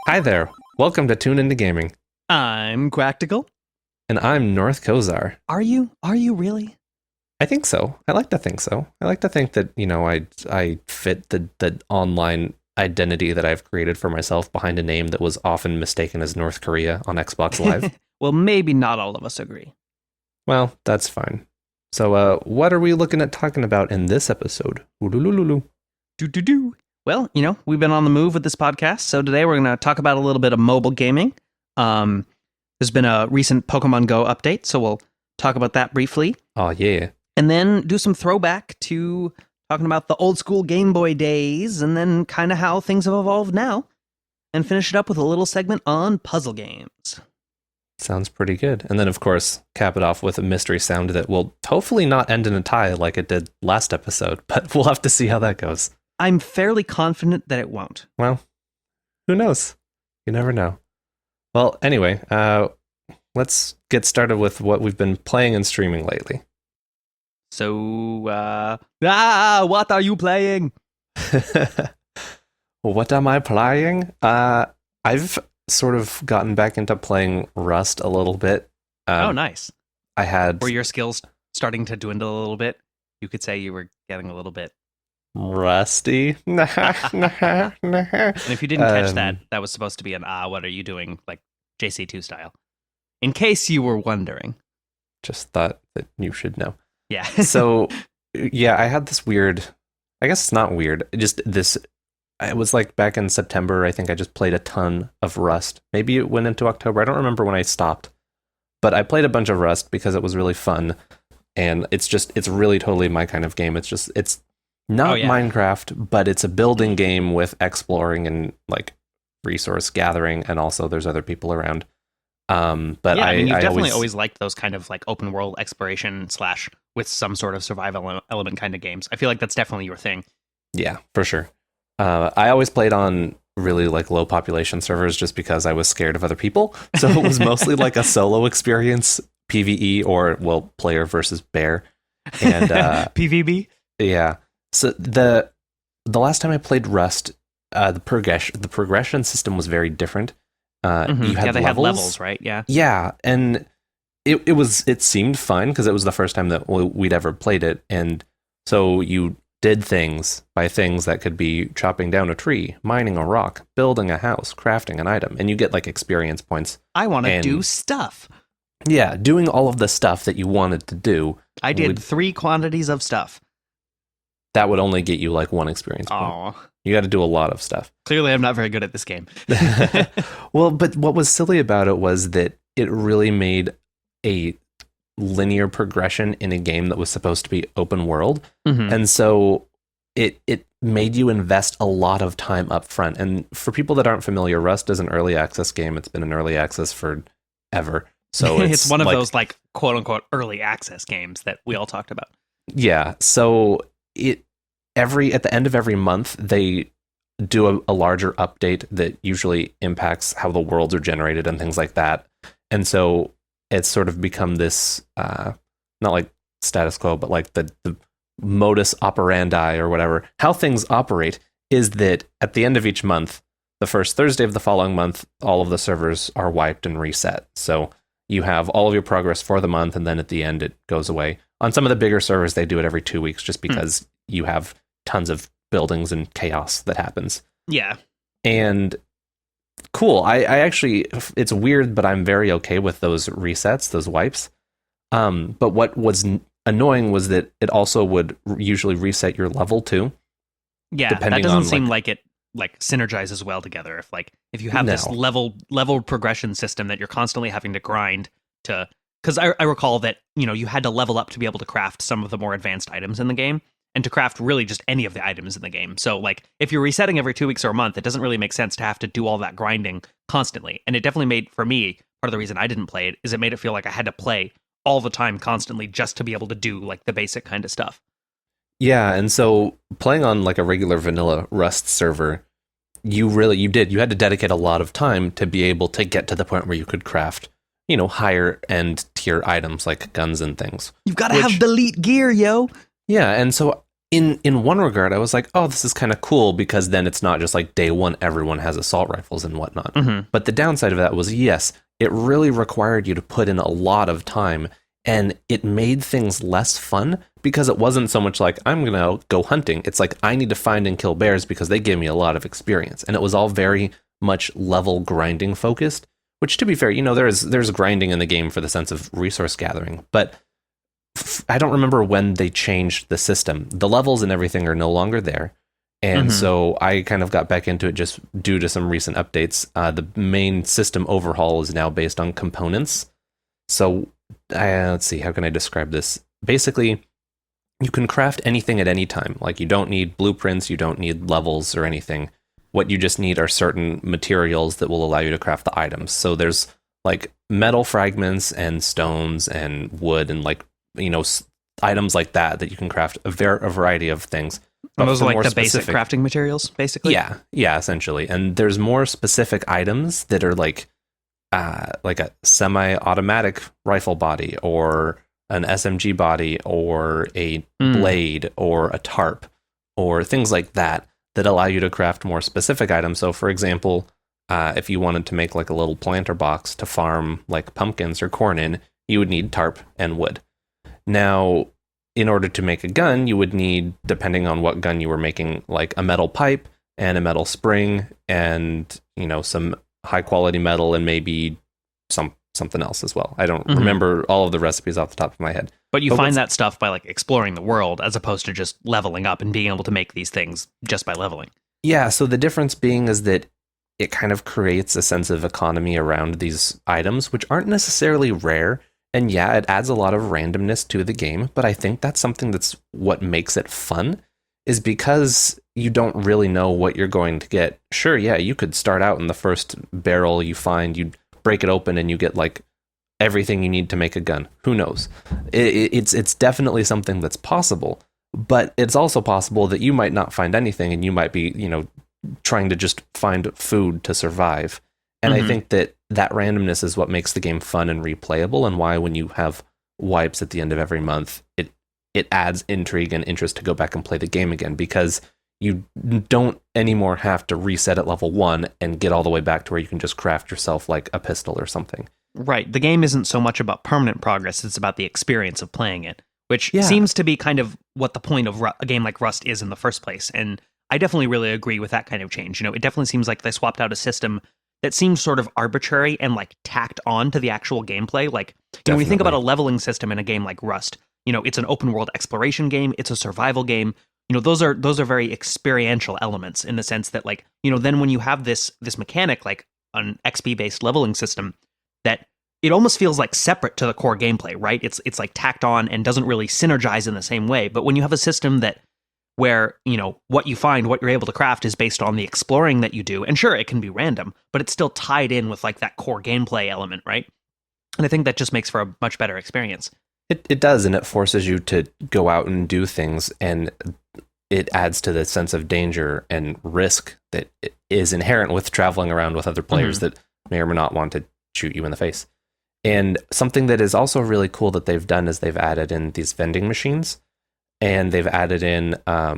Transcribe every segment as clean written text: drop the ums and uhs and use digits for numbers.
Hi there. Welcome to Tune Into Gaming. I'm Practical. And I'm North Kozar. Are you? Are you really? I think so. I like to think so. I like to think that, I fit the online identity that I've created for myself behind a name that was often mistaken as North Korea on Xbox Live. Well, maybe not all of us agree. Well, that's fine. So, what are we looking at talking about in this episode? Oolululu. Do. Well, we've been on the move with this podcast, so today we're going to talk about a little bit of mobile gaming. There's been a recent Pokemon Go update, so we'll talk about that briefly. Oh, yeah. And then do some throwback to talking about the old school Game Boy days, and then kind of how things have evolved now. And finish it up with a little segment on puzzle games. Sounds pretty good. And then, of course, cap it off with a mystery sound that will hopefully not end in a tie like it did last episode, but we'll have to see how that goes. I'm fairly confident that it won't. Well, who knows? You never know. Well, anyway, let's get started with what we've been playing and streaming lately. So, what are you playing? What am I playing? I've sort of gotten back into playing Rust a little bit. Oh, nice. Were your skills starting to dwindle a little bit? You could say you were getting a little bit rusty. And if you didn't catch that, that was supposed to be an what are you doing, like JC2 style. In case you were wondering. Just thought that you should know. Yeah. So, yeah, I had this weird, I guess it's not weird, it was like back in September, I think I just played a ton of Rust. Maybe it went into October, I don't remember when I stopped. But I played a bunch of Rust because it was really fun. And it's really totally my kind of game. It's not Minecraft, but it's a building game with exploring and like resource gathering, and also there's other people around. But yeah, you've definitely always liked those kind of like open world exploration / with some sort of survival element kind of games. I feel like that's definitely your thing. Yeah, for sure. I always played on really like low population servers just because I was scared of other people. So it was mostly like a solo experience, PvE or player versus bear, and PvB. Yeah. So the last time I played Rust, the progression system was very different. You had they had levels, right? Yeah. Yeah, and it seemed fun because it was the first time that we'd ever played it, and so you did things that could be chopping down a tree, mining a rock, building a house, crafting an item, and you get like experience points. I want to do stuff. Yeah, doing all of the stuff that you wanted to do. I did 3 quantities of stuff. That would only get you like 1 experience point. You got to do a lot of stuff. Clearly, I'm not very good at this game. Well, but what was silly about it was that it really made a linear progression in a game that was supposed to be open world. Mm-hmm. And so it made you invest a lot of time up front. And for people that aren't familiar, Rust is an early access game. It's been in early access forever. So it's one of those like quote unquote early access games that we all talked about. Yeah. So at the end of every month, they do a larger update that usually impacts how the worlds are generated and things like that. And so it's sort of become this, not like status quo, but like the modus operandi or whatever. How things operate is that at the end of each month, the first Thursday of the following month, all of the servers are wiped and reset. So you have all of your progress for the month, and then at the end, it goes away. On some of the bigger servers, they do it every 2 weeks just because you have tons of buildings and chaos that happens. Yeah. And cool. I actually, it's weird, but I'm very okay with those resets, those wipes. But what was annoying was that it also would usually reset your level too. Yeah, that doesn't seem like it like synergizes well together. If you have this level progression system that you're constantly having to grind to, because I recall that, you had to level up to be able to craft some of the more advanced items in the game. And to craft really just any of the items in the game. So, if you're resetting every 2 weeks or a month, it doesn't really make sense to have to do all that grinding constantly. And it definitely made, for me, part of the reason I didn't play it is it made it feel like I had to play all the time constantly just to be able to do, the basic kind of stuff. Yeah, and so playing on, a regular vanilla Rust server, you had to dedicate a lot of time to be able to get to the point where you could craft, higher end tier items like guns and things. You've got to have the elite gear, yo! Yeah, and so in one regard, I was like, oh, this is kind of cool, because then it's not just like day one, everyone has assault rifles and whatnot. Mm-hmm. But the downside of that was, yes, it really required you to put in a lot of time, and it made things less fun, because it wasn't so much like, I'm going to go hunting. It's like, I need to find and kill bears because they give me a lot of experience. And it was all very much level grinding focused, which, to be fair, there's grinding in the game for the sense of resource gathering, but I don't remember when they changed the system. The levels and everything are no longer there. And so I kind of got back into it just due to some recent updates. The main system overhaul is now based on components. So let's see, how can I describe this? Basically, you can craft anything at any time. Like, you don't need blueprints, you don't need levels or anything. What you just need are certain materials that will allow you to craft the items. So there's like metal fragments and stones and wood and like, items like that you can craft a variety of things. Are those like the basic crafting materials, basically? Yeah, essentially. And there's more specific items that are like a semi-automatic rifle body, or an SMG body, or a blade, or a tarp, or things like that allow you to craft more specific items. So, for example, if you wanted to make like a little planter box to farm like pumpkins or corn in, you would need tarp and wood. Now, in order to make a gun, you would need, depending on what gun you were making, like a metal pipe and a metal spring and, some high quality metal and maybe something else as well. I don't remember all of the recipes off the top of my head. But you find that stuff by like exploring the world, as opposed to just leveling up and being able to make these things just by leveling. Yeah, so the difference being is that it kind of creates a sense of economy around these items, which aren't necessarily rare. And yeah, it adds a lot of randomness to the game, but I think that's something that's what makes it fun, is because you don't really know what you're going to get. Sure, yeah, you could start out in the first barrel you find, you break it open and you get like everything you need to make a gun. Who knows? It's definitely something that's possible, but it's also possible that you might not find anything and you might be, trying to just find food to survive. And I think that randomness is what makes the game fun and replayable, and why when you have wipes at the end of every month, it adds intrigue and interest to go back and play the game again, because you don't anymore have to reset at level 1 and get all the way back to where you can just craft yourself like a pistol or something. Right. The game isn't so much about permanent progress, it's about the experience of playing it, which seems to be kind of what the point of a game like Rust is in the first place. And I definitely really agree with that kind of change. It definitely seems like they swapped out a system that seems sort of arbitrary and like tacked on to the actual gameplay. Like, when we think about a leveling system in a game like Rust, it's an open world exploration game, it's a survival game. Those are very experiential elements, in the sense that, like, then when you have this mechanic like an XP based leveling system, that it almost feels like separate to the core gameplay, right? It's like tacked on and doesn't really synergize in the same way. But when you have a system where, what you find, what you're able to craft is based on the exploring that you do. And sure, it can be random, but it's still tied in with like that core gameplay element, right? And I think that just makes for a much better experience. It does, and it forces you to go out and do things, and it adds to the sense of danger and risk that is inherent with traveling around with other players that may or may not want to shoot you in the face. And something that is also really cool that they've done is they've added in these vending machines. And they've added in, I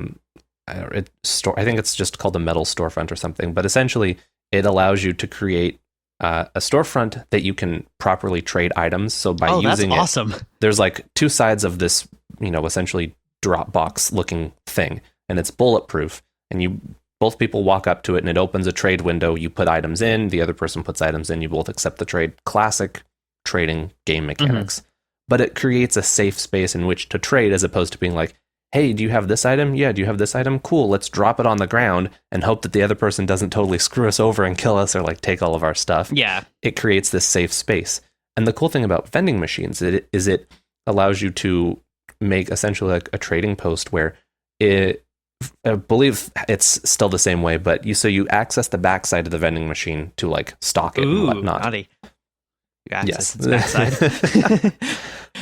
think it's just called a metal storefront or something. But essentially, it allows you to create a storefront that you can properly trade items. So by using that's awesome. There's like two sides of this, essentially drop box looking thing, and it's bulletproof. And both people walk up to it, and it opens a trade window. You put items in, the other person puts items in. You both accept the trade. Classic trading game mechanics. But it creates a safe space in which to trade, as opposed to being like, hey, do you have this item? Yeah, do you have this item? Cool, let's drop it on the ground and hope that the other person doesn't totally screw us over and kill us or like take all of our stuff. Yeah. It creates this safe space. And the cool thing about vending machines is it allows you to make essentially like a trading post where I believe it's still the same way, but you access the backside of the vending machine to like stock it and whatnot. Naughty. You access its backside.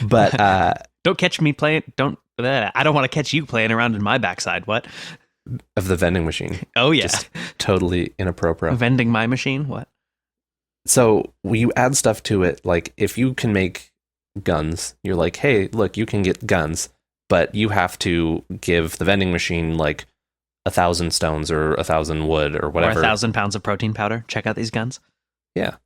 But don't catch me playing. I don't want to catch you playing around in my backside. What? Of the vending machine. Oh yeah. Just totally inappropriate. Vending my machine. What? So you add stuff to it. Like if you can make guns, you're like, hey, look, you can get guns, but you have to give the vending machine like 1,000 stones or 1,000 wood or whatever. Or 1,000 pounds of protein powder. Check out these guns. Yeah.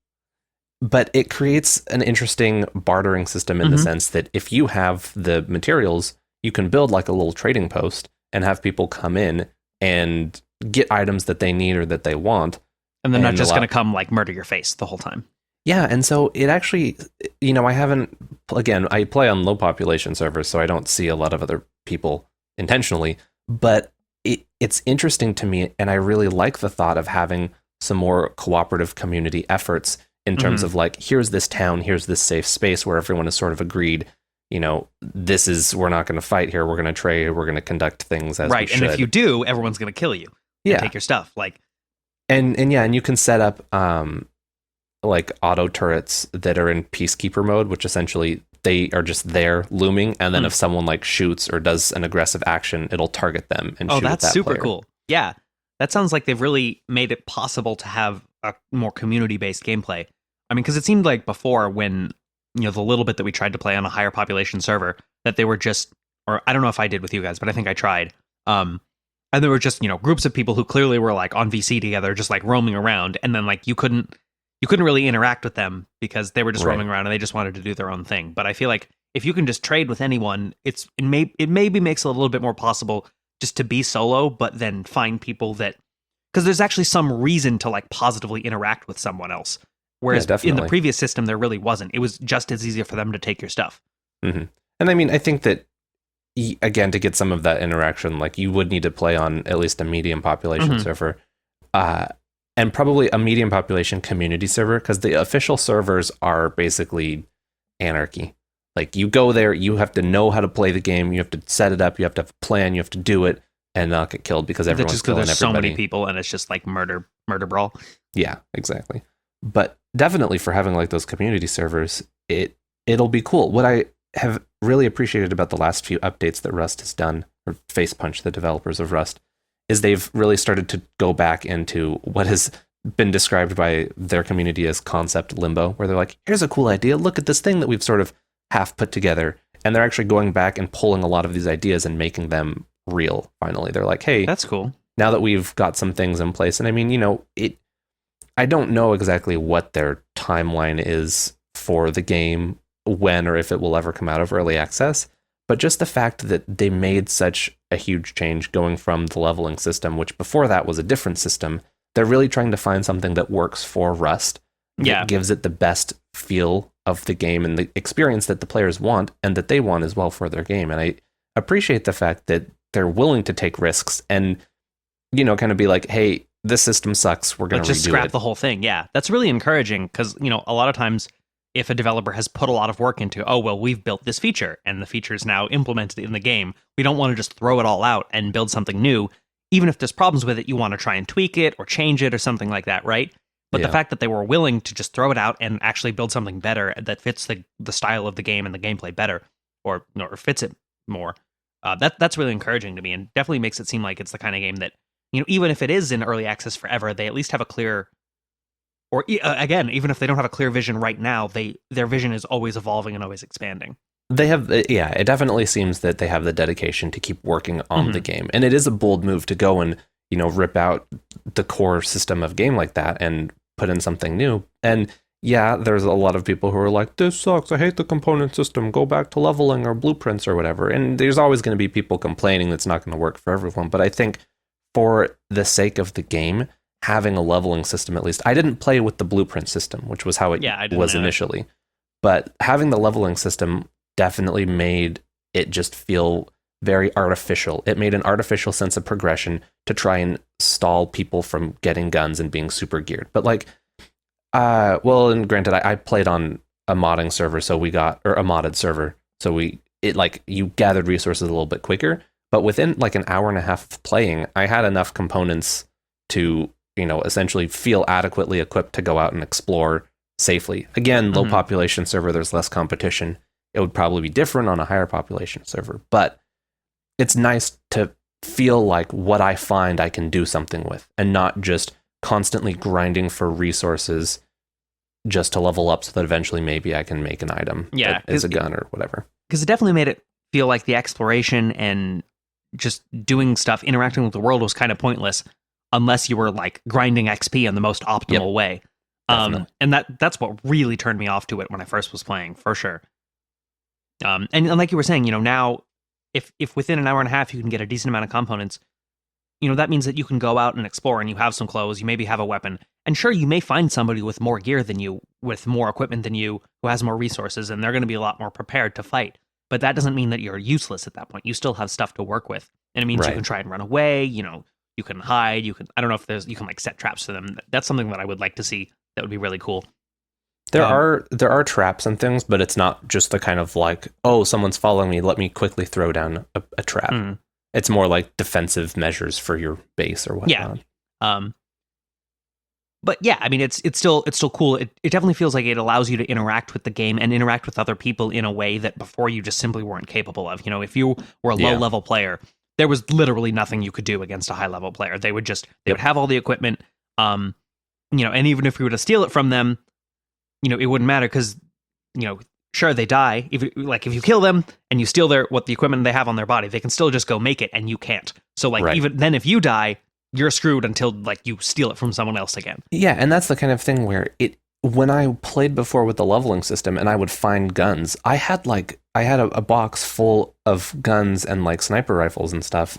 But it creates an interesting bartering system in the sense that if you have the materials, you can build like a little trading post and have people come in and get items that they need or that they want. And they're not just going to come like murder your face the whole time. Yeah, and so it actually, I play on low population servers, so I don't see a lot of other people intentionally, but it's interesting to me, and I really like the thought of having some more cooperative community efforts in terms of like, here's this town, here's this safe space where everyone is sort of agreed, we're not going to fight here, we're going to trade, we're going to conduct things as we should. Right, and if you do, everyone's going to kill you and take your stuff. Like, and you can set up like auto turrets that are in peacekeeper mode, which essentially they are just there looming, and then if someone like shoots or does an aggressive action, it'll target them and shoot at that player. Oh, that's super cool. Yeah, that sounds like they've really made it possible to have a more community-based gameplay. I mean, because it seemed like before when, the little bit that we tried to play on a higher population server, that they were just, or I don't know if I did with you guys, but I think I tried. And there were just, groups of people who clearly were like on VC together, just like roaming around. And then like you couldn't really interact with them because they were just roaming around and they just wanted to do their own thing. But I feel like if you can just trade with anyone, it maybe makes it a little bit more possible just to be solo, but then find people that, because there's actually some reason to like positively interact with someone else. Whereas in the previous system, there really wasn't. It was just as easy for them to take your stuff. Mm-hmm. And I mean, I think that, again, to get some of that interaction, like you would need to play on at least a medium population server, and probably a medium population community server, because the official servers are basically anarchy. Like you go there, you have to know how to play the game, you have to set it up, you have to have a plan, you have to do it, and not get killed because everyone's killing everybody. There's so many people, and it's just like murder brawl. Yeah, exactly. But definitely for having like those community servers, it'll be cool. What I have really appreciated about the last few updates that Rust has done, or Facepunch, the developers of Rust, is they've really started to go back into what has been described by their community as concept limbo, where they're like, here's a cool idea, look at this thing that we've sort of half put together. And they're actually going back and pulling a lot of these ideas and making them real, finally. They're like, hey, that's cool. Now that we've got some things in place, and I mean, I don't know exactly what their timeline is for the game, when or if it will ever come out of early access, but just the fact that they made such a huge change going from the leveling system, which before that was a different system, they're really trying to find something that works for Rust, that gives it the best feel of the game and the experience that the players want and that they want as well for their game. And I appreciate the fact that they're willing to take risks and, kind of be like, hey, this system sucks, we're going to just scrap the whole thing. Yeah, that's really encouraging because, a lot of times if a developer has put a lot of work into, we've built this feature and the feature is now implemented in the game, we don't want to just throw it all out and build something new. Even if there's problems with it, you want to try and tweak it or change it or something like that, right? But the fact that they were willing to just throw it out and actually build something better that fits the style of the game and the gameplay better, or fits it more, that's really encouraging to me, and definitely makes it seem like it's the kind of game that, even if it is in early access forever, they at least have a clear, or again, even if they don't have a clear vision right now, their vision is always evolving and always expanding. They have, it definitely seems that they have the dedication to keep working on the game, and it is a bold move to go and rip out the core system of game like that and put in something new. And there's a lot of people who are like, this sucks, I hate the component system, go back to leveling or blueprints or whatever. And there's always going to be people complaining that's not going to work for everyone. But I think for the sake of the game, having a leveling system, at least, I didn't play with the blueprint system, which was how it was initially. But having the leveling system definitely made it just feel very artificial. It made an artificial sense of progression to try and stall people from getting guns and being super geared. But and granted, I played on a modding server, or a modded server, so you gathered resources a little bit quicker. But within like an hour and a half of playing, I had enough components to, essentially feel adequately equipped to go out and explore safely. Again, low population server, there's less competition. It would probably be different on a higher population server, but it's nice to feel like what I find I can do something with, and not just constantly grinding for resources just to level up so that eventually maybe I can make an item as a gun or whatever. Because it definitely made it feel like the exploration and just doing stuff, interacting with the world was kind of pointless unless you were like grinding XP in the most optimal way. And that's what really turned me off to it when I first was playing, for sure. And like you were saying, now if within an hour and a half you can get a decent amount of components, that means that you can go out and explore and you have some clothes, you maybe have a weapon. And sure, you may find somebody with more gear than you, with more equipment than you, who has more resources, and they're going to be a lot more prepared to fight. But that doesn't mean that you're useless at that point. You still have stuff to work with. And it means you can try and run away, you can hide, I don't know if you can like set traps for them. That's something that I would like to see. That would be really cool. There are traps and things, but it's not just the kind of like, oh, someone's following me, let me quickly throw down a trap. It's more like defensive measures for your base or whatnot. Yeah. But yeah, I mean, it's still cool. It definitely feels like it allows you to interact with the game and interact with other people in a way that before you just simply weren't capable of. If you were a low level player, there was literally nothing you could do against a high level player. They would have all the equipment, and even if you were to steal it from them, it wouldn't matter because, sure, they die. If you kill them and you steal the equipment they have on their body, they can still just go make it and you can't. So even then, if you die, you're screwed until you steal it from someone else again. Yeah, and that's the kind of thing where when I played before with the leveling system and I would find guns, I had a box full of guns and like sniper rifles and stuff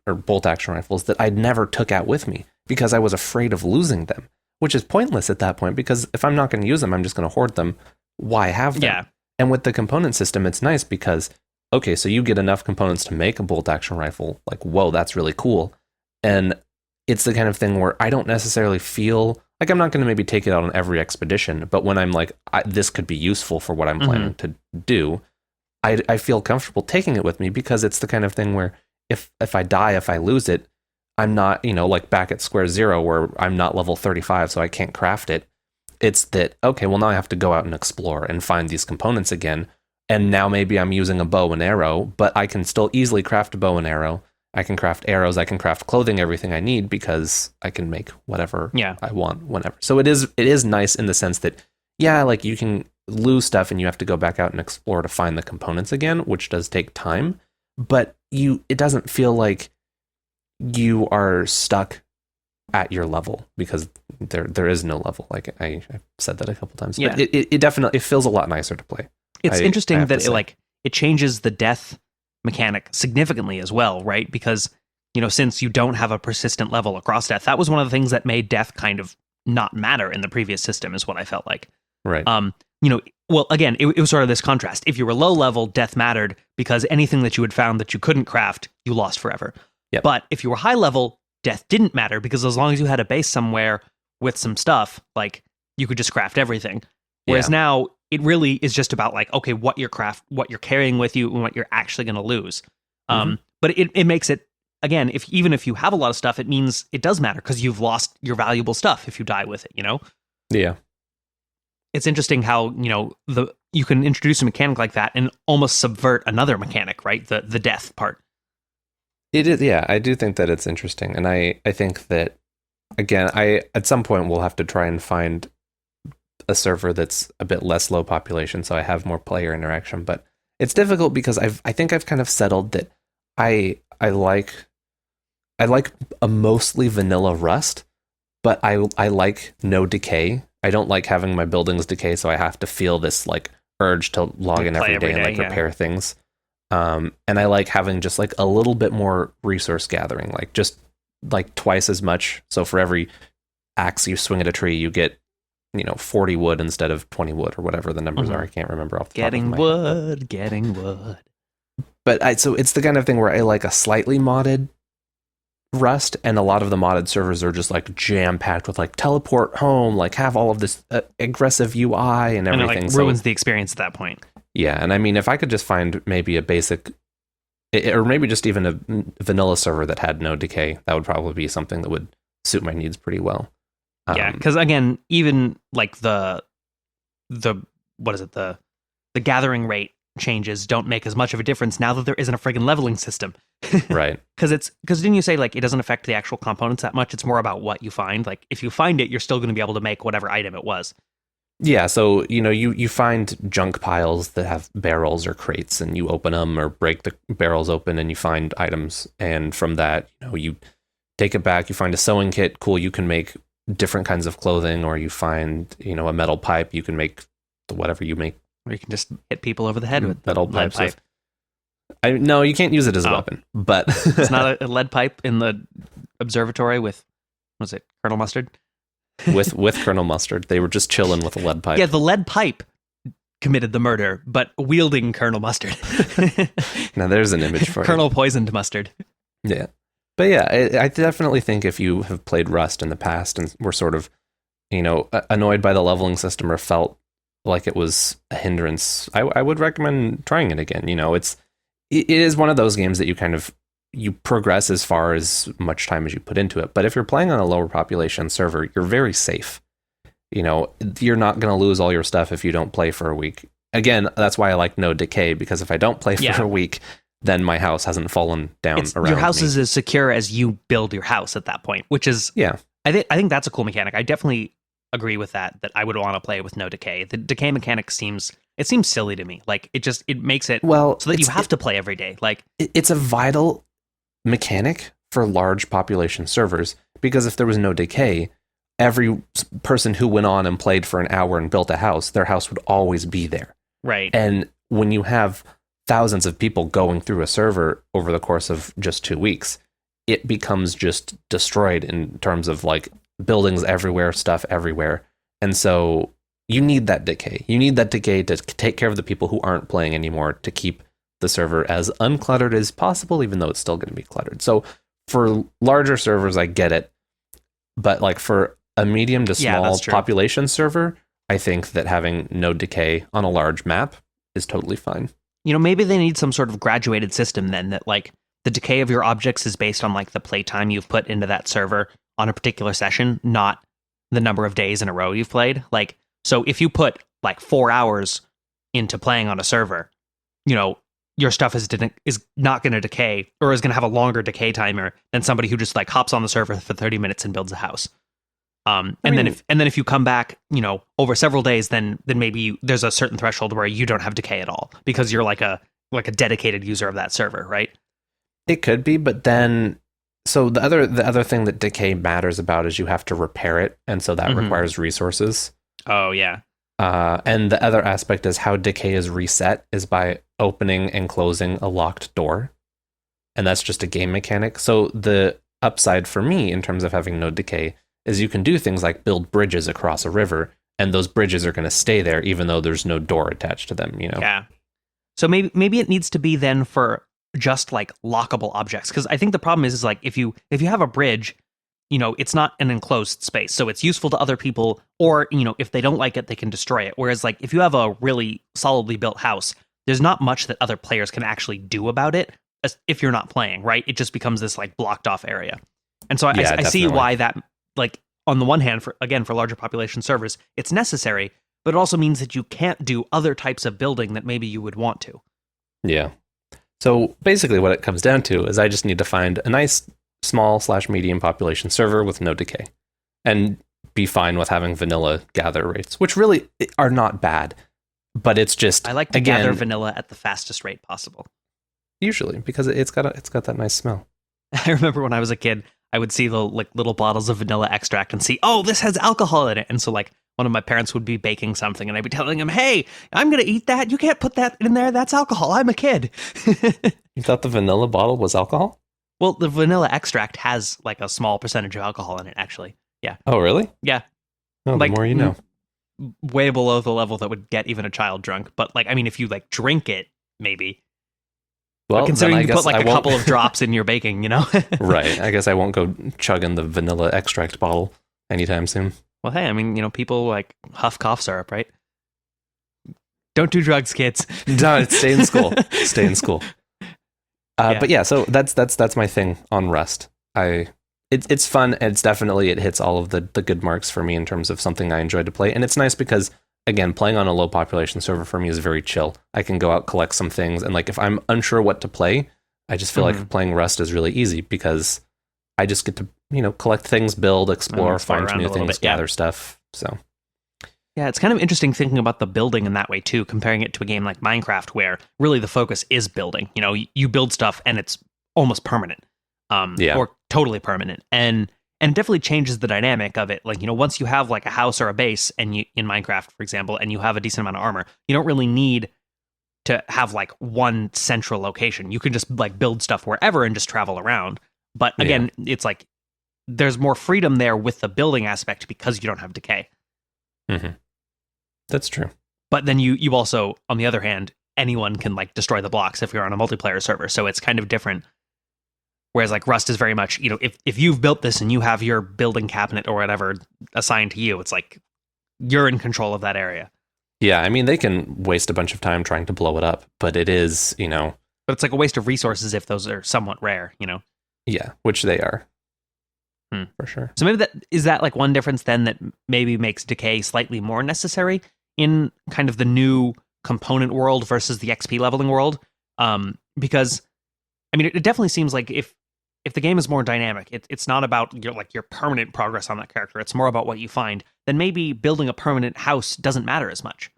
or bolt action rifles that I'd never took out with me because I was afraid of losing them, which is pointless at that point because if I'm not going to use them, I'm just going to hoard them. Why have them? Yeah. And with the component system, it's nice because, okay, so you get enough components to make a bolt action rifle. Like, whoa, that's really cool. And it's the kind of thing where I don't necessarily feel like I'm not going to maybe take it out on every expedition, but when I'm like, this could be useful for what I'm planning to do, I feel comfortable taking it with me because it's the kind of thing where if I die, if I lose it, I'm not, like back at square zero where I'm not level 35, so I can't craft it. It's that, okay, well, now I have to go out and explore and find these components again. And now maybe I'm using a bow and arrow, but I can still easily craft a bow and arrow. I can craft arrows, I can craft clothing, everything I need because I can make whatever I want whenever. So it is nice in the sense that, like you can lose stuff and you have to go back out and explore to find the components again, which does take time, but it doesn't feel like you are stuck at your level because there is no level. Like I've said that a couple times, but it definitely feels a lot nicer to play. It's interesting that it changes the death mechanic significantly as well, right? Because, since you don't have a persistent level across death, that was one of the things that made death kind of not matter in the previous system is what I felt like. Right. Well, again, it was sort of this contrast. If you were low level, death mattered because anything that you had found that you couldn't craft, you lost forever. Yep. But if you were high level, death didn't matter because as long as you had a base somewhere with some stuff, you could just craft everything. Whereas now it really is just about okay, what you're carrying with you and what you're actually going to lose. But it makes it, again, even if you have a lot of stuff, it means it does matter because you've lost your valuable stuff if you die with it, Yeah. It's interesting how, you can introduce a mechanic like that and almost subvert another mechanic, right? The death part. It is, yeah. I do think that it's interesting. And I think that, again, at some point we'll have to try and find a server that's a bit less low population so I have more player interaction, but it's difficult because I think I've kind of settled that I like a mostly vanilla Rust, but I like no decay. I don't like having my buildings decay, so I have to feel this urge to log in every day and repair things. And I like having just a little bit more resource gathering, just twice as much. So for every axe you swing at a tree, you get 40 wood instead of 20 wood or whatever the numbers are. I can't remember off the top of my head. Getting wood. But so it's the kind of thing where I like a slightly modded Rust, and a lot of the modded servers are just jam packed with teleport home, have all of this aggressive UI and everything. And it ruins the experience at that point. Yeah, and I mean, if I could just find maybe a basic, or maybe just even a vanilla server that had no decay, that would probably be something that would suit my needs pretty well. Yeah, because again, even the gathering rate changes don't make as much of a difference now that there isn't a friggin' leveling system. Right. Because didn't you say it doesn't affect the actual components that much? It's more about what you find. If you find it, you're still going to be able to make whatever item it was. Yeah, so you find junk piles that have barrels or crates, and you open them or break the barrels open, and you find items. And from that, you take it back. You find a sewing kit. Cool, you can make different kinds of clothing, or you find a metal pipe. You can make whatever you make. Or you can just hit people over the head with metal pipes. No, you can't use it as a weapon. But it's not a lead pipe in the observatory with, was it Colonel Mustard? with Colonel Mustard. They were just chilling with a lead pipe. Yeah, the lead pipe committed the murder, but wielding Colonel Mustard. Now there's an image for Colonel Poisoned Mustard. Yeah. But yeah, I definitely think if you have played Rust in the past and were sort of, annoyed by the leveling system or felt like it was a hindrance, I would recommend trying it again. It is one of those games that you progress as far as much time as you put into it. But if you're playing on a lower population server, you're very safe. You're not going to lose all your stuff if you don't play for a week. Again, that's why I like no decay, because if I don't play for a week, then my house hasn't fallen down around me. Your house is as secure as you build your house at that point, which is, I think that's a cool mechanic. I definitely agree with that I would want to play with no decay. The decay mechanic seems silly to me. Like it makes it so that you have to play every day. Like it's a vital mechanic for large population servers, because if there was no decay, every person who went on and played for an hour and built a house, their house would always be there. Right. And when you have thousands of people going through a server over the course of just 2 weeks, it becomes just destroyed in terms of like buildings everywhere, stuff everywhere. And so you need that decay. You need that decay to take care of the people who aren't playing anymore, to keep the server as uncluttered as possible, even though it's still going to be cluttered. So for larger servers, I get it. But like for a medium to small population server, I think that having no decay on a large map is totally fine. Maybe they need some sort of graduated system then, that like the decay of your objects is based on like the playtime you've put into that server on a particular session, not the number of days in a row you've played. Like, so if you put like 4 hours into playing on a server, your stuff is not going to decay, or is going to have a longer decay timer than somebody who just like hops on the server for 30 minutes and builds a house. Then if you come back, over several days, then maybe there's a certain threshold where you don't have decay at all, because you're like a dedicated user of that server, right? It could be, but then so the other thing that decay matters about is you have to repair it, and so that requires resources. Oh yeah. And the other aspect is how decay is reset is by opening and closing a locked door. And that's just a game mechanic. So the upside for me in terms of having no decay is you can do things like build bridges across a river, and those bridges are going to stay there even though there's no door attached to them, Yeah. So maybe it needs to be then for just like lockable objects, because I think the problem is like if you have a bridge, it's not an enclosed space, so it's useful to other people, or if they don't like it, they can destroy it. Whereas like if you have a really solidly built house, there's not much that other players can actually do about it if you're not playing, right? It just becomes this like blocked off area. And so I see why that, like, on the one hand, for larger population servers, it's necessary, but it also means that you can't do other types of building that maybe you would want to. Yeah. So basically what it comes down to is I just need to find a nice small/medium population server with no decay, and be fine with having vanilla gather rates, which really are not bad, but it's just, I like to gather vanilla at the fastest rate possible. Usually, because it's got that nice smell. I remember when I was a kid, I would see the like little bottles of vanilla extract and see, oh, this has alcohol in it. And so like one of my parents would be baking something and I'd be telling him, hey, I'm going to eat that. You can't put that in there. That's alcohol. I'm a kid. You thought the vanilla bottle was alcohol? Well, the vanilla extract has like a small percentage of alcohol in it, actually. Yeah. Oh, really? Yeah. Oh, like, the more you know. Way below the level that would get even a child drunk. But like, I mean, if you like drink it, maybe. Well, considering you put like a couple of drops in your baking, Right. I guess I won't go chugging the vanilla extract bottle anytime soon. Well, hey, I mean, people like huff cough syrup, right? Don't do drugs, kids. No, stay in school. Stay in school. Yeah. But yeah, so that's my thing on Rust. It's fun, and it hits all of the good marks for me in terms of something I enjoy to play. And it's nice because, again, playing on a low population server for me is very chill. I can go out, collect some things, and like if I'm unsure what to play, I just feel like playing Rust is really easy because I just get to collect things, build, explore, find new things, gather stuff. So Yeah, it's kind of interesting thinking about the building in that way too, comparing it to a game like Minecraft, where really the focus is building. You know, you build stuff and it's almost permanent, or totally permanent, and it definitely changes the dynamic of it. Like, you know, once you have like a house or a base, and you in Minecraft, for example, and you have a decent amount of armor, you don't really need to have like one central location. You can just like build stuff wherever and just travel around. But again, it's like there's more freedom there with the building aspect because you don't have decay. Mm-hmm. That's true. But then you also, on the other hand, anyone can like destroy the blocks if you're on a multiplayer server. So it's kind of different. Whereas like Rust is very much, you know, if you've built this and you have your building cabinet or whatever assigned to you, it's like you're in control of that area. Yeah, I mean, they can waste a bunch of time trying to blow it up, but it is, you know... But it's like a waste of resources if those are somewhat rare, you know? Yeah, which they are. For sure. So maybe is that like one difference then that maybe makes decay slightly more necessary in kind of the new component world versus the XP leveling world? Because, I mean, it definitely seems like if the game is more dynamic, it's not about your permanent progress on that character, it's more about what you find, then maybe building a permanent house doesn't matter as much.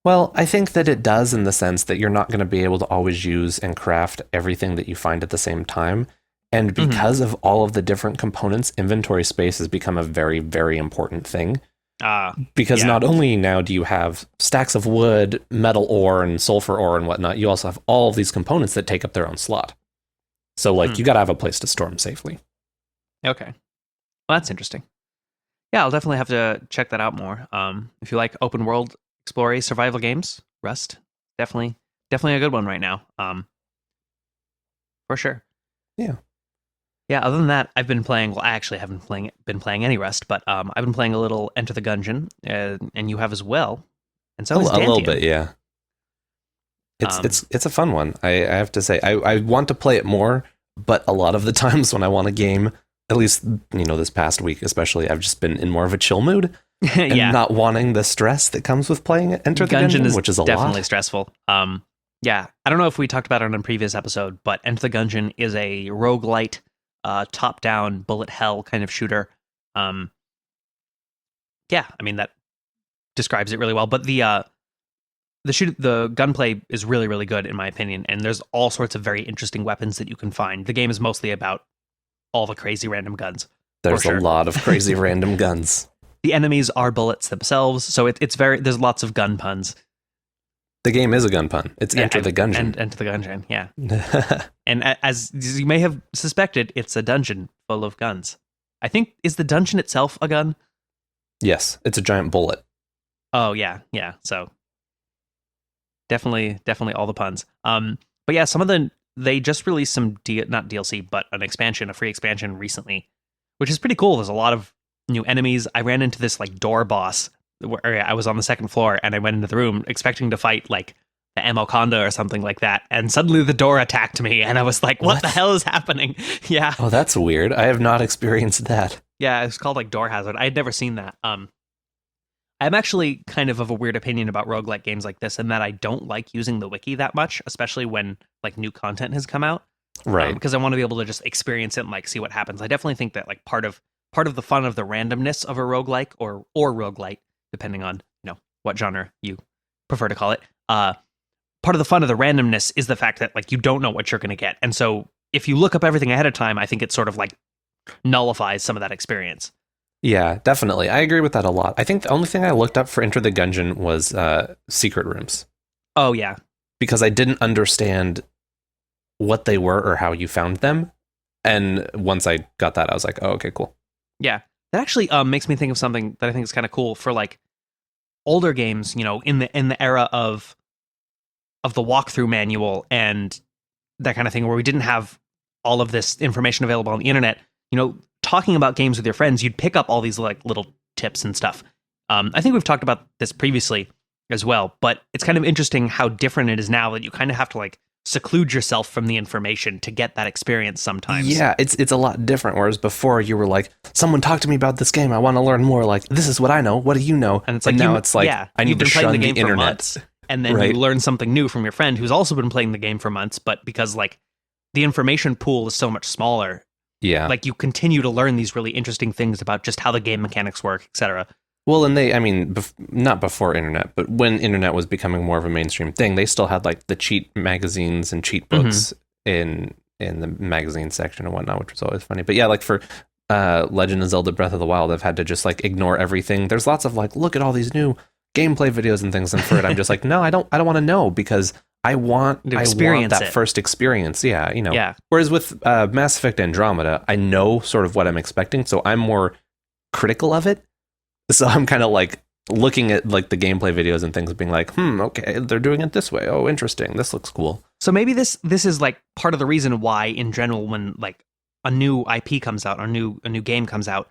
Well, I think that it does in the sense that you're not going to be able to always use and craft everything that you find at the same time. And because of all of the different components, inventory space has become a very, very important thing. Because not only now do you have stacks of wood, metal ore, and sulfur ore and whatnot, you also have all of these components that take up their own slot. So, like, you got to have a place to store them safely. Okay. Well, that's interesting. Yeah, I'll definitely have to check that out more. If you like open world exploring survival games, Rust, definitely a good one right now. For sure. Yeah. Yeah, other than that, I've been playing... Well, I actually haven't been playing any Rust, but I've been playing a little Enter the Gungeon, and you have as well. And so has a little bit, yeah. It's a fun one. I have to say, I want to play it more, but a lot of the times when I want a game, at least, you know, this past week especially, I've just been in more of a chill mood and not wanting the stress that comes with playing Enter the Gungeon, which is definitely stressful. Yeah, I don't know if we talked about it on a previous episode, but Enter the Gungeon is a roguelite, top-down bullet hell kind of shooter. Yeah, I mean, that describes it really well. But the gunplay is really, really good in my opinion, and there's all sorts of very interesting weapons that you can find. The game is mostly about all the crazy random guns. There's a lot of crazy random guns. The enemies are bullets themselves, so there's lots of gun puns. The game is a gun pun. It's Enter the Gungeon. Enter the Gungeon, yeah. And as you may have suspected, it's a dungeon full of guns. I think, is the dungeon itself a gun? Yes, it's a giant bullet. Oh, yeah. So definitely all the puns. But yeah, they just released some, not DLC, but an expansion, a free expansion recently, which is pretty cool. There's a lot of new enemies. I ran into this like door boss where I was on the second floor and I went into the room expecting to fight like the Amoconda or something like that. And suddenly the door attacked me and I was like, what the hell is happening? Yeah. Oh, that's weird. I have not experienced that. Yeah, it's called like Door Hazard. I had never seen that. I'm actually kind of a weird opinion about roguelike games like this in that I don't like using the wiki that much, especially when like new content has come out. Right. Because I want to be able to just experience it and like see what happens. I definitely think that like part of the fun of the randomness of a roguelike or roguelite, depending on, you know, what genre you prefer to call it. Part of the fun of the randomness is the fact that like you don't know what you're going to get. And so if you look up everything ahead of time, I think it sort of like nullifies some of that experience. Yeah, definitely. I agree with that a lot. I think the only thing I looked up for Enter the Gungeon was secret rooms. Oh, yeah. Because I didn't understand what they were or how you found them. And once I got that, I was like, oh, okay, cool. Yeah. That actually makes me think of something that I think is kind of cool for like older games, you know, in the era of the walkthrough manual and that kind of thing, where we didn't have all of this information available on the internet. You know, talking about games with your friends, you'd pick up all these like little tips and stuff. I think we've talked about this previously as well, but it's kind of interesting how different it is now that you kind of have to like seclude yourself from the information to get that experience sometimes. Yeah, it's a lot different. Whereas before you were like, someone talk to me about this game. I want to learn more. Like, this is what I know. What do you know? And it's like, now it's like, I need to shun the internet. For months, and then you learn something new from your friend who's also been playing the game for months, but because like the information pool is so much smaller, yeah, like you continue to learn these really interesting things about just how the game mechanics work, etc. Well, and I mean, not before internet, but when internet was becoming more of a mainstream thing, they still had like the cheat magazines and cheat books in the magazine section and whatnot, which was always funny. But yeah, like for Legend of Zelda Breath of the Wild, I've had to just like ignore everything. There's lots of like, look at all these new gameplay videos and things, and for it, I'm just like, no, I don't want to know, because I want that first experience. Yeah, you know. Yeah. Whereas with Mass Effect Andromeda, I know sort of what I'm expecting, so I'm more critical of it. So I'm kind of like looking at like the gameplay videos and things, being like, okay, they're doing it this way. Oh, interesting. This looks cool. So maybe this is like part of the reason why, in general, when like a new IP comes out, or a new game comes out,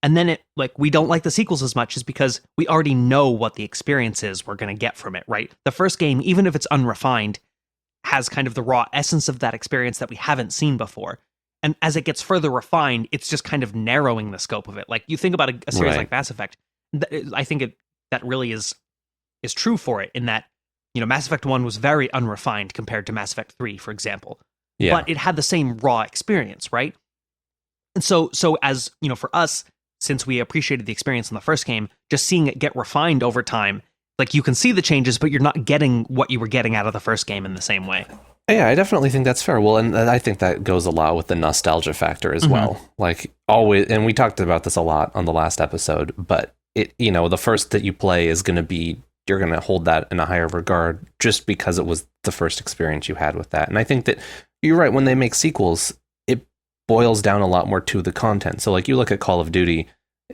and then it like we don't like the sequels as much, is because we already know what the experience is we're going to get from it, right? The first game, even if it's unrefined, has kind of the raw essence of that experience that we haven't seen before. And as it gets further refined, it's just kind of narrowing the scope of it. Like you think about a series like Mass Effect, I think that really is true for it, in that, you know, Mass Effect 1 was very unrefined compared to Mass Effect 3, for example. Yeah. But it had the same raw experience, right? And so as, you know, for us, since we appreciated the experience in the first game, just seeing it get refined over time, like you can see the changes, but you're not getting what you were getting out of the first game in the same way. Yeah, I definitely think that's fair. Well, and I think that goes a lot with the nostalgia factor as well. Like always, and we talked about this a lot on the last episode, but it, you know, the first that you play is going to be, you're going to hold that in a higher regard just because it was the first experience you had with that. And I think that you're right, when they make sequels, it boils down a lot more to the content. So like you look at Call of Duty,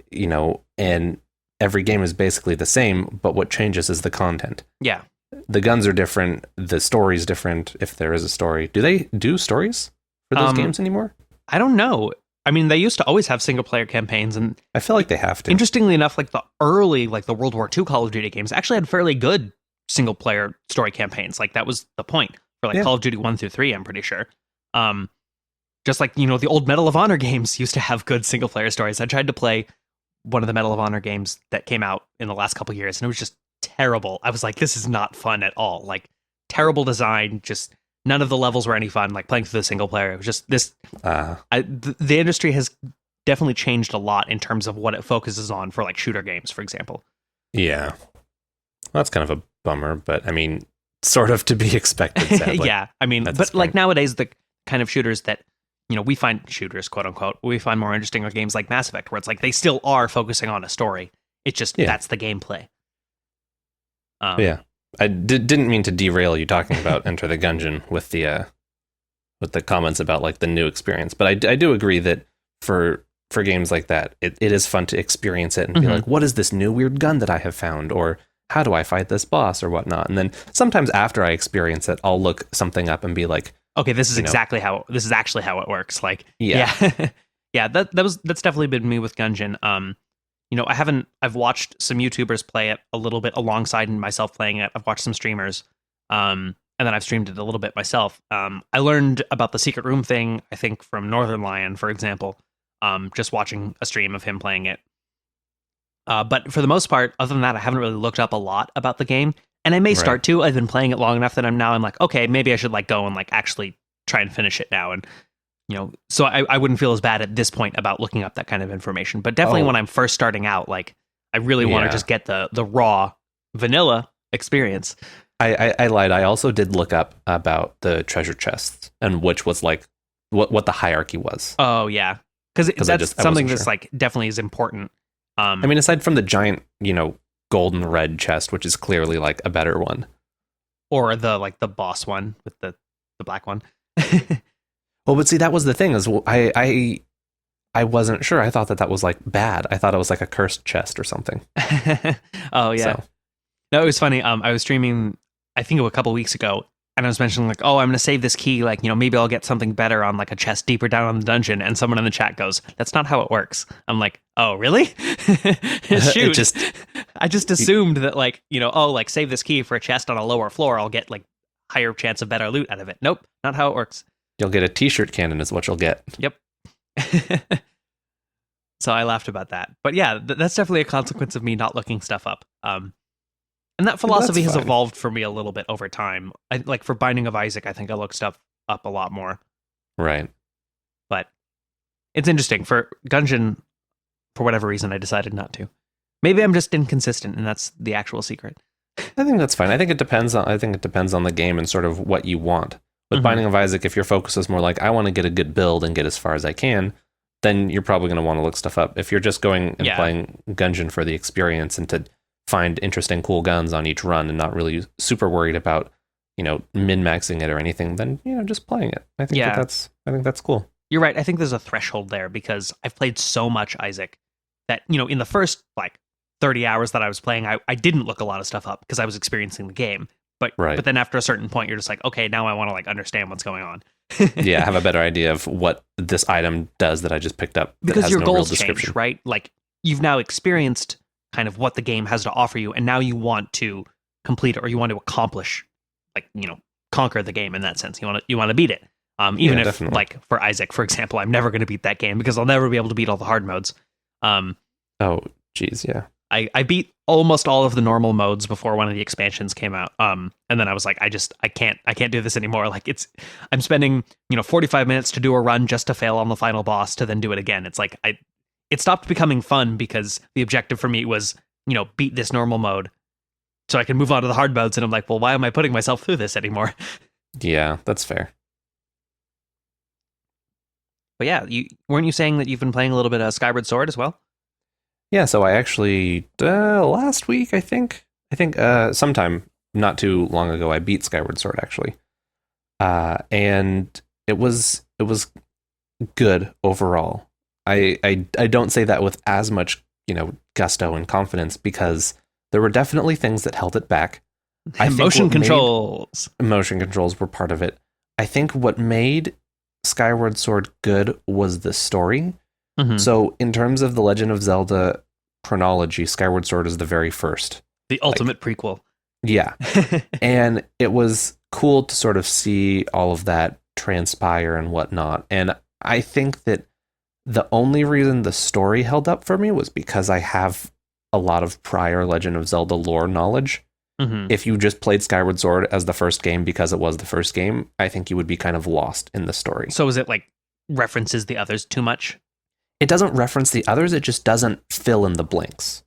you know, and every game is basically the same, but what changes is the content. Yeah. The guns are different. The story's different, if there is a story. Do they do stories for those games anymore? I don't know. I mean, they used to always have single-player campaigns, and I feel like they have to. Interestingly enough, like the early, like the World War II Call of Duty games actually had fairly good single-player story campaigns. Like that was the point for like Call of Duty 1 through 3, I'm pretty sure. Just like, you know, the old Medal of Honor games used to have good single-player stories. I tried to play one of the Medal of Honor games that came out in the last couple of years, and it was just terrible. I was like, this is not fun at all. Like, terrible design, just none of the levels were any fun. Like playing through the single player, it was just this. The industry has definitely changed a lot in terms of what it focuses on for like shooter games, for example. Yeah, well, that's kind of a bummer, but I mean, sort of to be expected. Sadly. Yeah, I mean, but like nowadays, the kind of shooters that, you know, we find shooters, quote unquote, we find more interesting are games like Mass Effect, where it's like they still are focusing on a story. It's just that's the gameplay. Yeah, I didn't mean to derail you talking about Enter the Gungeon with the comments about like the new experience, but I do agree that for games like that, it is fun to experience it and be like, what is this new weird gun that I have found, or how do I fight this boss, or whatnot. And then sometimes after I experience it, I'll look something up and be like, okay, this is actually how it works. Like, yeah. That's definitely been me with Gungeon. You know, I've watched some YouTubers play it a little bit alongside myself playing it. I've watched some streamers, and then I've streamed it a little bit myself. I learned about the secret room thing, I think, from Northern Lion, for example, just watching a stream of him playing it. But for the most part, other than that, I haven't really looked up a lot about the game, and I may start to. I've been playing it long enough that I'm like, okay, maybe I should like go and like actually try and finish it now. And you know, so I wouldn't feel as bad at this point about looking up that kind of information. But definitely when I'm first starting out, like I really want to just get the raw vanilla experience. I lied. I also did look up about the treasure chests and which was like what the hierarchy was. Oh yeah, because that's something that's like definitely is important. I mean, aside from the giant, you know, golden red chest, which is clearly like a better one, or the boss one with the black one. Well, but see, that was the thing is I wasn't sure. I thought that was like bad. I thought it was like a cursed chest or something. Oh yeah. So. No, it was funny. I was streaming, I think a couple weeks ago, and I was mentioning like, oh, I'm going to save this key. Like, you know, maybe I'll get something better on like a chest deeper down on the dungeon. And someone in the chat goes, that's not how it works. I'm like, oh, really? Shoot. I just assumed that like, you know, oh, like save this key for a chest on a lower floor. I'll get like higher chance of better loot out of it. Nope, not how it works. You'll get a t-shirt cannon is what you'll get. Yep. So I laughed about that. But yeah, that's definitely a consequence of me not looking stuff up. And that philosophy has evolved for me a little bit over time. Like for Binding of Isaac, I think I look stuff up a lot more. Right. But it's interesting. For Gungeon, for whatever reason, I decided not to. Maybe I'm just inconsistent, and that's the actual secret. I think that's fine. I think it depends on the game and sort of what you want. With Binding of Isaac, if your focus is more like, I want to get a good build and get as far as I can, then you're probably going to want to look stuff up. If you're just going and playing Gungeon for the experience and to find interesting, cool guns on each run and not really super worried about, min-maxing it or anything, then, just playing it. I think that's cool. You're right. I think there's a threshold there because I've played so much Isaac that, in the first, 30 hours that I was playing, I didn't look a lot of stuff up because I was experiencing the game. But then after a certain point, you're just like, okay, now I want to understand what's going on. Yeah, have a better idea of what this item does that I just picked up. Because your goals change, right? You've now experienced kind of what the game has to offer you, and now you want to complete it or you want to accomplish, conquer the game in that sense. You want to beat it. Even if, definitely. For Isaac, for example, I'm never going to beat that game because I'll never be able to beat all the hard modes. Oh, geez, yeah. I beat almost all of the normal modes before one of the expansions came out. And then I was like, I can't do this anymore. I'm spending, 45 minutes to do a run just to fail on the final boss to then do it again. It's it stopped becoming fun because the objective for me was, beat this normal mode so I can move on to the hard modes. And I'm like, well, why am I putting myself through this anymore? Yeah, that's fair. But yeah, weren't you saying that you've been playing a little bit of Skyward Sword as well? Yeah, so I actually, last week, I think sometime not too long ago, I beat Skyward Sword, actually. And it was good overall. I don't say that with as much, gusto and confidence because there were definitely things that held it back. Motion controls were part of it. I think what made Skyward Sword good was the story. Mm-hmm. So in terms of the Legend of Zelda chronology, Skyward Sword is the very first. The ultimate prequel. Yeah. And it was cool to sort of see all of that transpire and whatnot. And I think that the only reason the story held up for me was because I have a lot of prior Legend of Zelda lore knowledge. Mm-hmm. If you just played Skyward Sword as the first game because it was the first game, I think you would be kind of lost in the story. So is it references the others too much? It doesn't reference the others, it just doesn't fill in the blanks.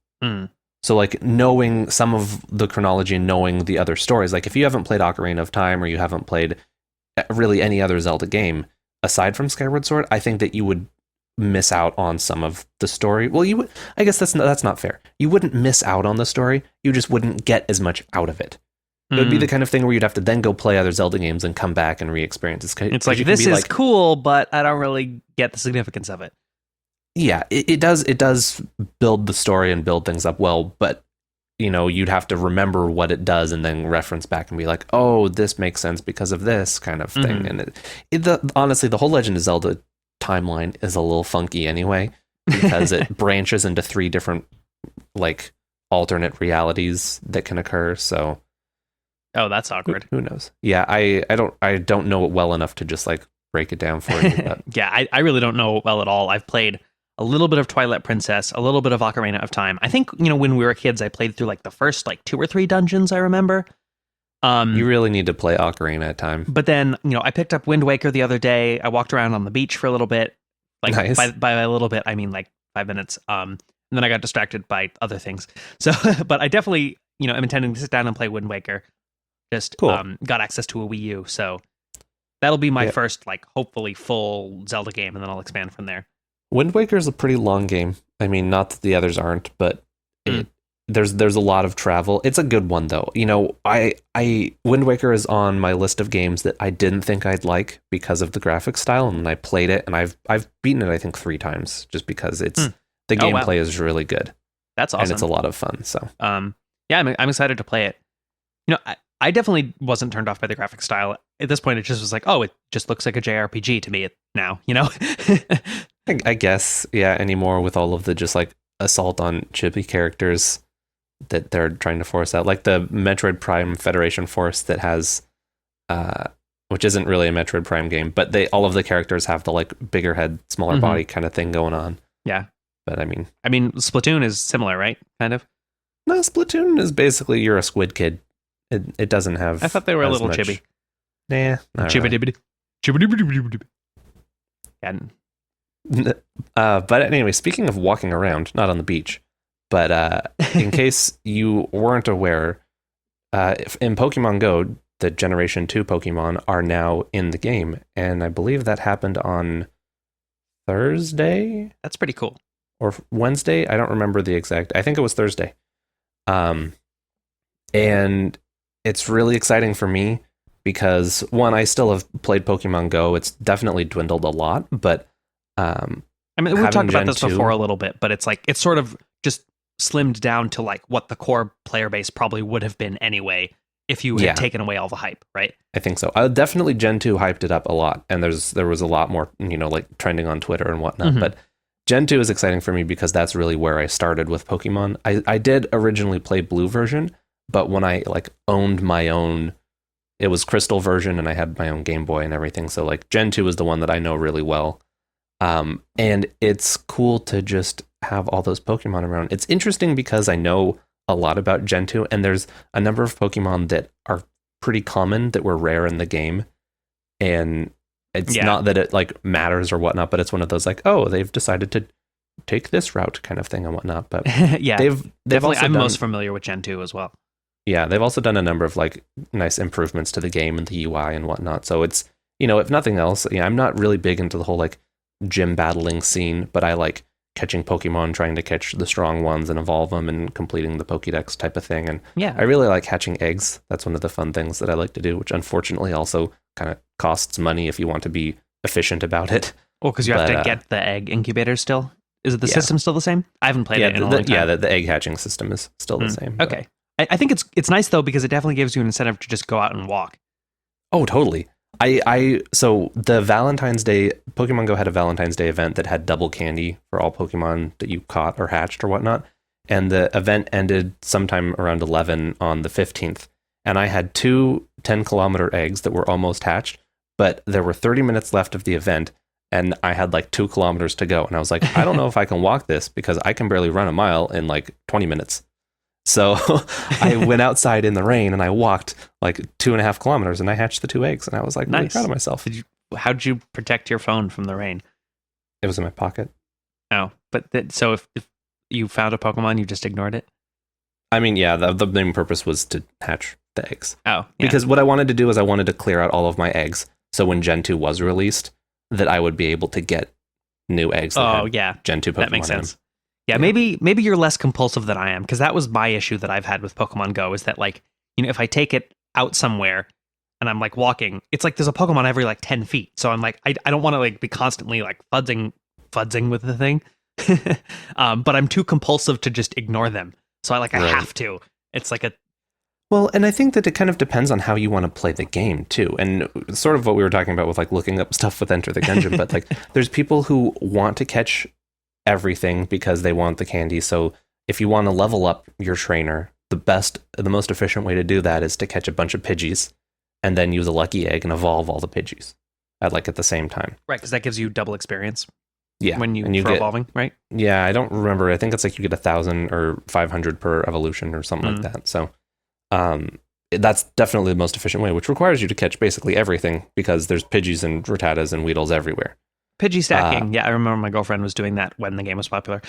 So knowing some of the chronology and knowing the other stories, if you haven't played Ocarina of Time or you haven't played really any other Zelda game aside from Skyward Sword, I think that you would miss out on some of the story. Well, you would, I guess that's not fair. You wouldn't miss out on the story, you just wouldn't get as much out of it. It would be the kind of thing where you'd have to then go play other Zelda games and come back and re-experience it. It's this is cool, but I don't really get the significance of it. Yeah, it does build the story and build things up well, but you'd have to remember what it does and then reference back and be like, oh, this makes sense because of this kind of thing. Mm-hmm. And honestly, the whole Legend of Zelda timeline is a little funky anyway because it branches into 3 different alternate realities that can occur. So, oh, that's awkward. Who knows? Yeah, I don't know it well enough to just break it down for you. But. Yeah, I really don't know it well at all. I've played a little bit of Twilight Princess, a little bit of Ocarina of Time. I think, when we were kids, I played through the first 2 or 3 dungeons, I remember. You really need to play Ocarina of Time. But then, I picked up Wind Waker the other day. I walked around on the beach for a little bit. Nice. By a little bit, I mean 5 minutes. And then I got distracted by other things. So, but I definitely, am intending to sit down and play Wind Waker. Just cool. Got access to a Wii U, so that'll be my first, hopefully full Zelda game, and then I'll expand from there. Wind Waker is a pretty long game. I mean, not that the others aren't, but there's a lot of travel. It's a good one though. Wind Waker is on my list of games that I didn't think I'd like because of the graphic style, and I played it, and I've beaten it I think 3 times just because the gameplay is really good. That's awesome, and it's a lot of fun. So yeah, I'm excited to play it. I definitely wasn't turned off by the graphic style. At this point, it just was it just looks like a JRPG to me now. I guess, yeah, anymore with all of the just assault on chibi characters that they're trying to force out, like the Metroid Prime Federation Force that has, which isn't really a Metroid Prime game, but all of the characters have the bigger head, smaller body kind of thing going on. Yeah, but I mean, Splatoon is similar, right? Kind of. No, Splatoon is basically you're a squid kid. It doesn't have. I thought they were a little chibi. Nah, chibi. But anyway, speaking of walking around, not on the beach, But in case you weren't aware, in Pokemon Go, the Generation 2 Pokemon are now in the game. And I believe that happened on Thursday? That's pretty cool. Or Wednesday? I don't remember the exact. I think it was Thursday. And it's really exciting for me because, one, I still have played Pokemon Go. It's definitely dwindled a lot, but I mean, we've talked about this before a little bit, but it's like it's sort of just slimmed down to like what the core player base probably would have been anyway if you had taken away all the hype, right? I think so. Definitely Gen 2 hyped it up a lot, and there was a lot more, like trending on Twitter and whatnot. But Gen 2 is exciting for me because that's really where I started with Pokemon. I did originally play Blue version, but when I like owned my own, it was Crystal version, and I had my own Game Boy and everything. So like Gen 2 is the one that I know really well. And it's cool to just have all those Pokemon around. It's interesting because I know a lot about Gen 2, and there's a number of Pokemon that are pretty common that were rare in the game. And it's not that it like matters or whatnot, but it's one of those like, oh, they've decided to take this route kind of thing and whatnot. But they've definitely, I'm most familiar with Gen 2 as well. Yeah, they've also done a number of like nice improvements to the game and the UI and whatnot. So it's, if nothing else, I'm not really big into the whole like gym battling scene, but I like catching Pokemon, trying to catch the strong ones and evolve them and completing the Pokédex type of thing. And I really like hatching eggs. That's one of the fun things that I like to do, which unfortunately also kind of costs money if you want to be efficient about it. Well, because you have to get the egg incubator still. Is it the system still the same? I haven't played it in a long time. Yeah, the egg hatching system is still the same. Okay. I think it's nice though, because it definitely gives you an incentive to just go out and walk. Oh, totally. So the Valentine's Day, Pokemon Go had a Valentine's Day event that had double candy for all Pokemon that you caught or hatched or whatnot. And the event ended sometime around 11 on the 15th. And I had two 10-kilometer eggs that were almost hatched, but there were 30 minutes left of the event, and I had like 2 kilometers to go. And I was like, I don't know if I can walk this because I can barely run a mile in like 20 minutes. So I went outside in the rain and I walked like 2.5 kilometers and I hatched the 2 eggs, and I was like really proud of myself. How'd you protect your phone from the rain? It was in my pocket. Oh, but so if you found a Pokemon, you just ignored it? I mean, yeah, the main purpose was to hatch the eggs. Oh, yeah. Because what I wanted to do is I wanted to clear out all of my eggs, so when Gen 2 was released, that I would be able to get new eggs. Gen 2 Pokemon. That makes sense. Yeah, maybe you're less compulsive than I am, because that was my issue that I've had with Pokemon Go, is that like, if I take it out somewhere and I'm like walking, it's like there's a Pokemon every like 10 feet. So I'm like, I don't want to like be constantly like fudzing with the thing. But I'm too compulsive to just ignore them. So I have to. It's like well, and I think that it kind of depends on how you want to play the game too. And sort of what we were talking about with like looking up stuff with Enter the Gungeon, but like there's people who want to catch everything because they want the candy. So if you want to level up your trainer, the most efficient way to do that is to catch a bunch of Pidgeys and then use a lucky egg and evolve all the Pidgeys at the same time. Right, because that gives you double experience. Yeah, when you get evolving, right? Yeah, I don't remember. I think it's like you get 1,000 or 500 per evolution or something like that. So that's definitely the most efficient way, which requires you to catch basically everything because there's Pidgeys and Rattatas and Weedles everywhere. Pidgey stacking. I remember my girlfriend was doing that when the game was popular.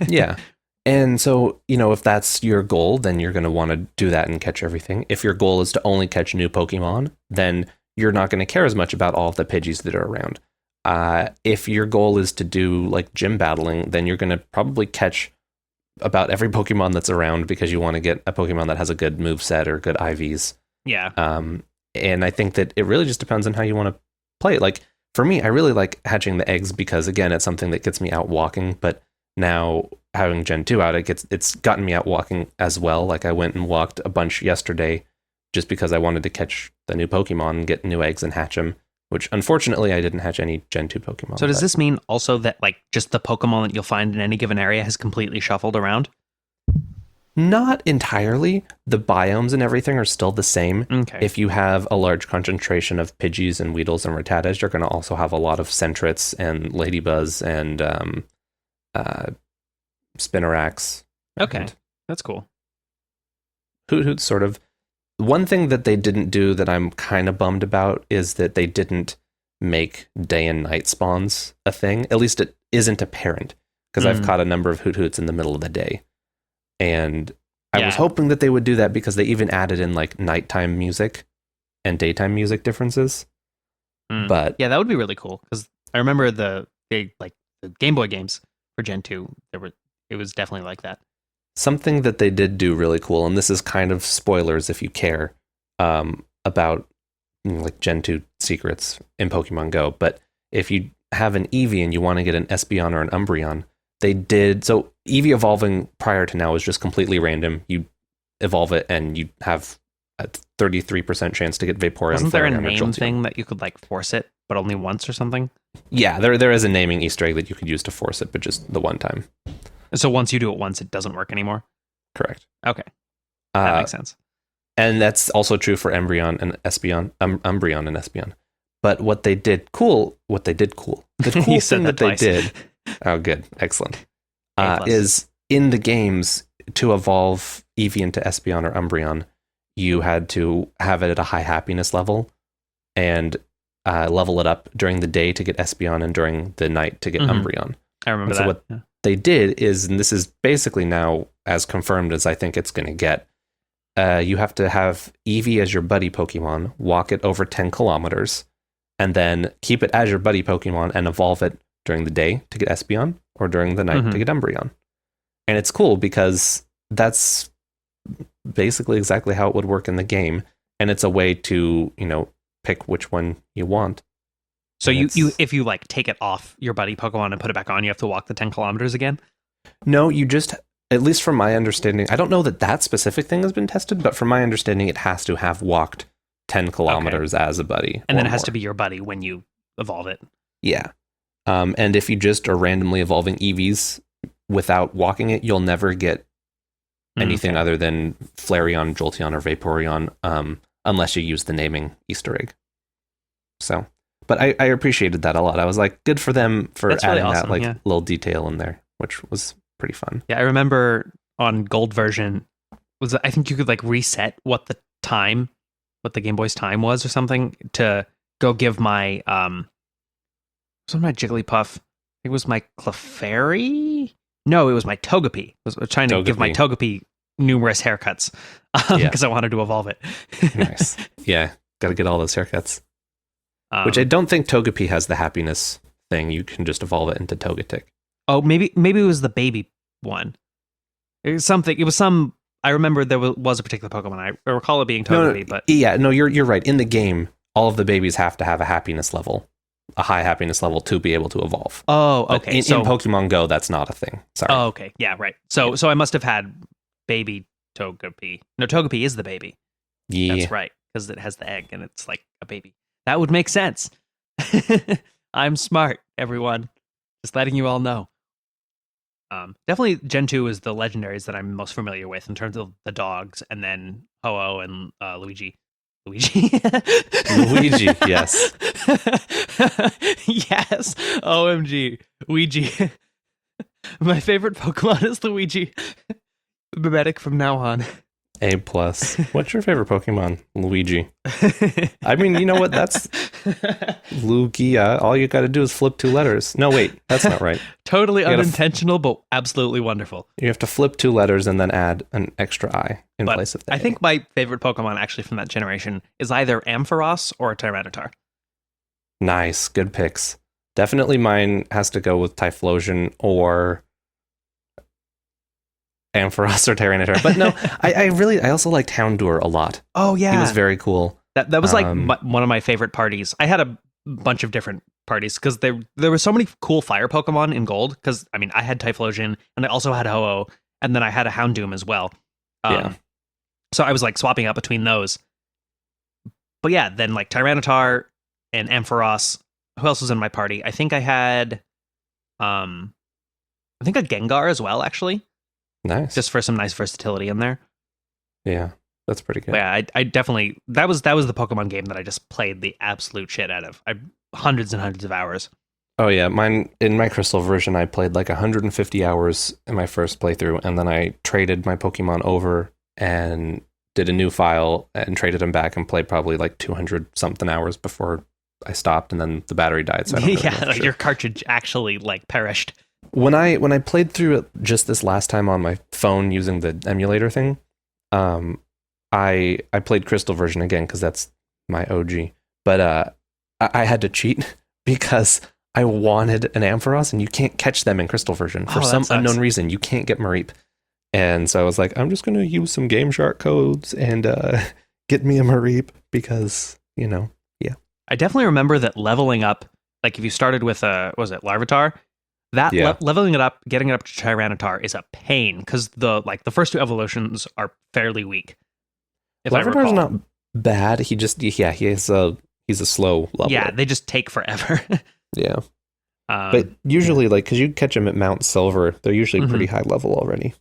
Yeah. And so, if that's your goal, then you're going to want to do that and catch everything. If your goal is to only catch new Pokemon, then you're not going to care as much about all of the Pidgeys that are around. If your goal is to do like gym battling, then you're going to probably catch about every Pokemon that's around because you want to get a Pokemon that has a good moveset or good IVs. Yeah. And I think that it really just depends on how you want to play it. Like, for me, I really like hatching the eggs because, again, it's something that gets me out walking. But now having Gen 2 out, it's gotten me out walking as well. Like I went and walked a bunch yesterday just because I wanted to catch the new Pokemon and get new eggs and hatch them, which unfortunately I didn't hatch any Gen 2 Pokemon. So does this mean also that like just the Pokemon that you'll find in any given area has completely shuffled around? Not entirely. The biomes and everything are still the same. Okay. If you have a large concentration of Pidgeys and Weedles and Rattatas, you're going to also have a lot of Sentrets and Ladybuzz and Spinnerax. Okay, that's cool. Hoothoot's sort of... One thing that they didn't do that I'm kind of bummed about is that they didn't make day and night spawns a thing. At least it isn't apparent, because I've caught a number of Hoothoots in the middle of the day. And I was hoping that they would do that because they even added in like nighttime music and daytime music differences. But yeah, that would be really cool because I remember the Gameboy games for Gen 2. It was definitely like that. Something that they did do really cool, and this is kind of spoilers if you care about like Gen 2 secrets in Pokemon Go. But if you have an Eevee and you want to get an Espeon or an Umbreon, they did. So Eevee evolving prior to now is just completely random. You evolve it and you have a 33% chance to get Vaporeon. Wasn't there a name thing that you could like force it, but only once or something? Yeah, there is a naming Easter egg that you could use to force it, but just the one time. So once you do it once, it doesn't work anymore? Correct. Okay. That makes sense. And that's also true for Umbreon and Espeon. Umbreon and Espeon. But what they did cool. The cool thing that they did. Oh, good. Excellent. Is in the games, to evolve Eevee into Espeon or Umbreon, you had to have it at a high happiness level and level it up during the day to get Espeon and during the night to get Umbreon. I remember that. So what they did is, and this is basically now as confirmed as I think it's going to get, you have to have Eevee as your buddy Pokemon, walk it over 10 kilometers, and then keep it as your buddy Pokemon and evolve it during the day to get Espeon or during the night to get Umbreon. And it's cool because that's basically exactly how it would work in the game. And it's a way to, pick which one you want. So if you like take it off your buddy Pokemon and put it back on, you have to walk the 10 kilometers again? No, you just, at least from my understanding, I don't know that specific thing has been tested, but from my understanding, it has to have walked 10 kilometers as a buddy. And then it has to be your buddy when you evolve it. Yeah. And if you just are randomly evolving Eevees without walking it, you'll never get anything other than Flareon, Jolteon, or Vaporeon, unless you use the naming Easter egg. So, but I appreciated that a lot. I was like, good for them for adding really awesome, that little detail in there, which was pretty fun. Yeah, I remember on Gold version, I think you could like reset what the Game Boy's time was or something to go give my was my Jigglypuff. It was my Clefairy. No, it was my Togepi. I was trying to give my Togepi numerous haircuts because I wanted to evolve it. Nice. Yeah, got to get all those haircuts. Which I don't think Togepi has the happiness thing. You can just evolve it into Togetic. Oh, maybe it was the baby one. It was something. It was some. I remember there was a particular Pokemon. I recall it being Togepi, but you're right. In the game, all of the babies have to have a happiness level, a high happiness level to be able to evolve. Oh, okay. In Pokemon Go, that's not a thing. Sorry. Oh, okay. Yeah, right. So I must have had baby Togepi. No, Togepi is the baby. Yeah, that's right, because it has the egg and it's like a baby. That would make sense. I'm smart, everyone. Just letting you all know. Definitely Gen 2 is the legendaries that I'm most familiar with in terms of the dogs, and then Ho-Oh and Luigi. Luigi, yes. Yes. OMG. Luigi. My favorite Pokemon is Luigi. Mimetic from now on. A+. What's your favorite Pokemon? Luigi. I mean, you know what? That's Lugia. All you got to do is flip 2 letters. No, wait. That's not right. Totally unintentional, but absolutely wonderful. You have to flip 2 letters and then add an extra I in place of that. I think my favorite Pokemon actually from that generation is either Ampharos or a Tyranitar. Nice. Good picks. Definitely mine has to go with Typhlosion or Ampharos or Tyranitar. But no, I also liked Houndour a lot. Oh, yeah. He was very cool. That was like one of my favorite parties. I had a bunch of different parties because there were so many cool fire Pokemon in Gold. Because, I mean, I had Typhlosion and I also had Ho-Oh, and then I had a Houndoom as well. So I was like swapping out between those. But yeah, then like Tyranitar and Ampharos. Who else was in my party? I think I had a Gengar as well, actually. Nice. Just for some nice versatility in there. Yeah, that's pretty good. But yeah, I definitely that was the Pokemon game that I just played the absolute shit out of. Hundreds and hundreds of hours. Oh yeah, in my Crystal version, I played like 150 hours in my first playthrough, and then I traded my Pokemon over and did a new file and traded them back and played probably like 200 something hours before I stopped, and then the battery died. So I don't really know for sure. Your cartridge actually like perished. When I played through it just this last time on my phone using the emulator thing, I played Crystal version again because that's my OG. But I had to cheat because I wanted an Ampharos, and you can't catch them in Crystal version for some unknown reason. You can't get Mareep, and so I was like, I'm just gonna use some Game Shark codes and get me a Mareep because yeah. I definitely remember that leveling up, like if you started with was it Larvitar? That leveling it up, getting it up to Tyranitar is a pain because the first two evolutions are fairly weak. Larvitar's not bad. He's a slow level. Yeah, they just take forever. Yeah. But usually, because you catch them at Mount Silver, they're usually pretty high level already.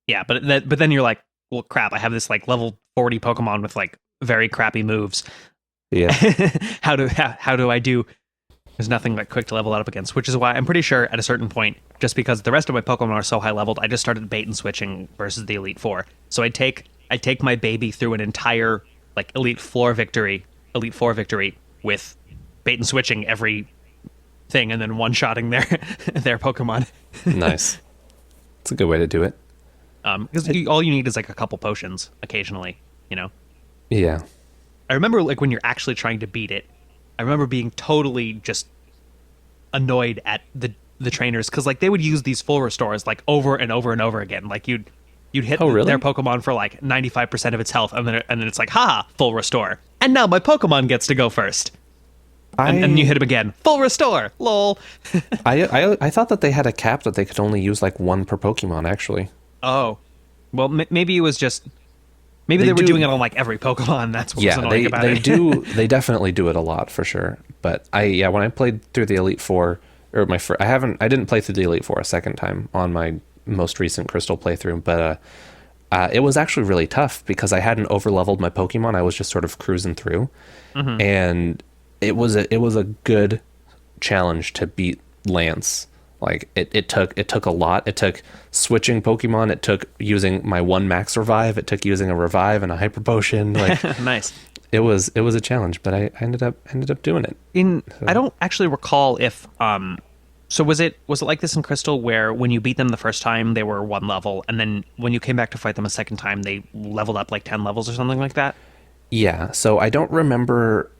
Yeah, but then you're like, well, crap, I have this level 40 Pokemon with very crappy moves. Yeah. How do I do? There's nothing quick to level that up against, which is why I'm pretty sure at a certain point, just because the rest of my Pokemon are so high leveled, I just started bait and switching versus the Elite Four. So I take my baby through an entire Elite Four victory with bait and switching every thing, and then one-shotting their Pokemon. Nice. It's a good way to do it. Because all you need is a couple potions occasionally, Yeah. I remember when you're actually trying to beat it, I remember being totally just annoyed at the trainers because they would use these full restores over and over and over again. You'd hit their Pokemon for 95% of its health, and then it's haha, full restore. And now my Pokemon gets to go first. And you hit him again. Full restore. Lol. I thought that they had a cap that they could only use one per Pokemon, actually. Oh. Well, maybe it was just... Maybe they were doing it on every Pokemon. That's what was annoying about it. They definitely do it a lot for sure. But when I played through the Elite Four, or I didn't play through the Elite Four a second time on my most recent Crystal playthrough, but it was actually really tough because I hadn't overleveled my Pokemon. I was just sort of cruising through, and it was a good challenge to beat Lance. It took a lot. It took switching Pokemon. It took using my one max revive. It took using a revive and a hyper potion. Nice. It was a challenge, but I ended up doing it. I don't actually recall if so was it like this in Crystal where when you beat them the first time they were 1 level, and then when you came back to fight them a second time they leveled up 10 levels or something like that? Yeah. So I don't remember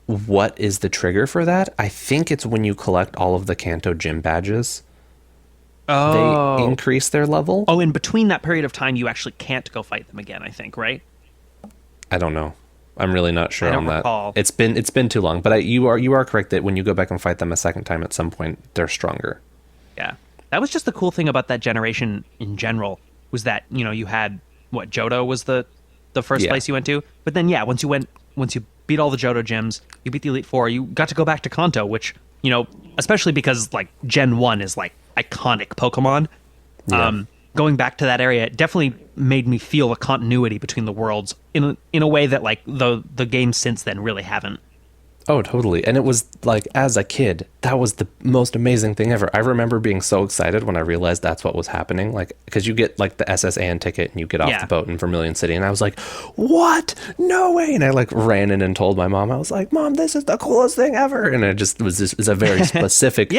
what is the trigger for that. I think it's when you collect all of the Kanto gym badges. Oh. They increase their level. Oh, in between that period of time, you actually can't go fight them again, I think, right? I don't know. I'm really not sure on that. Recall. It's been too long, but you are correct that when you go back and fight them a second time, at some point they're stronger. Yeah, that was just the cool thing about that generation in general was that you had Johto was the first place you went to, but then once you beat all the Johto gyms, you beat the Elite Four, you got to go back to Kanto, which especially because Gen 1 is iconic Pokemon. Yeah. Going back to that area definitely made me feel a continuity between the worlds in a way that the games since then really haven't. Oh, totally. And it was as a kid, that was the most amazing thing ever. I remember being so excited when I realized that's what was happening. Because you get the SSAN ticket and you get off the boat in Vermilion City. And I was like, what? No way. And I ran in and told my mom, I was like, Mom, this is the coolest thing ever. And it just was this is a very specific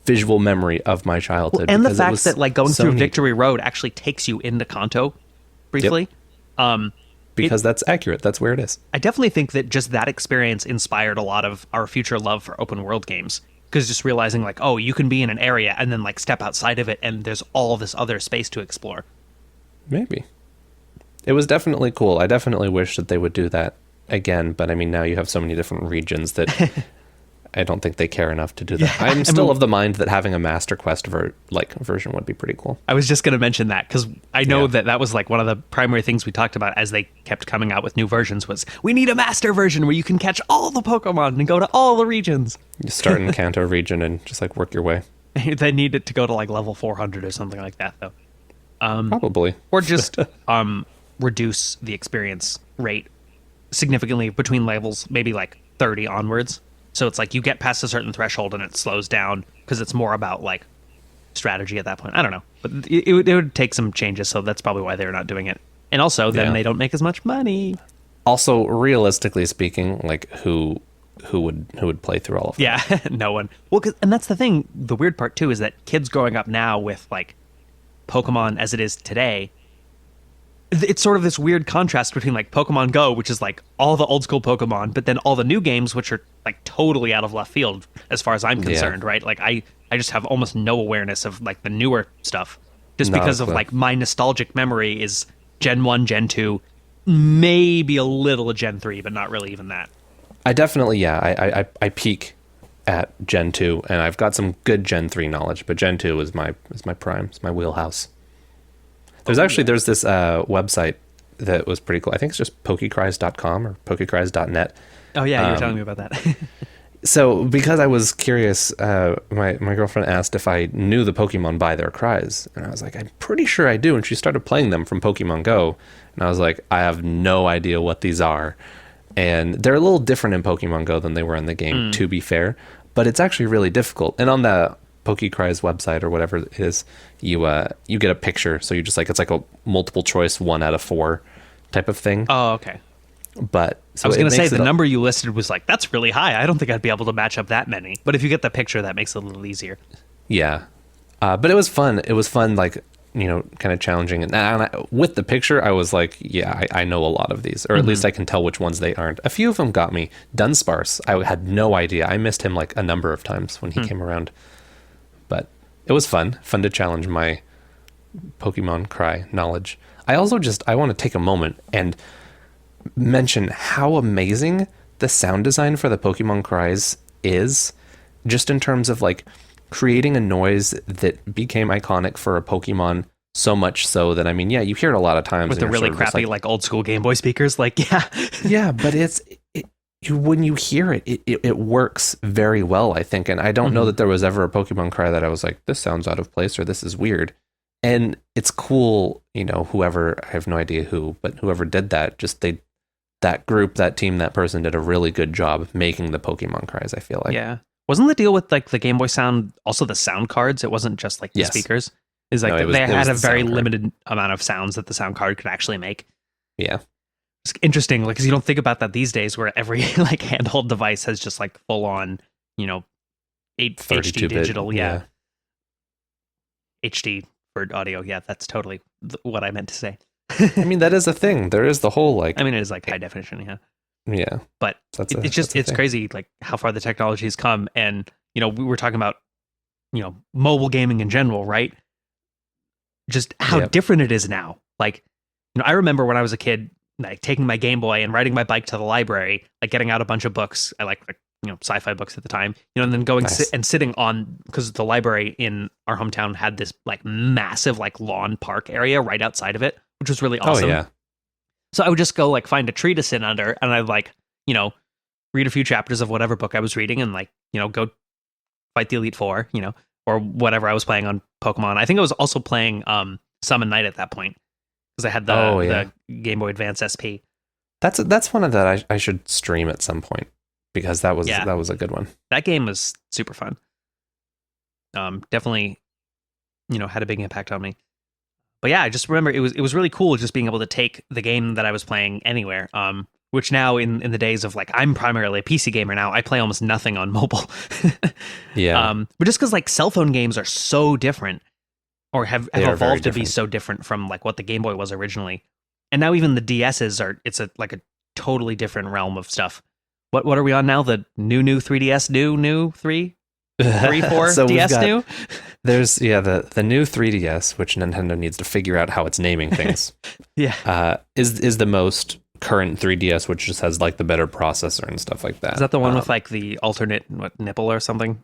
visual memory of my childhood. Well, and the fact that going through Victory Road actually takes you into Kanto briefly. Yep. Because that's accurate. That's where it is. I definitely think that just that experience inspired a lot of our future love for open world games. Because just realizing you can be in an area and then step outside of it and there's all this other space to explore. Maybe. It was definitely cool. I definitely wish that they would do that again. But now you have so many different regions that I don't think they care enough to do that. I'm still of the mind that having a Master Quest version would be pretty cool. I was just going to mention that because I know that was one of the primary things we talked about as they kept coming out with new versions was we need a Master version where you can catch all the Pokemon and go to all the regions. You start in Kanto region and just work your way. They need it to go to level 400 or something like that though. Probably. Or just reduce the experience rate significantly between levels, maybe 30 onwards. So it's you get past a certain threshold and it slows down because it's more about strategy at that point. I don't know, but it would take some changes. So that's probably why they're not doing it. And also then they don't make as much money. Also, realistically speaking, who who would play through all of them. Yeah, no one. Well, and that's the thing. The weird part too is that kids growing up now with like Pokemon as it is today, it's sort of this weird contrast between like Pokemon Go, which is like all the old school Pokemon, but then all the new games, which are like totally out of left field as far as I'm concerned, right? Like I just have almost no awareness of like the newer stuff, just because of like my nostalgic memory is Gen 1, Gen 2, maybe a little of Gen 3, but not really even that. I definitely, I peak at Gen 2, and I've got some good Gen 3 knowledge, but Gen 2 is my prime, it's my wheelhouse. There's this website that was pretty cool. I think it's just pokecries.com or pokecries.net. Oh yeah, you were telling me about that. So because I was curious, my girlfriend asked if I knew the Pokemon by their cries, and I was like, I'm pretty sure I do. And she started playing them from Pokemon Go, and I was like, I have no idea what these are. And they're a little different in Pokemon Go than they were in the game, to be fair. But it's actually really difficult. And on the PokeCries website or whatever it is, you get a picture. So you just like, it's like a multiple choice 1 out of 4 type of thing. Oh, okay. But so I was going to say the number you listed was like, that's really high. I don't think I'd be able to match up that many. But if you get the picture, that makes it a little easier. Yeah. But it was fun. It was fun, like, kind of challenging. And with the picture, I was like, yeah, I know a lot of these, or at least I can tell which ones they aren't. A few of them got me. Dunsparce, I had no idea. I missed him like a number of times when he came around. But it was fun to challenge my Pokemon Cry knowledge. I want to take a moment and mention how amazing the sound design for the Pokemon Cries is, just in terms of like creating a noise that became iconic for a Pokemon, so much so that, I mean, yeah, you hear it a lot of times with the really crappy like old school Game Boy speakers, like yeah, but when you hear it, it works very well, I think. And I don't know that there was ever a Pokemon Cry that I was like, this sounds out of place or this is weird. And it's cool, whoever, I have no idea who, but whoever did that, that group, that team, that person did a really good job of making the Pokemon Cries, I feel like. Yeah. Wasn't the deal with like the Game Boy sound also the sound cards? It wasn't just like the speakers. It's like they had a very limited amount of sounds that the sound card could actually make. Yeah. It's interesting, like, because you don't think about that these days, where every like handheld device has just like full on, HD digital, HD for audio. Yeah, that's totally what I meant to say. I mean, that is a thing. There is the whole like. I mean, it is like high definition, yeah. Yeah, but it's crazy, like how far the technology has come, and we were talking about mobile gaming in general, right? Just how different it is now. Like, I remember when I was a kid, like taking my Game Boy and riding my bike to the library, like getting out a bunch of books. I like sci-fi books at the time, and then going and sitting on, because the library in our hometown had this like massive like lawn park area right outside of it, which was really awesome. Oh yeah. So I would just go like find a tree to sit under, and I'd like, read a few chapters of whatever book I was reading, and like, go fight the Elite Four, or whatever I was playing on Pokemon. I think I was also playing Summon Night at that point, because I had the Game Boy Advance SP. That's one of that I should stream at some point, because that was a good one. That game was super fun. Definitely, had a big impact on me. But yeah, I just remember it was really cool just being able to take the game that I was playing anywhere. Which now in the days of like, I'm primarily a PC gamer now, I play almost nothing on mobile. Yeah. But just because like cell phone games are so different, or have evolved to be so different from like what the Game Boy was originally, and now even the DSs it's a totally different realm of stuff. What are we on now? The new 3DS, new 3, 4 so DS new? There's the new 3DS, which Nintendo needs to figure out how it's naming things. Is the most current 3DS, which just has like the better processor and stuff like that. Is that the one with like the alternate nipple or something?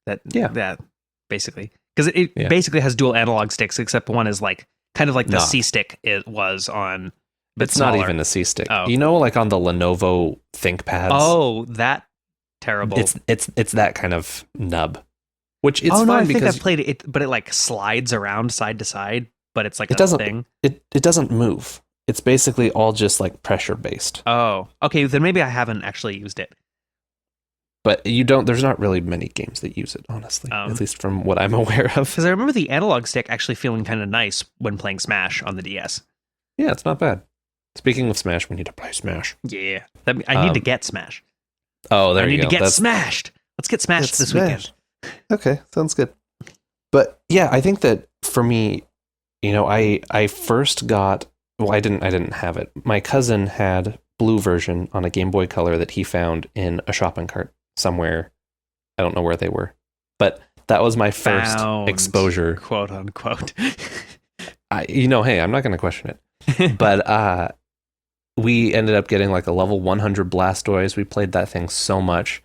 That basically, because it basically has dual analog sticks, except one is like kind of like the C stick it was on. But it's not even the C stick. Oh. Like on the Lenovo ThinkPads. Oh, that terrible. It's that kind of nub. Which it's fun I think because I've played it, but it like slides around side to side, but it's like thing. It doesn't move. It's basically all just like pressure based. Oh, okay. Then maybe I haven't actually used it. But there's not really many games that use it, honestly, at least from what I'm aware of. Because I remember the analog stick actually feeling kind of nice when playing Smash on the DS. Yeah, it's not bad. Speaking of Smash, we need to play Smash. Yeah. I need to get Smash. Oh, there you go. I need to get smashed. Let's get smashed this weekend. Okay, sounds good. But yeah, I think that for me, I first got, well, I didn't have it. My cousin had blue version on a Game Boy Color that he found in a shopping cart somewhere. I don't know where they were, but that was my first exposure, quote unquote. Hey, I'm not going to question it. But we ended up getting like a level 100 Blastoise. We played that thing so much.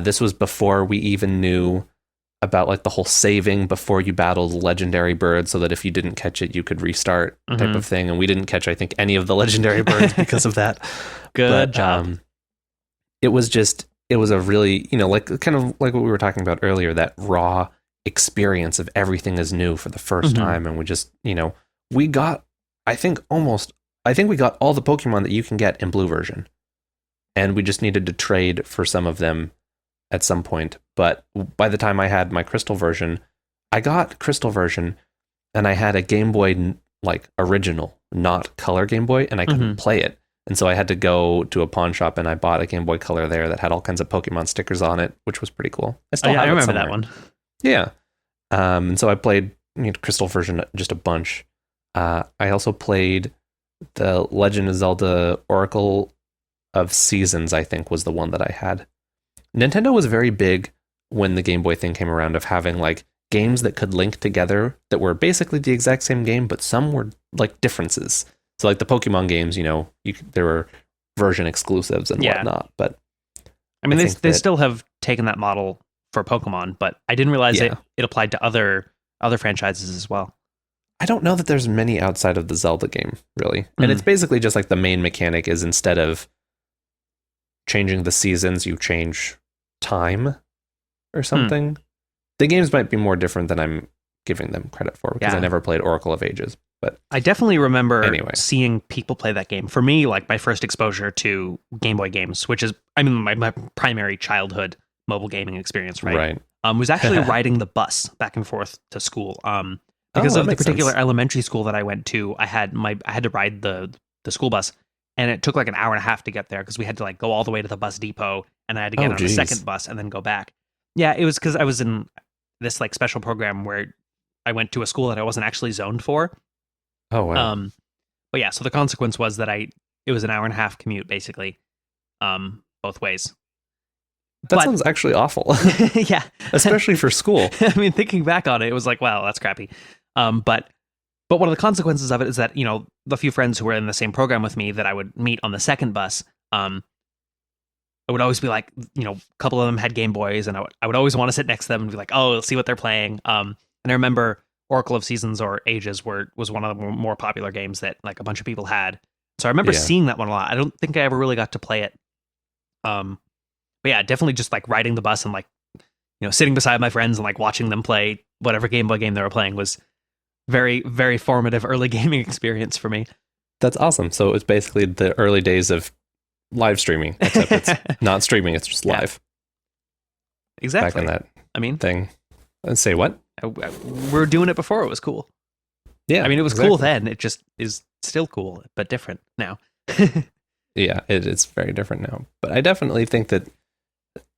This was before we even knew about like the whole saving before you battled legendary birds, so that if you didn't catch it, you could restart type of thing. And we didn't catch, I think, any of the legendary birds because of that. Good job. It was a really, like kind of like what we were talking about earlier, that raw experience of everything is new for the first time. And we just, we got, I think we got all the Pokemon that you can get in blue version. And we just needed to trade for some of them at some point. But by the time I had my Crystal version, I got Crystal version and I had a Game Boy like original, not color Game Boy, and I couldn't play it. And so I had to go to a pawn shop and I bought a Game Boy Color there that had all kinds of Pokemon stickers on it, which was pretty cool. I remember that one. Yeah. And so I played Crystal version just a bunch. I also played the Legend of Zelda Oracle of Seasons, I think, was the one that I had. Nintendo was very big when the Game Boy thing came around of having like games that could link together that were basically the exact same game, but some were like differences. So like the Pokemon games, there were version exclusives and whatnot. But I mean, they still have taken that model for Pokemon, but I didn't realize it applied to other franchises as well. I don't know that there's many outside of the Zelda game, really. And it's basically just like the main mechanic is instead of changing the seasons, you change time or something. The games might be more different than I'm giving them credit for, because I never played Oracle of Ages. But I definitely remember seeing people play that game. For me, like my first exposure to Game Boy games, which is, my primary childhood mobile gaming experience, right? Was actually riding the bus back and forth to school. Because of the particular elementary school that I went to, I had to ride the school bus, and it took like an hour and a half to get there because we had to like go all the way to the bus depot, and I had to get on a second bus and then go back. Yeah, it was because I was in this like special program where I went to a school that I wasn't actually zoned for. Oh wow. But yeah, so the consequence was that it was an hour and a half commute basically, both ways. That sounds actually awful. Yeah. Especially for school. I mean, thinking back on it, it was like, wow, that's crappy. But one of the consequences of it is that, the few friends who were in the same program with me that I would meet on the second bus, I would always be like, a couple of them had Game Boys, and I would always want to sit next to them and be like, oh, let's see what they're playing. And I remember Oracle of Seasons or Ages was one of the more popular games that like a bunch of people had. So I remember seeing that one a lot. I don't think I ever really got to play it. But yeah, definitely just like riding the bus and like, sitting beside my friends and like watching them play whatever Game Boy game they were playing was very, very formative early gaming experience for me. That's awesome. So it's basically the early days of live streaming, except it's not streaming, it's just live. Exactly. Back in that thing. And say what? We're doing it before it was cool. Yeah. I mean, it was cool then. It just is still cool, but different now. Yeah, it's very different now. But I definitely think that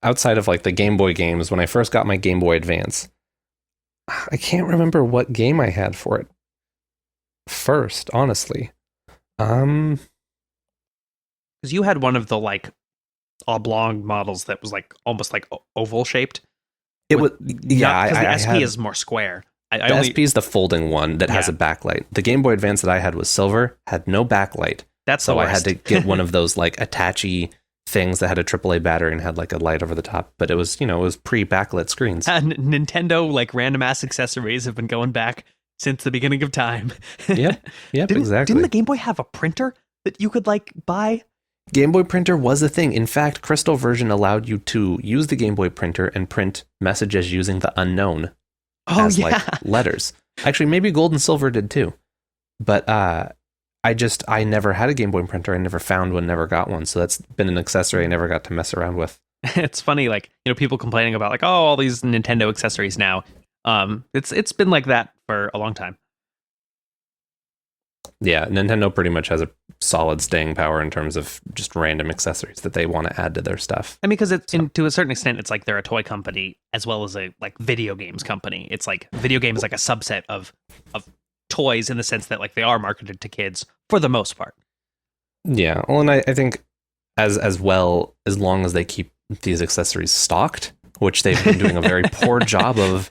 outside of like the Game Boy games, when I first got my Game Boy Advance, I can't remember what game I had for it first, honestly. Because you had one of the like oblong models that was like almost like oval shaped. It was because the SP is more square. The SP is the folding one that has a backlight. The Game Boy Advance that I had was silver, had no backlight. That's so the I had to get one of those like attachy things that had a AAA battery and had like a light over the top. But it was pre-backlit screens. Nintendo like random ass accessories have been going back since the beginning of time. Yep, exactly. Didn't the Game Boy have a printer that you could like buy? Game Boy printer was a thing. In fact, Crystal version allowed you to use the Game Boy printer and print messages using the unknown like letters. Actually, maybe Gold and Silver did too. But I never had a Game Boy printer. I never found one, never got one. So that's been an accessory I never got to mess around with. It's funny, like, people complaining about like, oh, all these Nintendo accessories now. It's been like that for a long time. Yeah, Nintendo pretty much has a solid staying power in terms of just random accessories that they want to add to their stuff. I mean, because to a certain extent, it's like they're a toy company as well as a like video games company. It's like video game is like a subset of toys in the sense that like they are marketed to kids for the most part. Yeah, well, and I think as well, as long as they keep these accessories stocked, which they've been doing a very poor job of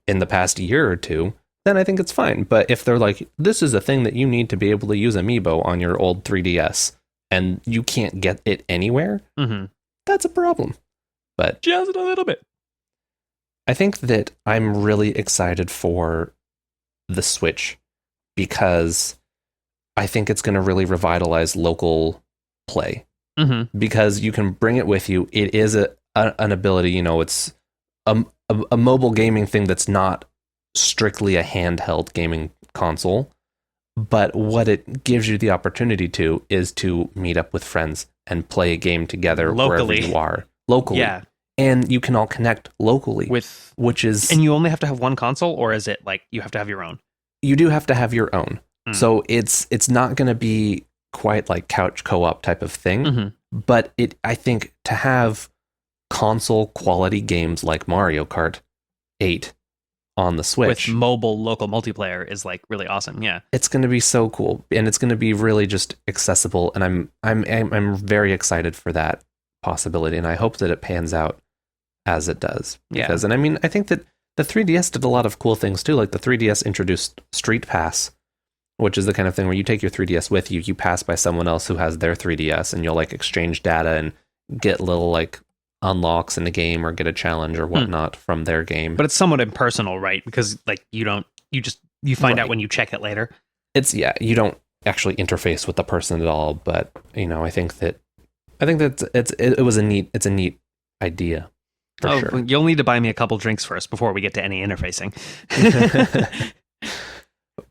in the past year or two, then I think it's fine. But if they're like, this is a thing that you need to be able to use Amiibo on your old 3DS, and you can't get it anywhere, that's a problem. But just a little bit. I think that I'm really excited for the Switch because I think it's going to really revitalize local play. Because you can bring it with you. It is an ability, it's a mobile gaming thing that's not strictly a handheld gaming console, but what it gives you the opportunity to is to meet up with friends and play a game together locally. Wherever you are locally. Yeah, and you can all connect locally which is, and you only have to have one console, or is it like you have to have your own? You do have to have your own. So it's not going to be quite like couch co-op type of thing, but I think to have console quality games like Mario Kart 8 on the Switch with mobile local multiplayer is like really awesome. Yeah, it's going to be so cool, and it's going to be really just accessible. And I'm very excited for that possibility, and I hope that it pans out as it does. Because, and I mean, I think that the 3DS did a lot of cool things too. Like the 3DS introduced Street Pass, which is the kind of thing where you take your 3DS with you, you pass by someone else who has their 3DS, and you'll like exchange data and get little like unlocks in the game or get a challenge or whatnot from their game. But it's somewhat impersonal, right? Because like you find out when you check it later. You don't actually interface with the person at all. But I think that it was a neat idea. For sure. You'll need to buy me a couple drinks first before we get to any interfacing.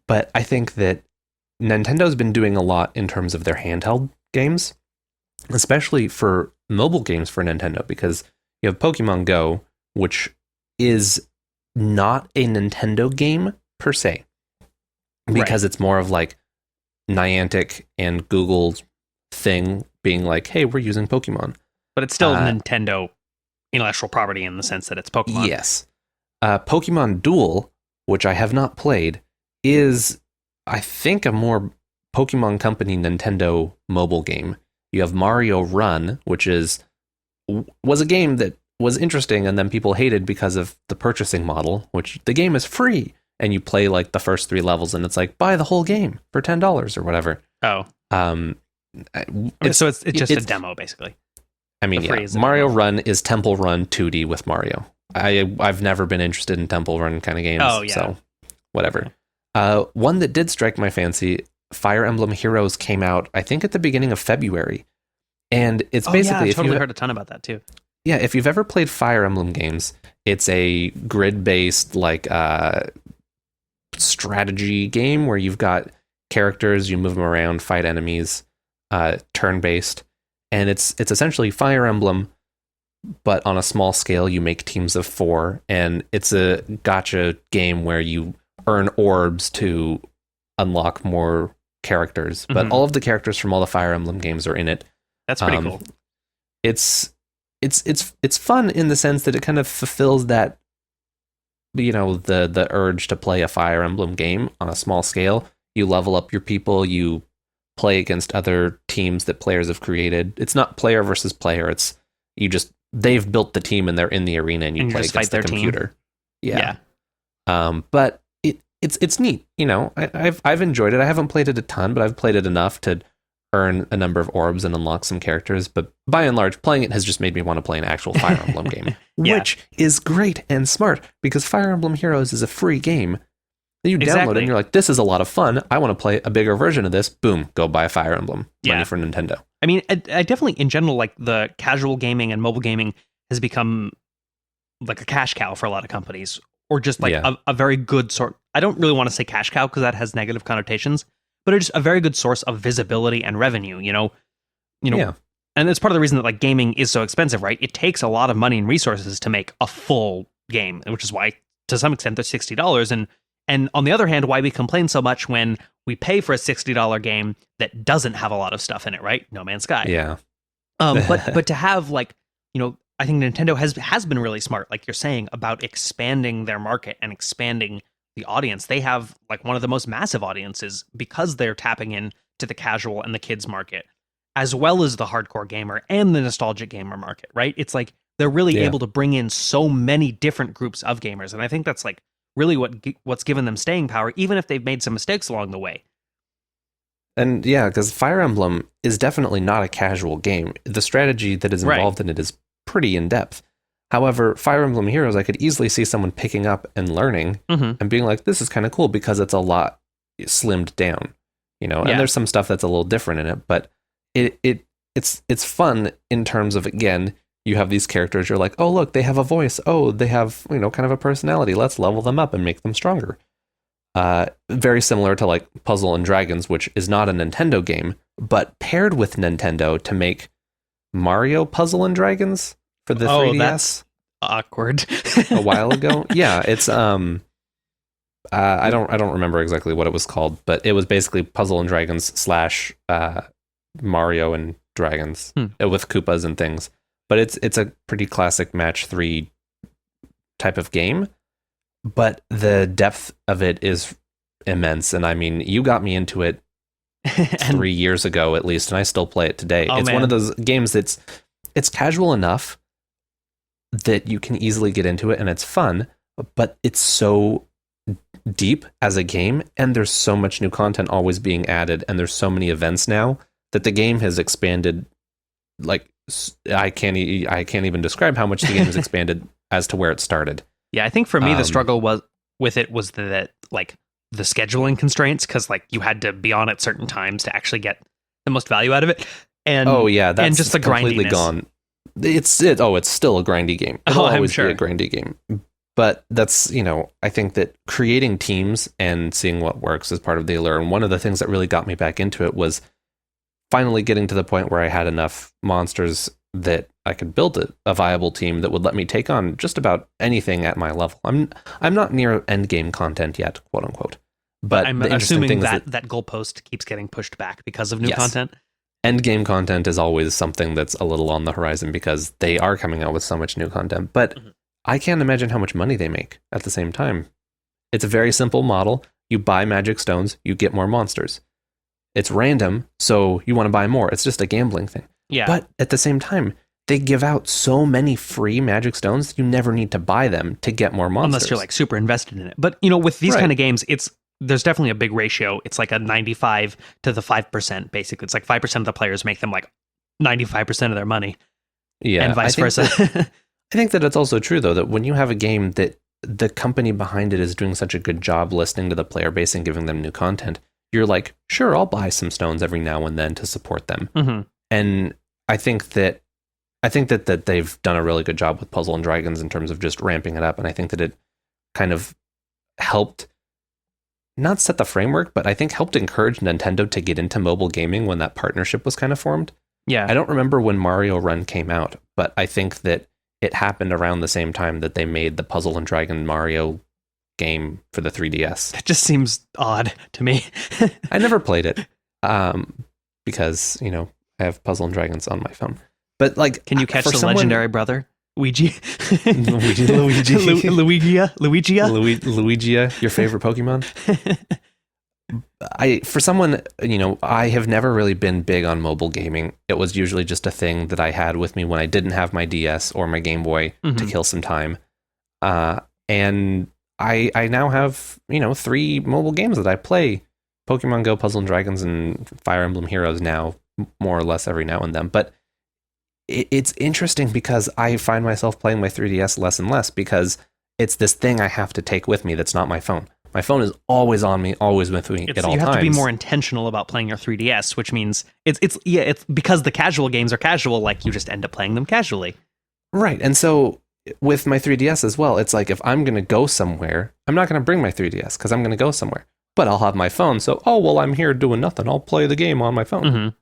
But I think that Nintendo's been doing a lot in terms of their handheld games, especially for mobile games for Nintendo, because you have Pokemon Go, which is not a Nintendo game per se, because it's more of like Niantic and Google's thing being like, hey, we're using Pokemon. But it's still Nintendo intellectual property in the sense that it's Pokemon. Yes. Pokemon Duel, which I have not played, is, I think, a more Pokemon Company Nintendo mobile game. You have Mario Run, which was a game that was interesting and then people hated because of the purchasing model, which the game is free and you play like the first 3 levels and it's like, buy the whole game for $10 or whatever. Oh. So it's just a demo basically. I mean, Mario Run is Temple Run 2D with Mario. I've never been interested in Temple Run kind of games, so whatever. One that did strike my fancy, Fire Emblem Heroes, came out, I think, at the beginning of February. And it's basically... I've totally heard a ton about that, too. Yeah, if you've ever played Fire Emblem games, it's a grid-based, like, strategy game where you've got characters, you move them around, fight enemies, turn-based. And it's essentially Fire Emblem, but on a small scale. You make teams of 4, and it's a gacha game where you earn orbs to unlock more characters, but all of the characters from all the Fire Emblem games are in it. That's pretty cool. It's fun in the sense that it kind of fulfills that, the urge to play a Fire Emblem game on a small scale. You level up your people, you play against other teams that players have created. It's not player versus player. It's they've built the team and they're in the arena and you play against the computer. Team. Yeah. But it's neat. I've enjoyed it. I haven't played it a ton, but I've played it enough to earn a number of orbs and unlock some characters. But by and large, playing it has just made me want to play an actual Fire Emblem game, which is great and smart because Fire Emblem Heroes is a free game. You download it and you're like, this is a lot of fun. I want to play a bigger version of this. Boom, go buy a Fire Emblem. Money for Nintendo. I mean, I definitely, in general, like the casual gaming and mobile gaming has become like a cash cow for a lot of companies, or just like a very good sort. I don't really want to say cash cow because that has negative connotations, but it's a very good source of visibility and revenue, And it's part of the reason that like gaming is so expensive, right? It takes a lot of money and resources to make a full game, which is why to some extent they're $60. And on the other hand, why we complain so much when we pay for a $60 game that doesn't have a lot of stuff in it, right? No Man's Sky. Yeah. But to have like, I think Nintendo has been really smart, like you're saying, about expanding their market and expanding the audience. They have like one of the most massive audiences because they're tapping in to the casual and the kids market, as well as the hardcore gamer and the nostalgic gamer market, right? It's like they're really able to bring in so many different groups of gamers. And I think that's like really what's given them staying power, even if they've made some mistakes along the way. And yeah, because Fire Emblem is definitely not a casual game. The strategy that is involved in it is pretty in-depth. However, Fire Emblem Heroes, I could easily see someone picking up and learning and being like, this is kind of cool because it's a lot slimmed down, and there's some stuff that's a little different in it, but it's fun in terms of, again, you have these characters, you're like, oh, look, they have a voice. Oh, they have, kind of a personality. Let's level them up and make them stronger. Very similar to like Puzzle and Dragons, which is not a Nintendo game, but paired with Nintendo to make Mario Puzzle and Dragons for the 3DS. That's awkward. A while ago. Yeah, it's I don't remember exactly what it was called, but it was basically Puzzle and Dragons / Mario and Dragons with Koopas and things. But it's a pretty classic match 3 type of game, but the depth of it is immense. And I mean, you got me into it 3 years ago at least, and I still play it today. It's one of those games that's casual enough that you can easily get into it and it's fun, but it's so deep as a game, and there's so much new content always being added, and there's so many events now that the game has expanded. Like, I can't even describe how much the game has expanded as to where it started. Yeah, I think for me the struggle was that like the scheduling constraints, because like you had to be on at certain times to actually get the most value out of it. And that's and just the completely grindiness. Gone. It's still a grindy game. It'll always be a grindy game. But that's, I think that creating teams and seeing what works is part of the allure. And one of the things that really got me back into it was finally getting to the point where I had enough monsters that I could build a viable team that would let me take on just about anything at my level. I'm not near end game content yet, quote unquote. But I'm assuming that goalpost keeps getting pushed back because of new content. End game content is always something that's a little on the horizon because they are coming out with so much new content. But I can't imagine how much money they make at the same time. It's a very simple model. You buy magic stones, you get more monsters. It's random, so you want to buy more. It's just a gambling thing. Yeah. But at the same time, they give out so many free magic stones, you never need to buy them to get more monsters. Unless you're like super invested in it. But, with these kind of games, there's definitely a big ratio. It's like a 95 to the 5%, basically. It's like 5% of the players make them like 95% of their money. Yeah. And vice versa. I think that it's also true, though, that when you have a game that the company behind it is doing such a good job listening to the player base and giving them new content, you're like, sure, I'll buy some stones every now and then to support them. And I think that they've done a really good job with Puzzle and Dragons in terms of just ramping it up. And I think that it kind of helped not set the framework, but I think helped encourage Nintendo to get into mobile gaming when that partnership was kind of formed. Yeah. I don't remember when Mario Run came out, but I think that it happened around the same time that they made the Puzzle and Dragon Mario game for the 3DS. That just seems odd to me. I never played it because, I have Puzzle and Dragons on my phone. But like, can you catch the legendary brother? Luigia, your favorite Pokemon? For someone, I have never really been big on mobile gaming. It was usually just a thing that I had with me when I didn't have my DS or my Game Boy to kill some time. And I now have, 3 mobile games that I play. Pokemon Go, Puzzle and Dragons, and Fire Emblem Heroes now, more or less every now and then. But it's interesting because I find myself playing my 3DS less and less because it's this thing I have to take with me that's not my phone. My phone is always on me, always with me at all times. You have to be more intentional about playing your 3DS, which means it's because the casual games are casual, like you just end up playing them casually. Right. And so with my 3DS as well, it's like if I'm going to go somewhere, I'm not going to bring my 3DS because I'm going to go somewhere. But I'll have my phone. So, I'm here doing nothing. I'll play the game on my phone.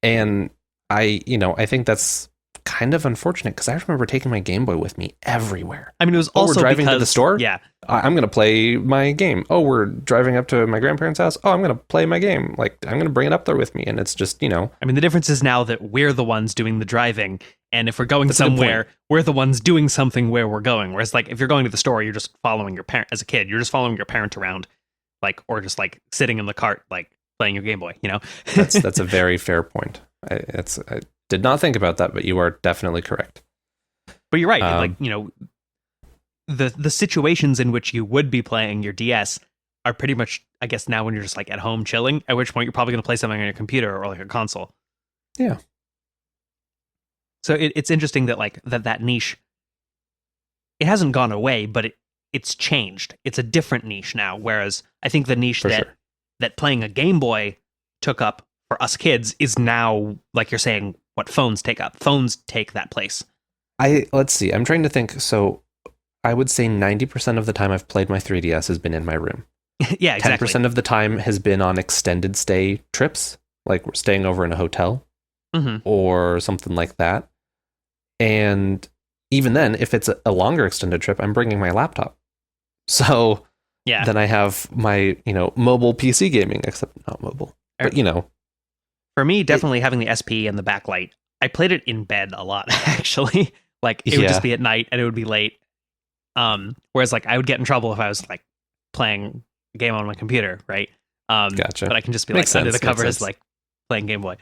And I think that's kind of unfortunate because I remember taking my Game Boy with me everywhere. I mean, it was also we're driving to the store. Yeah, I'm going to play my game. Oh, we're driving up to my grandparents' house. Oh, I'm going to play my game. Like, I'm going to bring it up there with me. And it's just, you know. I mean, the difference is now that we're the ones doing the driving. And if we're going somewhere, we're the ones doing something where we're going. Whereas, like, if you're going to the store, you're just following your parent. As a kid, you're just following your parent around, like, or just like sitting in the cart, like playing your Game Boy. You know, that's a very fair point. I did not think about that, but you are definitely correct. But you're right. Like, you know, the situations in which you would be playing your DS are pretty much, I guess, now when you're just like at home chilling. At which point you're probably going to play something on your computer or like a console. Yeah. So it's interesting that like that niche, it hasn't gone away, but it's changed. It's a different niche now. Whereas I think the niche that playing a Game Boy took up for us kids is now, like you're saying, what phones take up. Phones take that place. Let's see. I'm trying to think. So I would say 90% of the time I've played my 3DS has been in my room. Yeah, exactly. 10% of the time has been on extended stay trips, like we're staying over in a hotel or something like that. And even then, if it's a longer extended trip, I'm bringing my laptop. So then I have my, you know, mobile PC gaming, except not mobile. But, you know. For me, definitely having the SP and the backlight, I played it in bed a lot, actually. Like, it would just be at night and it would be late. Whereas, like, I would get in trouble if I was, like, playing a game on my computer, right? Gotcha. But I can just be, like, under the covers, like, playing Game Boy.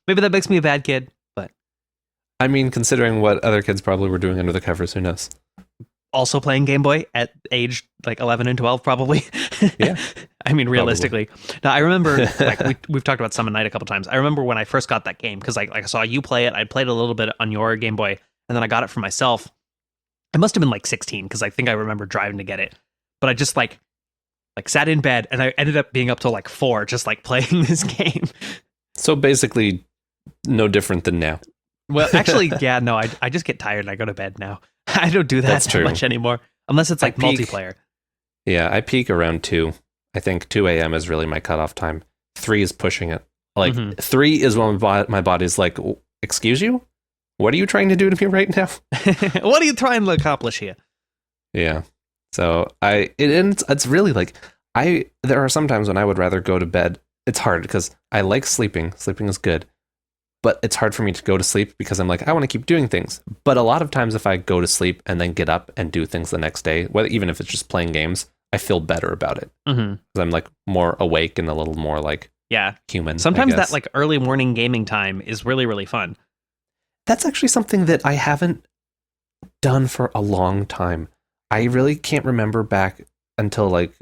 Maybe that makes me a bad kid, but... I mean, considering what other kids probably were doing under the covers, who knows? Also playing Game Boy at age, like, 11 and 12, probably. Yeah. I mean, realistically. Now, I remember, like, we've talked about Summon Night a couple times. I remember when I first got that game, because, like, I saw you play it. I played a little bit on your Game Boy, and then I got it for myself. I must have been, like, 16, because I think I remember driving to get it. But I just, like sat in bed, and I ended up being up till, like, 4, just, like, playing this game. So, basically, no different than now. Well, actually, yeah, no, I just get tired and I go to bed now. I don't do that much anymore, unless it's like multiplayer. Yeah, I peak around 2. I think 2 a.m. is really my cutoff time. 3 is pushing it. Like, 3 is when my body's like, excuse you? What are you trying to do to me right now? What are you trying to accomplish here? Yeah. So, it's really like, there are some times when I would rather go to bed. It's hard because I like sleeping. Sleeping is good. But it's hard for me to go to sleep because I'm like, I want to keep doing things. But a lot of times if I go to sleep and then get up and do things the next day, even if it's just playing games, I feel better about it. Because I'm like more awake and a little more like human. Sometimes that like early morning gaming time is really, really fun. That's actually something that I haven't done for a long time. I really can't remember back until like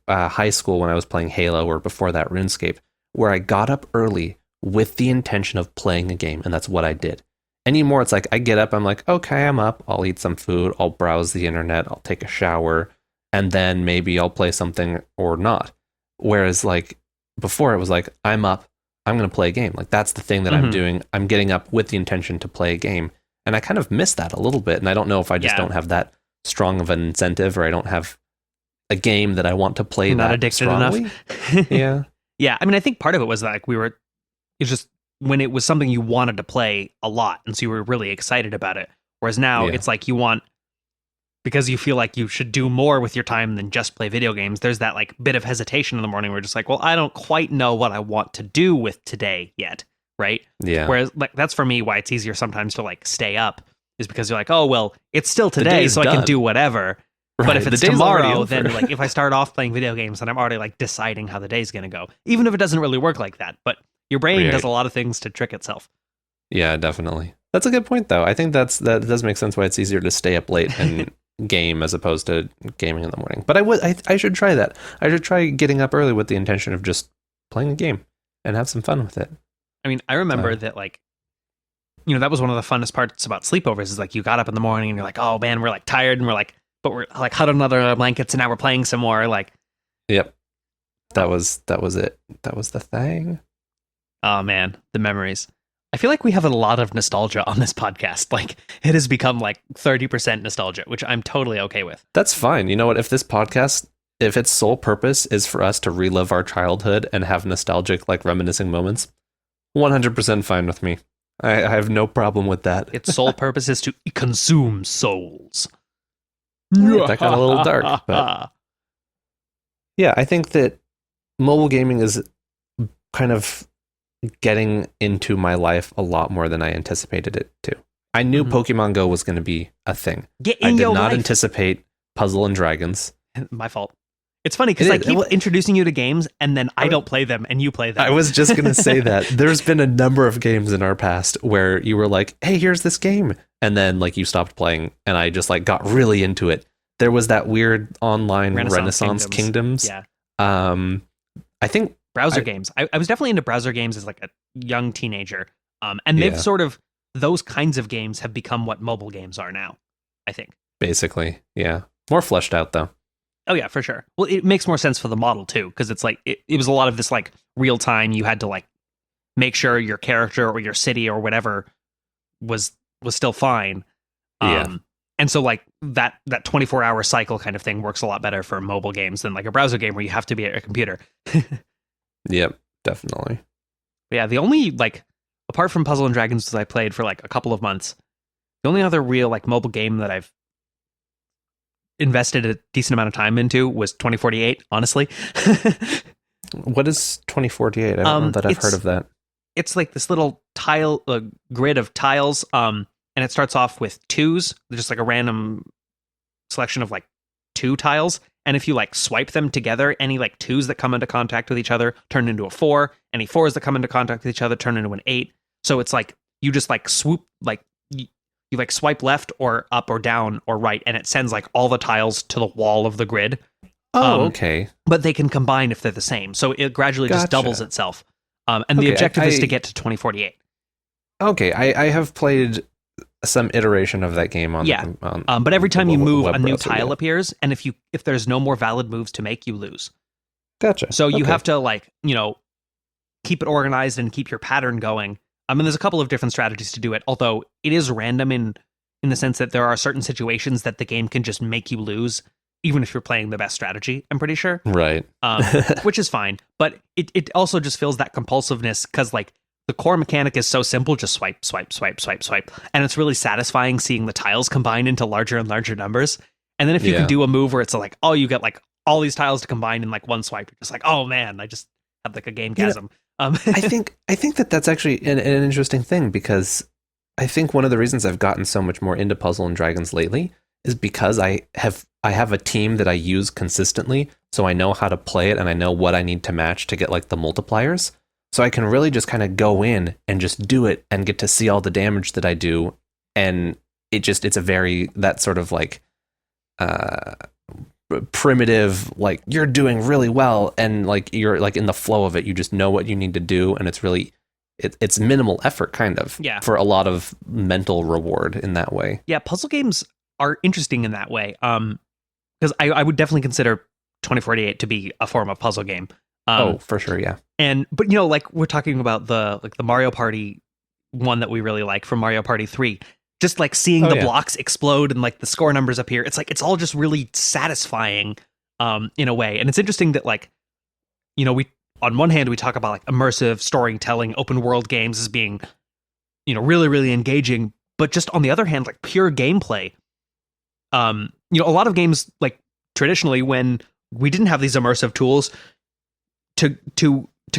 high school when I was playing Halo or before that RuneScape, where I got up early with the intention of playing a game, and that's what I did. Anymore, it's like I get up, I'm like, okay, I'm up, I'll eat some food, I'll browse the internet, I'll take a shower, and then maybe I'll play something or not. Whereas like before, it was like, I'm up, I'm going to play a game. Like that's the thing that I'm doing. I'm getting up with the intention to play a game, and I kind of miss that a little bit, and I don't know if I just don't have that strong of an incentive, or I don't have a game that I want to play. Not that addicted strongly. Enough. Yeah. I mean, I think part of it was like it's just when it was something you wanted to play a lot, and so you were really excited about it. Whereas now it's like you want, because you feel like you should do more with your time than just play video games. There's that like bit of hesitation in the morning where you're just like, well, I don't quite know what I want to do with today yet, right? Yeah. Whereas like that's for me why it's easier sometimes to like stay up, is because you're like, oh well, it's still today, so I can do whatever. Right. But if it's tomorrow, then like if I start off playing video games, then I'm already like deciding how the day's gonna go, even if it doesn't really work like that. But your brain does a lot of things to trick itself. Yeah, definitely. That's a good point, though. I think that does make sense why it's easier to stay up late and game as opposed to gaming in the morning. But I should try that. I should try getting up early with the intention of just playing a game and have some fun with it. I mean, I remember that like, you know, that was one of the funnest parts about sleepovers is like you got up in the morning and you're like, oh man, we're like tired, and we're like, but we're like huddled under our blankets and now we're playing some more. Like, yep, that was it. That was the thing. Oh man, the memories. I feel like we have a lot of nostalgia on this podcast. Like it has become like 30% nostalgia, which I'm totally okay with. That's fine. You know what? If this podcast, if its sole purpose is for us to relive our childhood and have nostalgic, like reminiscing moments, 100% fine with me. I have no problem with that. Its sole purpose is to consume souls. That got a little dark, but yeah, I think that mobile gaming is kind of getting into my life a lot more than I anticipated it to. I knew Pokemon Go was going to be a thing. I did not anticipate Puzzle and Dragons. My fault. It's funny because I keep introducing you to games and then I don't play them and you play them. I was just going to say that. There's been a number of games in our past where you were like, hey, here's this game. And then like you stopped playing and I just like got really into it. There was that weird online Renaissance Kingdoms. Yeah. I think browser games. I was definitely into browser games as like a young teenager. And they've sort of, those kinds of games have become what mobile games are now, I think. Basically, yeah. More fleshed out though. Oh yeah, for sure. Well, it makes more sense for the model too, because it's like it was a lot of this like real time. You had to like make sure your character or your city or whatever was still fine. And so like that 24-hour cycle kind of thing works a lot better for mobile games than like a browser game where you have to be at a computer. Yep, definitely. But yeah, the only like apart from Puzzle and Dragons that I played for like a couple of months, the only other real like mobile game that I've invested a decent amount of time into was 2048, honestly. What is 2048? I don't know that I've heard of that. It's like this little grid of tiles, and it starts off with twos, just like a random selection of like 2 tiles, and if you like swipe them together, any like 2s that come into contact with each other turn into a 4, any 4s that come into contact with each other turn into an 8. So it's like you just like swoop, like you like swipe left or up or down or right, and it sends like all the tiles to the wall of the grid. Oh, okay. But they can combine if they're the same. So it gradually just doubles itself. And the objective is to get to 2048. Okay, I have played some iteration of that game on but every time you move, a new tile appears, and if there's no more valid moves to make, you lose. Gotcha. So you have to like, keep it organized and keep your pattern going. I mean, there's a couple of different strategies to do it, although it is random in the sense that there are certain situations that the game can just make you lose, even if you're playing the best strategy, I'm pretty sure. Right. Which is fine. But it also just feels that compulsiveness because, like, the core mechanic is so simple, just swipe, swipe, swipe, swipe, swipe. And it's really satisfying seeing the tiles combine into larger and larger numbers. And then if you can do a move where it's like, oh, you get, like, all these tiles to combine in, like, one swipe, you're just like, oh, man, I just had, like, a gamegasm. I think that's actually an interesting thing because I think one of the reasons I've gotten so much more into Puzzle and Dragons lately is because I have a team that I use consistently, so I know how to play it and I know what I need to match to get like the multipliers. So I can really just kind of go in and just do it and get to see all the damage that I do, and it's a very that sort of like primitive, like you're doing really well and like you're like in the flow of it, you just know what you need to do, and it's really it's minimal effort kind of for a lot of mental reward in that way. Puzzle games are interesting in that way because I would definitely consider 2048 to be a form of puzzle game. For sure, yeah. But like we're talking about the Mario Party one that we really like from Mario Party 3. Just like seeing the blocks explode and like the score numbers appear, it's like it's all just really satisfying in a way. And it's interesting that like we on one hand we talk about like immersive storytelling, open world games as being really really engaging, but just on the other hand like pure gameplay. A lot of games like traditionally when we didn't have these immersive tools to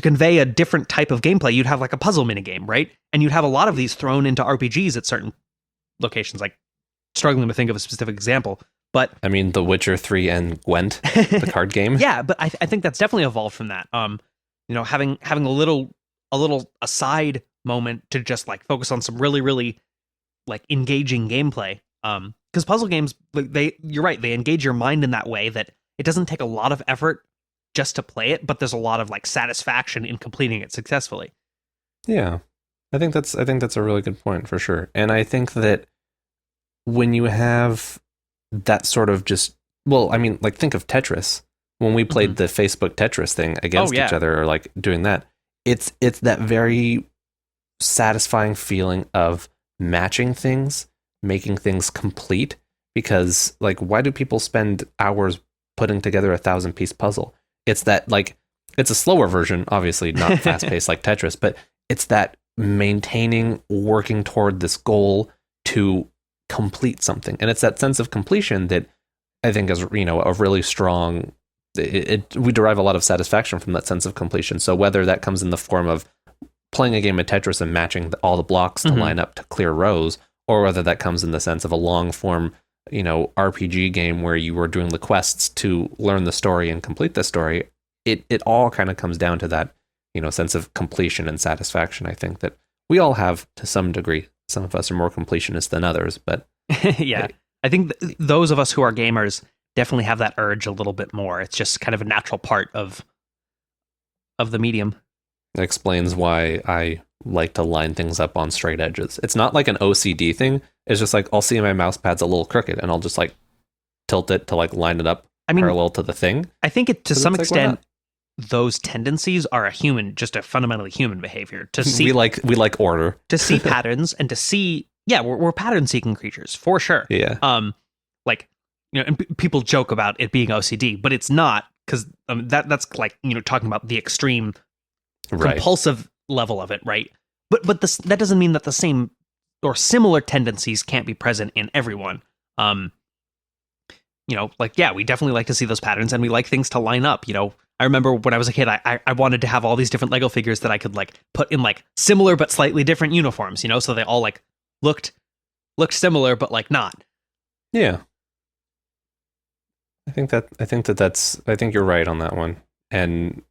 convey a different type of gameplay, you'd have like a puzzle minigame, right? And you'd have a lot of these thrown into RPGs at certain locations, like struggling to think of a specific example. But I mean, The Witcher 3 and Gwent, the card game. Yeah, but I think that's definitely evolved from that. Having a little aside moment to just like focus on some really, really like engaging gameplay. Because puzzle games, you're right, they engage your mind in that way that it doesn't take a lot of effort just to play it, but there's a lot of like satisfaction in completing it successfully. Yeah. I think that's a really good point for sure. And I think that when you have that sort of just, well, I mean, like think of Tetris. When we played the Facebook Tetris thing against each other or like doing that, it's that very satisfying feeling of matching things, making things complete, because like why do people spend hours putting together a 1,000-piece puzzle? It's that like it's a slower version, obviously not fast-paced like Tetris, but it's that maintaining, working toward this goal to complete something. And it's that sense of completion that I think is, a really strong, we derive a lot of satisfaction from that sense of completion. So whether that comes in the form of playing a game of Tetris and matching all the blocks to line up to clear rows, or whether that comes in the sense of a long form, RPG game where you were doing the quests to learn the story and complete the story, it all kind of comes down to that, sense of completion and satisfaction. I think that we all have to some degree. Some of us are more completionists than others, but yeah, I think those of us who are gamers definitely have that urge a little bit more. It's just kind of a natural part of the medium. It explains why I like to line things up on straight edges. It's not like an OCD thing. It's just like I'll see my mouse pad's a little crooked and I'll just like tilt it to like line it up parallel to the thing. I think it to some extent those tendencies are just a fundamentally human behavior. To see we like order. To see patterns and to see we're pattern seeking creatures for sure. Yeah. And people joke about it being OCD, but it's not, because that's like talking about the extreme compulsive level of it, right? But that doesn't mean that the same or similar tendencies can't be present in everyone. We definitely like to see those patterns, and we like things to line up. I remember when I was a kid, I wanted to have all these different Lego figures that I could like put in like similar but slightly different uniforms, so they all like looked similar but like not. Yeah. I think you're right on that one. And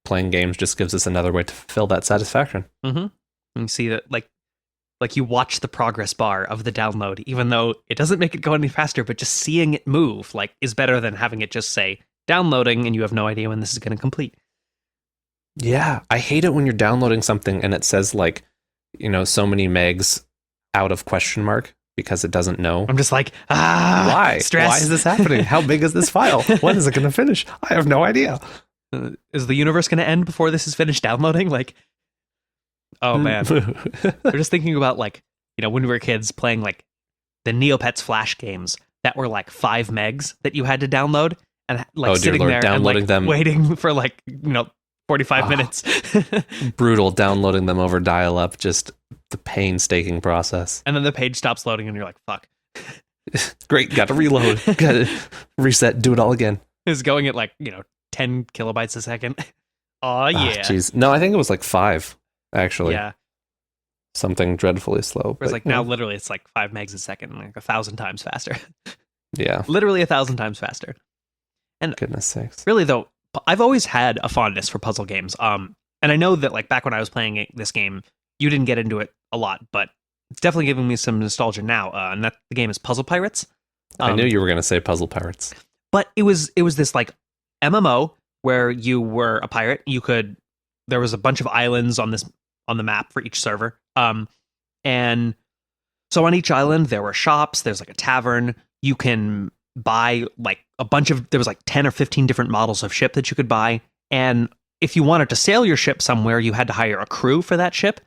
playing games just gives us another way to fulfill that satisfaction. Mm-hmm. And you see that like you watch the progress bar of the download, even though it doesn't make it go any faster, but just seeing it move like is better than having it just say downloading and you have no idea when this is going to complete. Yeah, I hate it when you're downloading something and it says like, so many megs out of question mark because it doesn't know. I'm just like, why? Stress. Why is this happening? How big is this file? When is it going to finish? I have no idea. Is the universe going to end before this is finished downloading? Like, oh man. We're just thinking about like, when we were kids playing like the Neopets Flash games that were like 5 megs that you had to download, and like sitting there downloading and like them, waiting for like 45 minutes. Brutal, downloading them over dial-up, just the painstaking process. And then the page stops loading and you're like, fuck. Great, got to reload, got to reset, do it all again. It's going at like 10 kilobytes a second. Oh yeah. Jeez. No, I think it was like 5 actually. Yeah. Something dreadfully slow. Whereas like now literally it's like 5 megs a second, like 1,000 times faster. Yeah. Literally 1,000 times faster. And goodness sakes. Really though, I've always had a fondness for puzzle games. And I know that like back when I was playing this game, you didn't get into it a lot, but it's definitely giving me some nostalgia now. And that the game is Puzzle Pirates. I knew you were going to say Puzzle Pirates. But it was this like MMO where you were a pirate. There was a bunch of islands on the map for each server. And so on each island there were shops, there's like a tavern. You can buy like there was like 10 or 15 different models of ship that you could buy. And if you wanted to sail your ship somewhere, you had to hire a crew for that ship.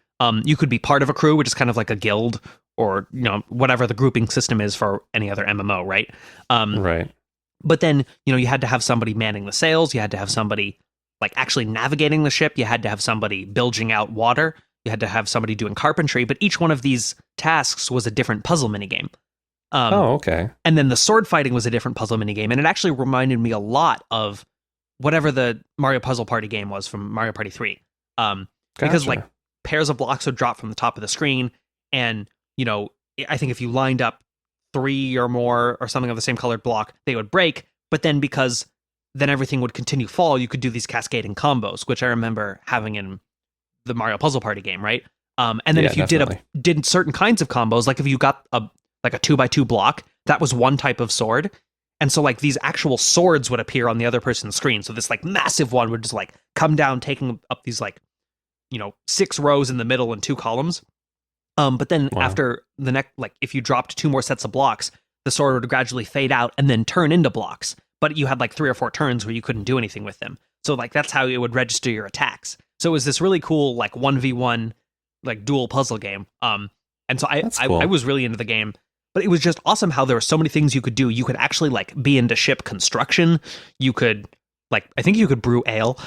You could be part of a crew, which is kind of like a guild or, whatever the grouping system is for any other MMO, right? Right. But then, you had to have somebody manning the sails. You had to have somebody like actually navigating the ship. You had to have somebody bilging out water. You had to have somebody doing carpentry. But each one of these tasks was a different puzzle minigame. Okay. And then the sword fighting was a different puzzle minigame. And it actually reminded me a lot of whatever the Mario Puzzle Party game was from Mario Party 3. Because like pairs of blocks would drop from the top of the screen. And, I think if you lined up 3 or more or something of the same colored block, they would break. But then because then everything would continue fall, you could do these cascading combos, which I remember having in the Mario Puzzle Party game, right? And then if you did certain kinds of combos, like if you got a 2x2 block, that was one type of sword. And so like these actual swords would appear on the other person's screen. So this like massive one would just like come down, taking up these like, 6 rows in the middle and 2 columns. But then after the next, like if you dropped 2 more sets of blocks, the sword would gradually fade out and then turn into blocks. But you had like 3 or 4 turns where you couldn't do anything with them. So like that's how it would register your attacks. So it was this really cool like 1v1 like dual puzzle game. And so I was really into the game. But it was just awesome how there were so many things you could do. You could actually like be into ship construction. You could I think you could brew ale.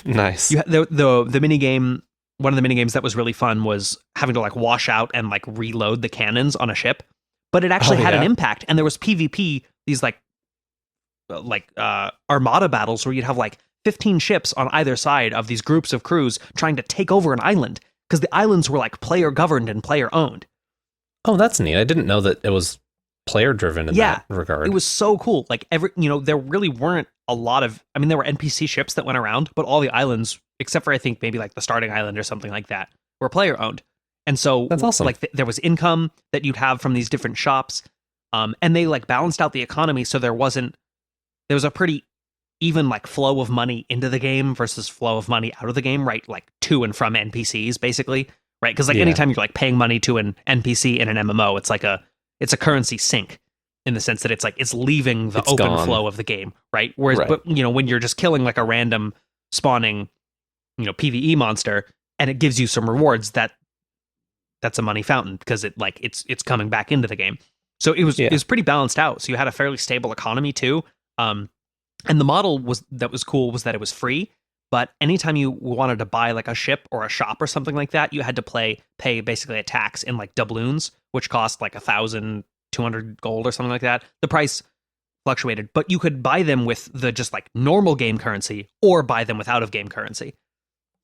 Nice. The mini game. One of the mini games that was really fun was having to like wash out and like reload the cannons on a ship. But it actually had an impact, and there was PvP these armada battles where you'd have like 15 ships on either side of these groups of crews trying to take over an island, because the islands were like player governed and player owned. Oh, that's neat. I didn't know that it was player driven in that regard. It was so cool. Like there really weren't a lot of, I mean, there were NPC ships that went around, but all the islands, except for I think maybe like the starting island or something like that, were player owned. And so that's awesome. Like there was income that you'd have from these different shops. And they like balanced out the economy. So there was a pretty even like flow of money into the game versus flow of money out of the game, right? Like to and from NPCs basically, right? Because like anytime you're like paying money to an NPC in an MMO, it's a currency sink in the sense that it's leaving the open gone. Flow of the game, right? Whereas, but when you're just killing like a random spawning, PvE monster and it gives you some rewards, that's a money fountain because it's coming back into the game. So it was pretty balanced out. So you had a fairly stable economy too. And the model that was cool was that it was free, but anytime you wanted to buy like a ship or a shop or something like that, you had to pay basically a tax in like doubloons, which cost like 1,200 gold or something like that. The price fluctuated, but you could buy them with the just like normal game currency or buy them with out of game currency.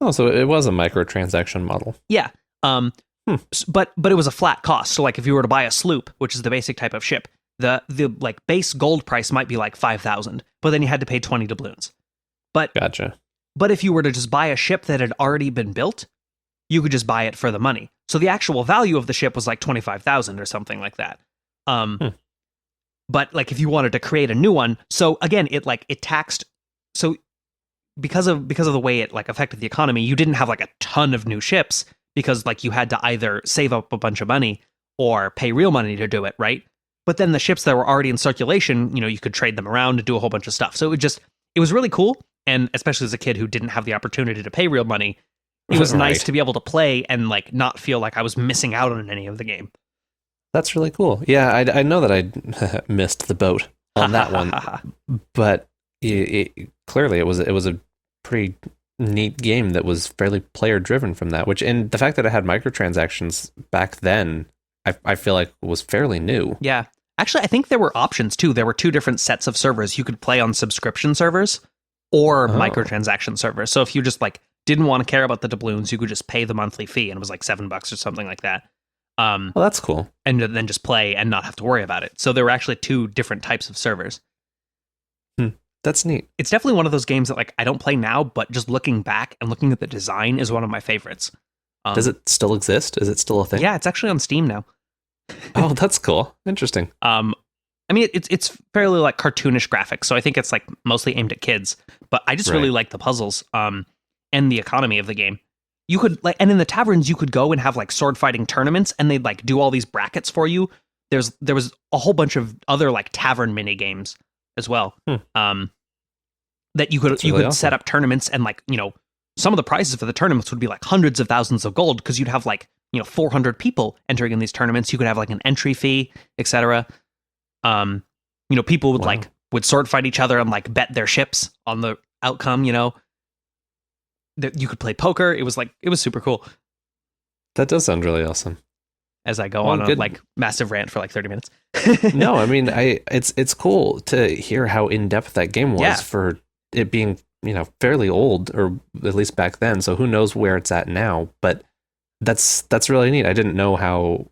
Oh, so it was a microtransaction model. Yeah. But it was a flat cost. So like if you were to buy a sloop, which is the basic type of ship, the like base gold price might be like 5,000, but then you had to pay 20 doubloons. But gotcha. But if you were to just buy a ship that had already been built, you could just buy it for the money. So the actual value of the ship was like 25,000 or something like that. But like if you wanted to create a new one, so again, it taxed. So because of the way it like affected the economy, you didn't have like a ton of new ships because like you had to either save up a bunch of money or pay real money to do it, right? But then the ships that were already in circulation, you could trade them around and do a whole bunch of stuff. So it was really cool. And especially as a kid who didn't have the opportunity to pay real money, it was nice to be able to play and like not feel like I was missing out on any of the game. That's really cool. Yeah, I know that I missed the boat on that one, but clearly it was a pretty neat game that was fairly player driven from that. And the fact that it had microtransactions back then, I feel like was fairly new. Yeah, actually, I think there were options too. There were two different sets of servers. You could play on subscription servers or microtransaction servers. So if you just like didn't want to care about the doubloons, you could just pay the monthly fee, and it was like $7 or something like that. Well, that's cool. And then just play and not have to worry about it. So there were actually two different types of servers. That's neat. It's definitely one of those games that like I don't play now, but just looking back and looking at the design is one of my favorites. Does it still exist? Is it still a thing? Yeah, it's actually on Steam now. Oh, that's cool. Interesting. I mean, it's fairly like cartoonish graphics, so I think it's like mostly aimed at kids. But I just really like the puzzles, and the economy of the game. You could and in the taverns, you could go and have like sword fighting tournaments, and they'd like do all these brackets for you. There was a whole bunch of other like tavern mini games as well. That you could awesome. Set up tournaments, and like some of the prizes for the tournaments would be like hundreds of thousands of gold because you'd have like 400 people entering in these tournaments. You could have like an entry fee, etc. People would would sword fight each other and like bet their ships on the outcome. That you could play poker. It was super cool. That does sound really awesome. As I go on a like massive rant for like 30 minutes. No, I mean, it's cool to hear how in depth that game was for it being fairly old, or at least back then. So who knows where it's at now? But that's really neat. I didn't know how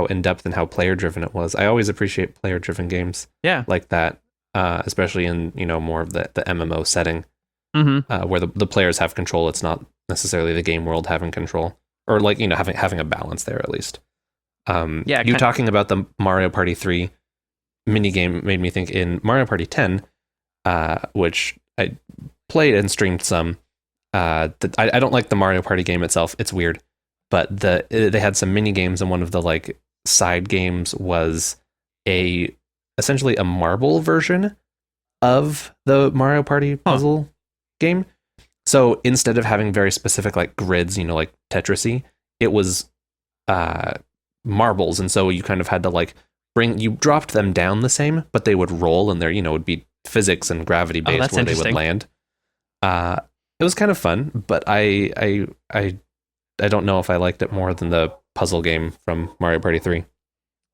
in depth and how player driven it was. I always appreciate player driven games. Like that, especially in more of the MMO setting, where the players have control. It's not necessarily the game world having control, or like having a balance there at least. Talking about the Mario Party 3 minigame made me think in Mario Party 10, which I played and streamed some. I don't like the Mario Party game itself. It's weird. But they had some mini games, and one of the like side games was essentially a marble version of the Mario Party puzzle game. So instead of having very specific like grids, like Tetris-y, it was marbles, and so you kind of had to like you dropped them down the same, but they would roll, and there would be physics and gravity based where they would land. It was kind of fun, but I don't know if I liked it more than the puzzle game from Mario Party 3.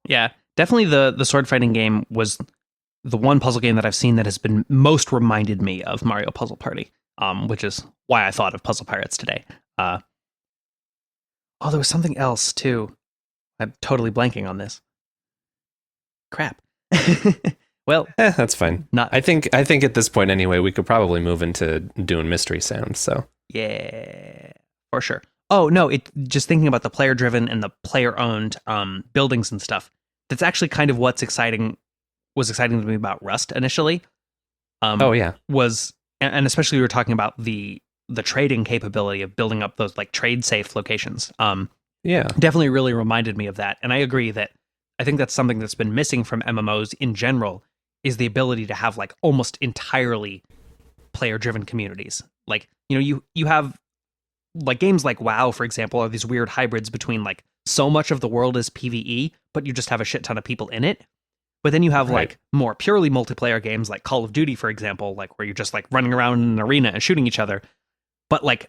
Yeah, definitely the sword fighting game was the one puzzle game that I've seen that has been most reminded me of Mario Puzzle Party, which is why I thought of Puzzle Pirates today. There was something else too. I'm totally blanking on this. Crap. Well, that's fine. I think at this point anyway, we could probably move into doing mystery sounds. So yeah, for sure. Oh no, just thinking about the player driven and the player owned buildings and stuff. That's actually kind of was exciting to me about Rust initially. And especially we were talking about the trading capability of building up those like trade safe locations. Definitely really reminded me of that. And I agree that I think that's something that's been missing from MMOs in general is the ability to have like almost entirely player driven communities. Like, you have like games like WoW, for example, are these weird hybrids between like so much of the world is PvE, but you just have a shit ton of people in it. But then you have like more purely multiplayer games like Call of Duty, for example, like where you're just like running around in an arena and shooting each other. But like,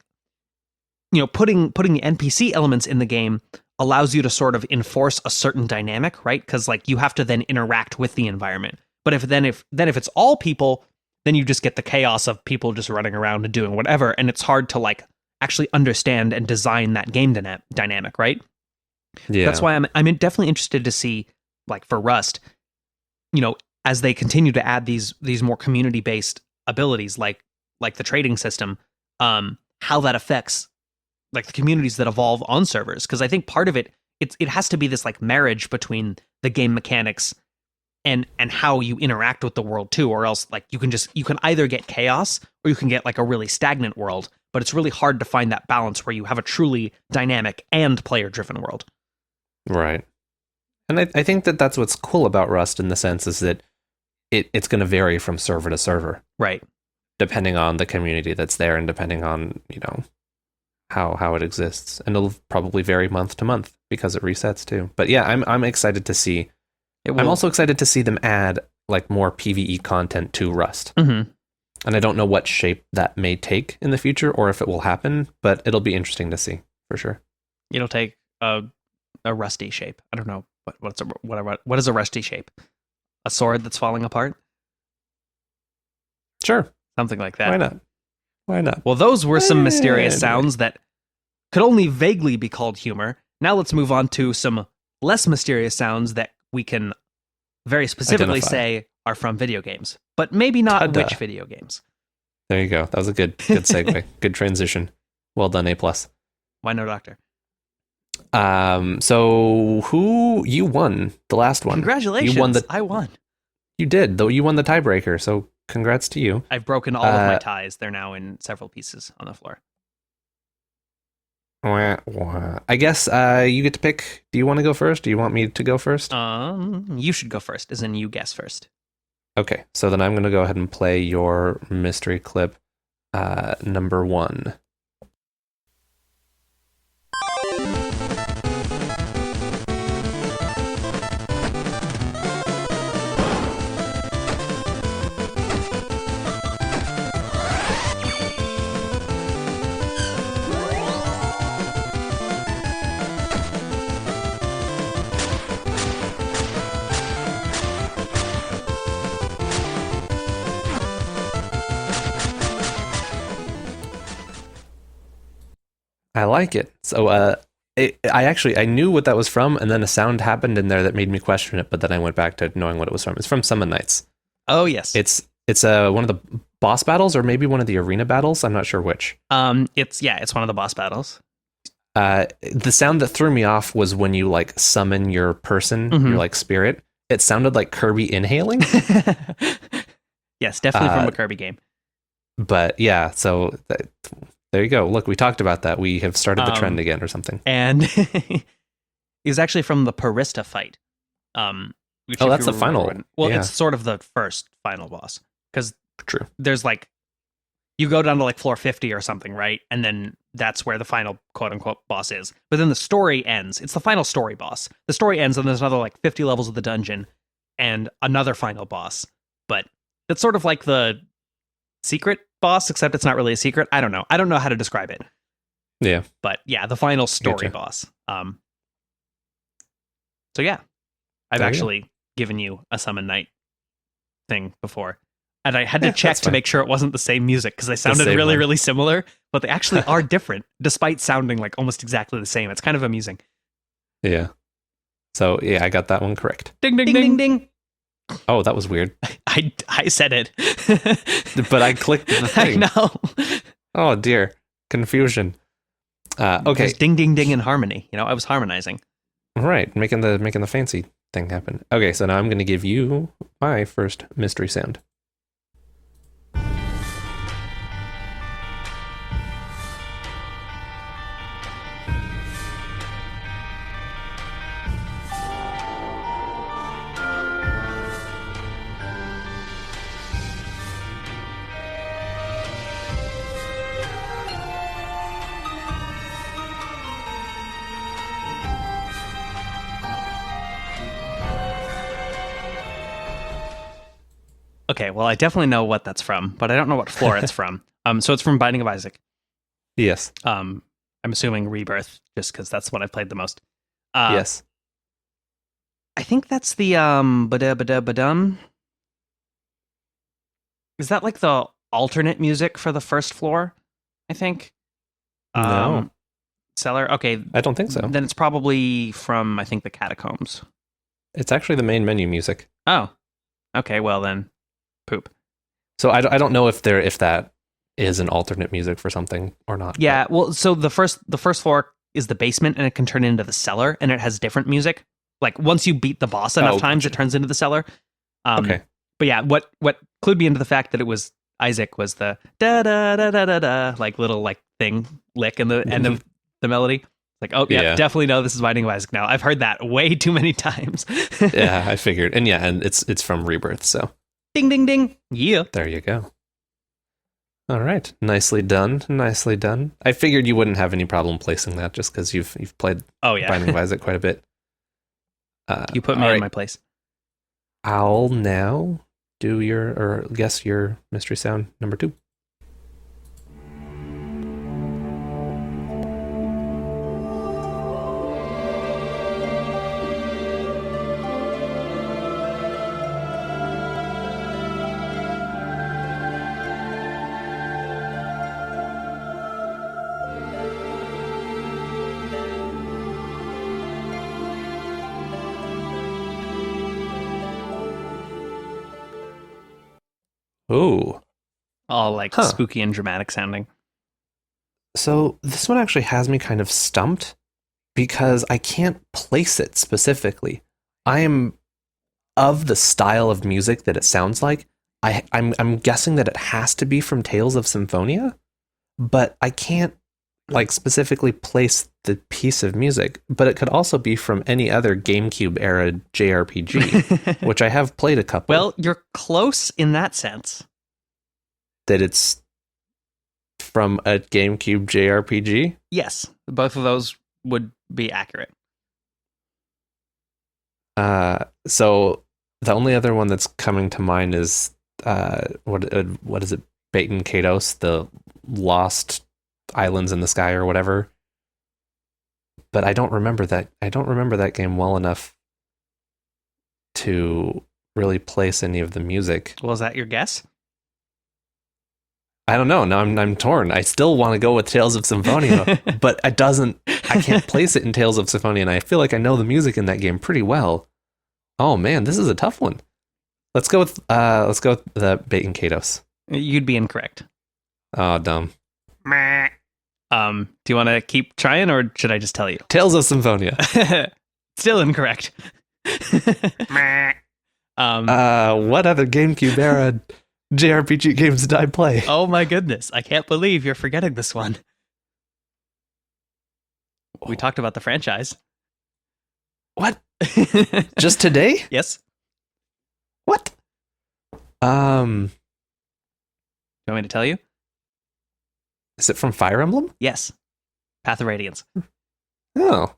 putting the NPC elements in the game allows you to sort of enforce a certain dynamic, right? Because like you have to then interact with the environment. But if it's all people, then you just get the chaos of people just running around and doing whatever, and it's hard to like actually understand and design that game dynamic, right? Yeah, that's why I'm definitely interested to see, like for Rust, as they continue to add these more community based abilities, like the trading system, how that affects like the communities that evolve on servers. Because I think part of it has to be this like marriage between the game mechanics and how you interact with the world too, or else like you can either get chaos or you can get like a really stagnant world. But it's really hard to find that balance where you have a truly dynamic and player driven world. Right. And I think that's what's cool about Rust in the sense is that it's going to vary from server to server. Right. Depending on the community that's there and depending on, how it exists. And it'll probably vary month to month because it resets too. But yeah, I'm excited to see. I'm also excited to see them add like more PvE content to Rust. Mm-hmm. And I don't know what shape that may take in the future or if it will happen, but it'll be interesting to see for sure. It'll take a rusty shape. I don't know what is a rusty shape? A sword that's falling apart? Sure. Something like that. Why not? Well, those were some mysterious sounds that could only vaguely be called humor. Now let's move on to some less mysterious sounds that we can very specifically say are from video games, but maybe not which video games. There you go. That was a good segue. Good transition. Well done, A+. Why no doctor? So you won the last one. Congratulations. I won. You did, though. You won the tiebreaker. So congrats to you. I've broken all of my ties. They're now in several pieces on the floor. I guess you get to pick. Do you want to go first? Do you want me to go first? You should go first, as in you guess first. Okay, so then I'm going to go ahead and play your mystery clip number 1. I like it. So I knew what that was from, and then a sound happened in there that made me question it, but then I went back to knowing what it was from. It's from Summon Nights. Oh, yes. It's one of the boss battles or maybe one of the arena battles. I'm not sure which. It's one of the boss battles. The sound that threw me off was when you like summon your person, your like spirit. It sounded like Kirby inhaling. Yes, definitely from a Kirby game. But yeah, so there you go. Look, we talked about that. We have started the trend again or something. And it was actually from the Parista fight. That's the final one. Well, it's sort of the first final boss. Because true, there's like, you go down to like floor 50 or something, right? And then that's where the final quote-unquote boss is. But then the story ends. It's the final story boss. The story ends and there's another like 50 levels of the dungeon and another final boss. But it's sort of like the secret boss, except it's not really a secret. I don't know how to describe it. Yeah. But yeah, the final story boss. So yeah, I've actually given you a Summon Night thing before. And I had to check to make sure it wasn't the same music because they sounded really, really similar, but they actually are different despite sounding like almost exactly the same. It's kind of amusing. Yeah. So, yeah, I got that one correct. Ding, ding, ding, ding, ding. Oh, that was weird. I said it. But I clicked the thing. I know. Oh, dear. Confusion. Okay. There's ding, ding, ding in harmony. I was harmonizing. Right, making the fancy thing happen. Okay, so now I'm going to give you my first mystery sound. Okay, well, I definitely know what that's from, but I don't know what floor it's from. So it's from Binding of Isaac. Yes. I'm assuming Rebirth, just because that's what I've played the most. Yes. I think that's the ba-da-ba-da-ba-dum. Is that like the alternate music for the first floor? I think. No. Cellar. Okay. I don't think so. Then it's probably from, I think, the Catacombs. It's actually the main menu music. Oh. Okay. Well then, poop. So I don't know if that is an alternate music for something or not. Yeah. Well, so the first floor is the basement, and it can turn into the cellar, and it has different music. Like once you beat the boss enough times, it turns into the cellar. Okay. But yeah, what clued me into the fact that it was Isaac was the da da da da da da like little like thing lick in the end of the melody. Like, oh yeah, definitely know this is Binding of Isaac now. I've heard that way too many times. Yeah, I figured. And yeah, and it's from Rebirth, so. Ding ding ding. Yeah. There you go. All right. Nicely done. Nicely done. I figured you wouldn't have any problem placing that just because you've played Binding of Isaac quite a bit. You put me in my place. I'll now guess your mystery sound number 2. Ooh. All like spooky and dramatic sounding. So this one actually has me kind of stumped because I can't place it specifically. I am of the style of music that it sounds like. I'm guessing that it has to be from Tales of Symphonia, but I can't like specifically place the piece of music. But it could also be from any other GameCube era JRPG, which I have played a couple. Well, you're close in that sense. That it's from a GameCube JRPG? Yes, both of those would be accurate. So the only other one that's coming to mind is what is it? Baten Kaitos, the Lost Islands in the Sky or whatever. But I don't remember that. I don't remember that game well enough to really place any of the music. Well, is that your guess? I don't know. Now I'm torn. I still want to go with Tales of Symphonia, but I can't place it in Tales of Symphonia, and I feel like I know the music in that game pretty well. Oh man, this is a tough one. Let's go with the Baten Kaitos. You'd be incorrect. Oh, dumb. Do you want to keep trying, or should I just tell you? Tales of Symphonia. Still incorrect. What other GameCube era JRPG games did I play? Oh my goodness, I can't believe you're forgetting this one. We talked about the franchise. What? Just today? Yes. What? Do you want me to tell you? Is it from Fire Emblem? Yes. Path of Radiance. Oh.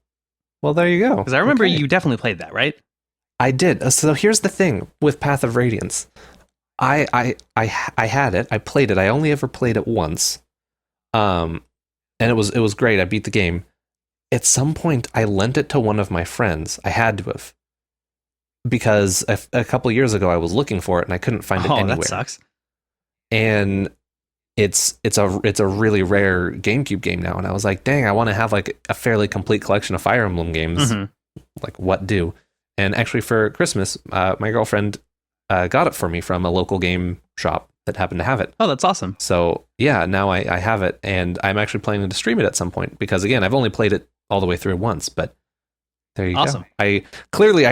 Well, there you go. Because I remember you definitely played that, right? I did. So here's the thing with Path of Radiance. I had it. I played it. I only ever played it once. And it was great. I beat the game. At some point, I lent it to one of my friends. I had to have. because a couple years ago I was looking for it and I couldn't find it anywhere. That sucks. And it's a really rare GameCube game now, and I was like, dang, I want to have like a fairly complete collection of Fire Emblem games. Like, what do? And actually, for Christmas, my girlfriend got it for me from a local game shop that happened to have it. Oh, that's awesome. So yeah, now I have it, and I'm actually planning to stream it at some point, because again, I've only played it all the way through once, but there you go. I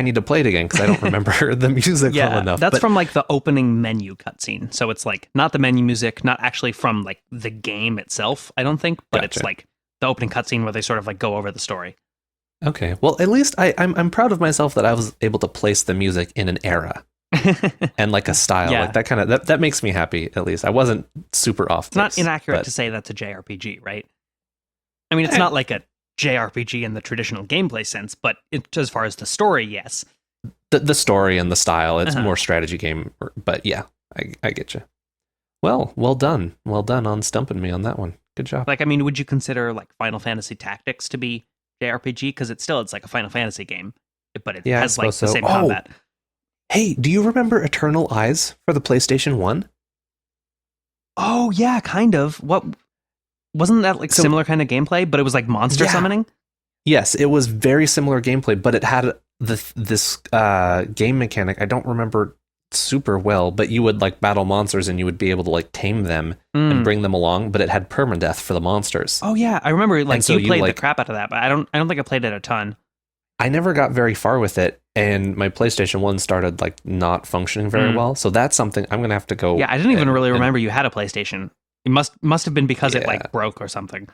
need to play it again because I don't remember the music well enough. That's from like the opening menu cutscene. So it's like not the menu music, not actually from like the game itself, I don't think, but It's like the opening cutscene where they sort of like go over the story. Okay. Well, at least I'm proud of myself that I was able to place the music in an era. And like a style, like that kind of that makes me happy. At least I wasn't super off. It's not inaccurate to say that's a JRPG, right? I mean, it's not like a JRPG in the traditional gameplay sense, but as far as the story, yes. The story and the style, it's more strategy game. But yeah, I get you. Well done on stumping me on that one. Good job. Like, I mean, would you consider like Final Fantasy Tactics to be JRPG? Because it's like a Final Fantasy game, but it has like the same combat. Hey, do you remember Eternal Eyes for the PlayStation 1? Oh, yeah, kind of. What wasn't that like similar kind of gameplay, but it was like monster summoning? Yes, it was very similar gameplay, but it had this game mechanic I don't remember super well, but you would like battle monsters and you would be able to like tame them and bring them along, but it had permadeath for the monsters. Oh yeah, I remember like you played the crap out of that, but I don't think I played it a ton. I never got very far with it, and my PlayStation 1 started like not functioning very well. So that's something I'm gonna have to go. Yeah, I didn't even really remember you had a PlayStation. It must have been because it like broke or something.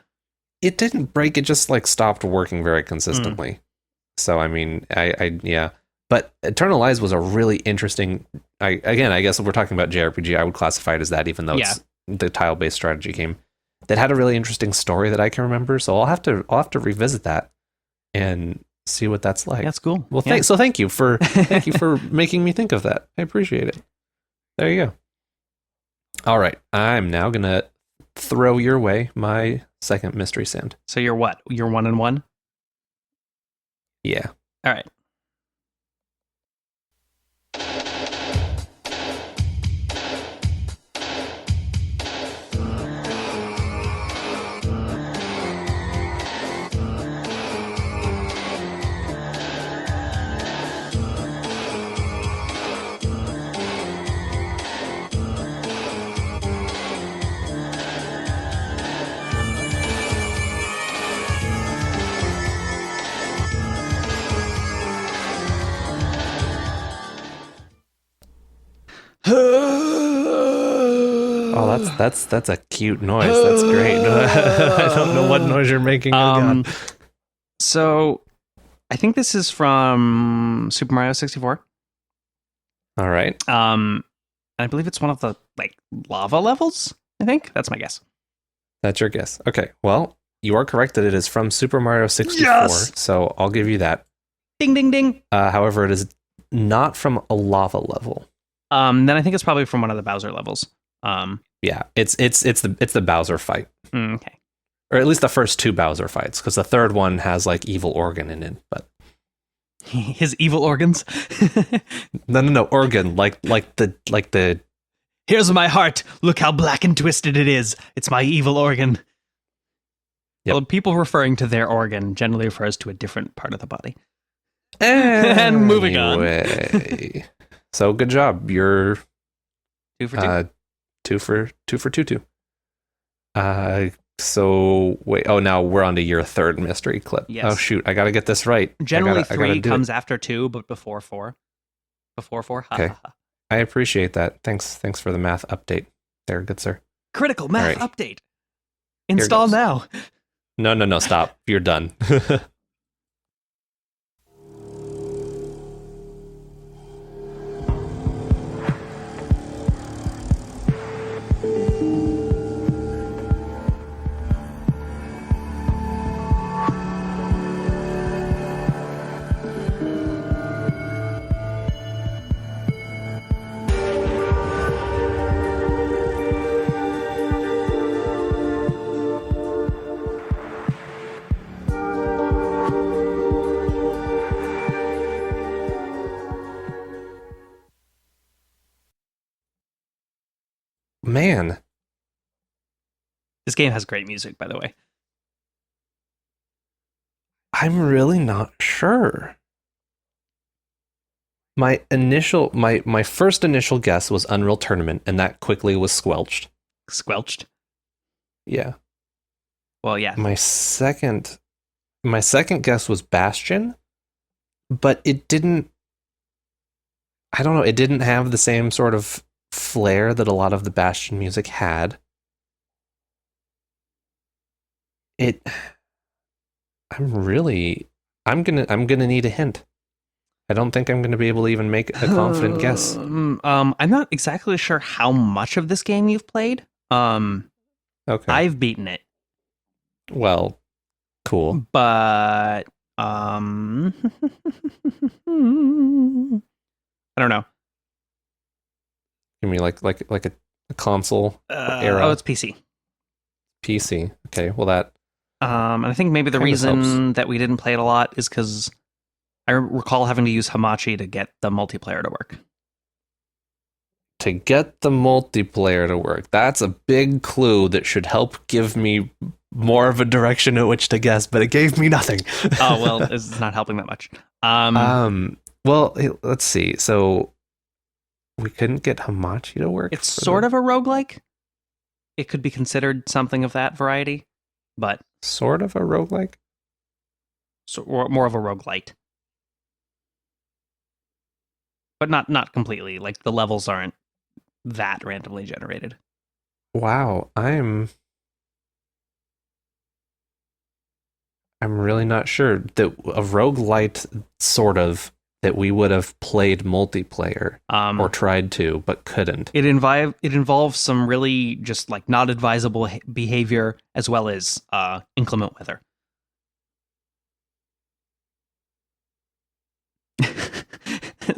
It didn't break. It just like stopped working very consistently. So I mean, I But Eternal Eyes was a really interesting. I guess if we're talking about JRPG, I would classify it as that, even though it's the tile-based strategy game that had a really interesting story that I can remember. So I'll have to revisit that and see what that's like. That's cool. Well, thank you for making me think of that. I appreciate it. There you go. All right, I'm now gonna throw your way my second mystery sand. So you're what? You're 1 and 1? Yeah. All right. Oh, that's a cute noise. That's great. I don't know what noise you're making. So I think this is from Super Mario 64. All right. I believe it's one of the like lava levels. I think that's my guess. That's your guess. Okay. Well, you are correct that it is from Super Mario 64. Yes! So I'll give you that. Ding ding ding. However, it is not from a lava level. Then I think it's probably from one of the Bowser levels. Yeah, it's the Bowser fight. Okay. Or at least the first 2 Bowser fights, because the third one has like evil organ in it, but his evil organs? No, organ, like the here's my heart. Look how black and twisted it is. It's my evil organ. Yep. Well, people referring to their organ generally refers to a different part of the body. And moving on. So good job. You're 2 for 2. 2 for 2. So wait. Oh, now we're on to your third mystery clip. Yes. Oh shoot! I got to get this right. Generally, 3 comes after 2, but before 4. Before 4. Okay. I appreciate that. Thanks for the math update. There, good sir. Critical math update. Install now. No. Stop. You're done. Man. This game has great music, by the way. I'm really not sure. My first initial guess was Unreal Tournament, and that quickly was squelched. Squelched? Yeah. Well, yeah. My second guess was Bastion, but it didn't. I don't know. It didn't have the same sort of flair that a lot of the Bastion music had. I'm gonna need a hint. I don't think I'm gonna be able to even make a confident guess. I'm not exactly sure how much of this game you've played. Okay. I've beaten it. Well, cool. But I don't know. You mean like a console era? Oh, it's PC. PC. Okay, well that. And I think maybe the reason that we didn't play it a lot is because I recall having to use Hamachi to get the multiplayer to work. To get the multiplayer to work. That's a big clue that should help give me more of a direction at which to guess, but it gave me nothing. Oh, well, it's not helping that much. Well, let's see. So we couldn't get Hamachi to work? It's sort of a roguelike. It could be considered something of that variety, but... Sort of a roguelike? Or more of a roguelite. But not completely. Like, the levels aren't that randomly generated. Wow, I'm really not sure that a roguelite sort of that we would have played multiplayer or tried to, but couldn't. It involves some really just like not advisable behavior as well as inclement weather.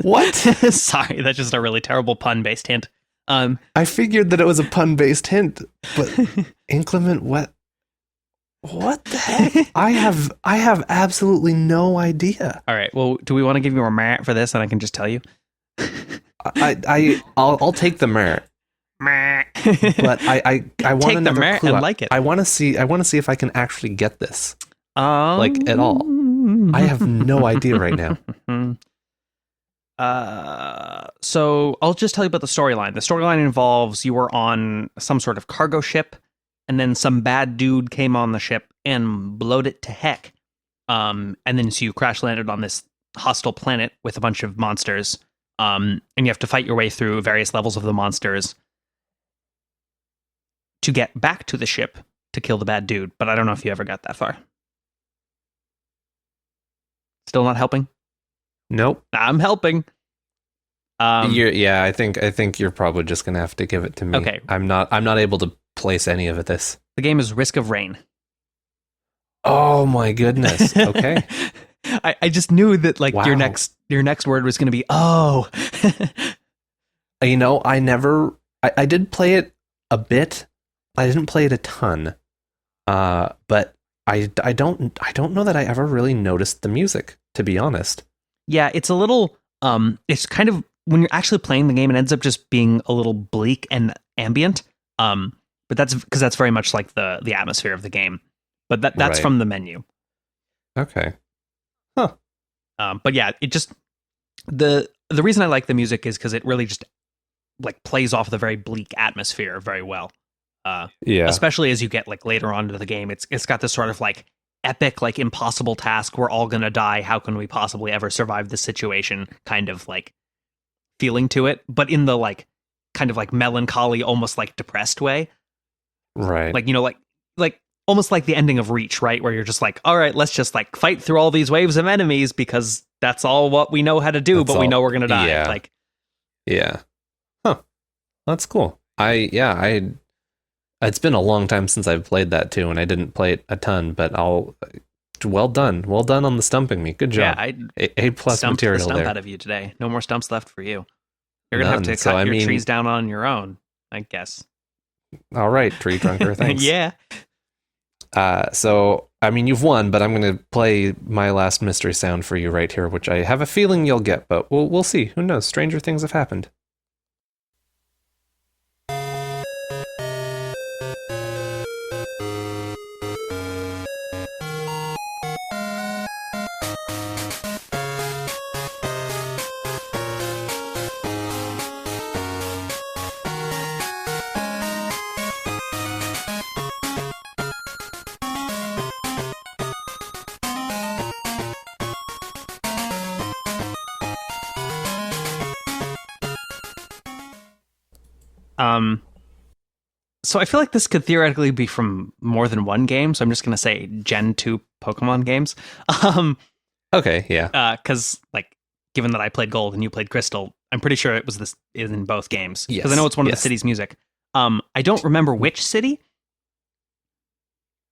What? Sorry, that's just a really terrible pun-based hint. I figured that it was a pun-based hint, but inclement weather. What the heck? I have absolutely no idea. All right. Well, do we want to give you a merit for this, and I can just tell you? I'll take the merit. But I want take the merit and like it. I want to see if I can actually get this. Like at all. I have no idea right now. So I'll just tell you about the storyline. The storyline involves you were on some sort of cargo ship, and then some bad dude came on the ship and blowed it to heck. And then so you crash landed on this hostile planet with a bunch of monsters. And you have to fight your way through various levels of the monsters to get back to the ship to kill the bad dude. But I don't know if you ever got that far. Still not helping? Nope. I'm helping. I think you're probably just gonna have to give it to me. Okay. I'm not able to place any of this. The game is Risk of Rain. Oh my goodness. Okay. I just knew that like your next word was gonna be oh. You know, I did play it a bit. I didn't play it a ton. But I don't know that I ever really noticed the music, to be honest. Yeah, it's a little it's kind of when you're actually playing the game, it ends up just being a little bleak and ambient. But that's because that's very much like the atmosphere of the game. But that's right. From the menu. Okay. Huh. But yeah, it just the reason I like the music is because it really just like plays off the very bleak atmosphere very well. Yeah. Especially as you get like later on into the game, it's got this sort of like epic, like impossible task. We're all gonna die. How can we possibly ever survive this situation? Kind of like feeling to it, but in the like kind of like melancholy, almost like depressed way. Right. Like, you know, like almost like the ending of Reach, right? Where you're just like, all right, let's just like fight through all these waves of enemies because that's all what we know how to do, but we know we're gonna die. Yeah. Like, yeah. Huh. That's cool. It's been a long time since I've played that too, and I didn't play it a ton, but well done on the stumping me. Good job. Yeah, A plus material the stump there. Out of you today. No more stumps left for you. You're gonna have to cut your trees down on your own, I guess. All right, tree trunker. Thanks. Yeah. So I mean, you've won, but I'm gonna play my last mystery sound for you right here, which I have a feeling you'll get, but we'll see. Who knows? Stranger things have happened. So I feel like this could theoretically be from more than one game. So I'm just going to say Gen 2 Pokemon games. Okay, yeah. Because, like, given that I played Gold and you played Crystal, I'm pretty sure it was this in both games. Because I know it's one of the city's music. I don't remember which city.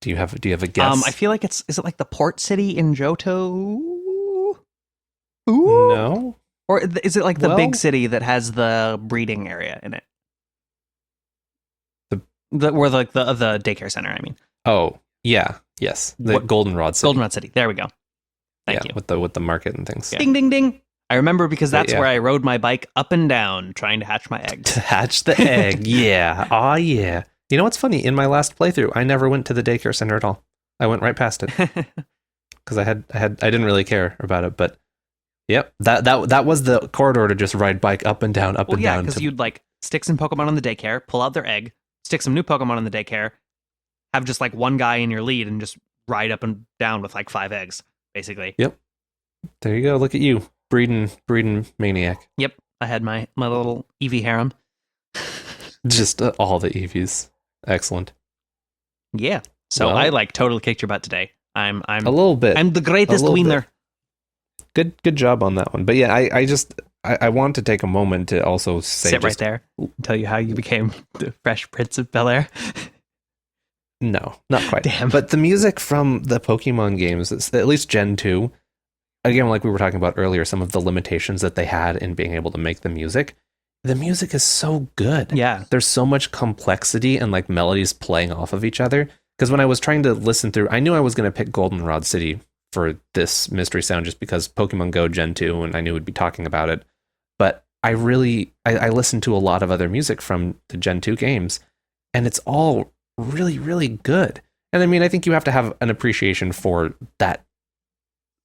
Do you have a guess? I feel like is it like the port city in Johto? Ooh? No. Or is it like the big city that has the breeding area in it? Where the daycare center, I mean. Oh, yeah. Yes. The Goldenrod City. Goldenrod City. There we go. Thank you. With the market and things. Yeah. Ding, ding, ding. I remember because that's where I rode my bike up and down trying to hatch my egg. To hatch the egg. Yeah. Oh, yeah. You know what's funny? In my last playthrough, I never went to the daycare center at all. I went right past it. Because I didn't really care about it, but yep. That was the corridor to just ride bike up and down, and down. Yeah, because you'd like stick some Pokemon on the daycare, pull out their egg, stick some new Pokemon in the daycare, have just like one guy in your lead and just ride up and down with like 5 eggs, basically. Yep. There you go. Look at you. Breeding maniac. Yep. I had my little Eevee harem. Just all the Eevees. Excellent. Yeah. So I like totally kicked your butt today. I'm a little bit. I'm the greatest winner. Good job on that one. But yeah, I want to take a moment to also say sit right there and tell you how you became the Fresh Prince of Bel-Air. No, not quite. Damn. But the music from the Pokemon games, at least Gen 2, again, like we were talking about earlier, some of the limitations that they had in being able to make the music is so good. Yeah. There's so much complexity and like melodies playing off of each other. Because when I was trying to listen through, I knew I was going to pick Goldenrod City for this mystery sound just because Pokemon Go Gen 2 and I knew we'd be talking about it. But I listened to a lot of other music from the Gen 2 games and it's all really, really good. And I mean, I think you have to have an appreciation for that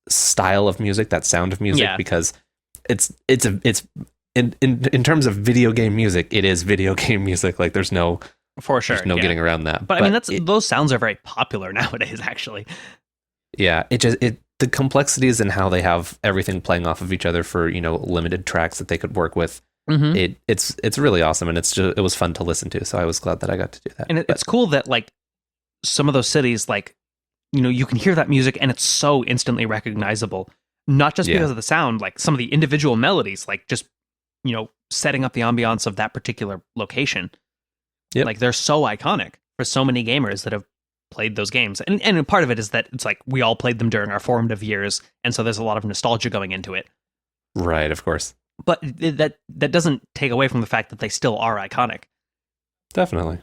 style of music, that sound of music, because it's in terms of video game music, it is video game music. Like there's no getting around that. But I mean, those sounds are very popular nowadays, actually. Yeah, the complexities in how they have everything playing off of each other for, limited tracks that they could work with. Mm-hmm. It's really awesome, and it was fun to listen to. So I was glad that I got to do that. And it's cool that like some of those cities, like, you can hear that music and it's so instantly recognizable, not just because of the sound, like some of the individual melodies, like just, setting up the ambiance of that particular location. Yep. Like they're so iconic for so many gamers that have played those games. And part of it is that it's like we all played them during our formative years. And so there's a lot of nostalgia going into it. Right, of course. But that doesn't take away from the fact that they still are iconic. Definitely.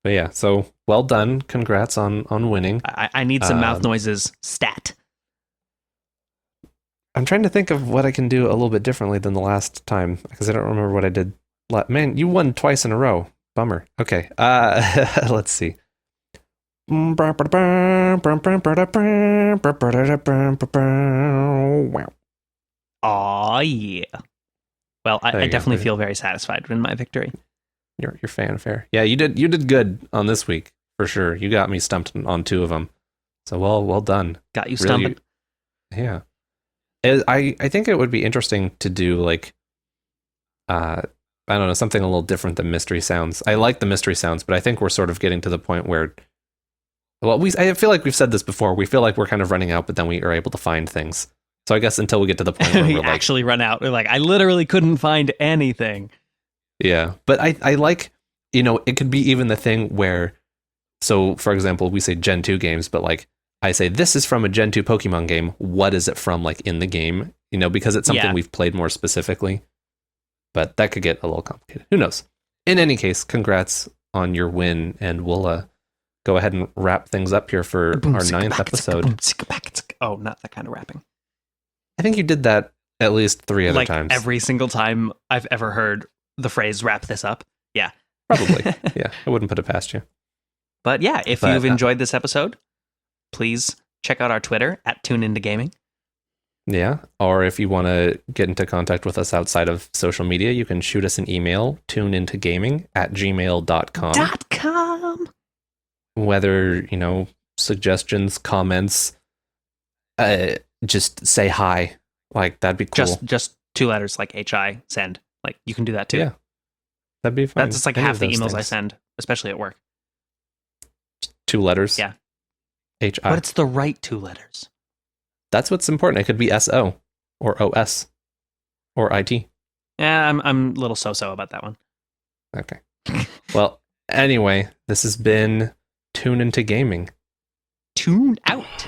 But yeah, so well done. Congrats on winning. I need some mouth noises stat. I'm trying to think of what I can do a little bit differently than the last time, because I don't remember what I did. Man, you won twice in a row. Bummer. Okay, let's see. Wow. Aw, yeah. Well, I definitely feel very satisfied with my victory. Your fanfare. Yeah, you did good on this week, for sure. You got me stumped on 2 of them. So well done. Got you stumping. Really, yeah. I think it would be interesting to do like I don't know, something a little different than mystery sounds. I like the mystery sounds, but I think we're sort of getting to the point where, well, I feel like we've said this before. We feel like we're kind of running out, but then we are able to find things. So I guess until we get to the point where we actually run out, we're like, I literally couldn't find anything. Yeah, but I like, it could be even the thing where, so for example, we say Gen 2 games, but like I say, this is from a Gen 2 Pokemon game. What is it from, like, in the game? Because it's something we've played more specifically. But that could get a little complicated. Who knows? In any case, congrats on your win, and we'll go ahead and wrap things up here for our 9th episode. Oh, not that kind of wrapping. I think you did that at least 3 other times. Every single time I've ever heard the phrase "wrap this up." Yeah, probably. Yeah, I wouldn't put it past you. But yeah, if you've enjoyed this episode, please check out our Twitter at tuneintogaming. Yeah, or if you want to get into contact with us outside of social media, you can shoot us an email, tuneintogaming@gmail.com. Whether, suggestions, comments, just say hi. Like, that'd be cool. Just 2 letters, like HI, send. Like, you can do that too. Yeah, That'd be fine. That's just like half the emails I send, especially at work. 2 letters. Yeah. HI. But it's the right 2 letters. That's what's important. It could be SO or OS or IT. Yeah, I'm a little so-so about that one. Okay. Well, anyway, this has been Tune Into Gaming. Tune out.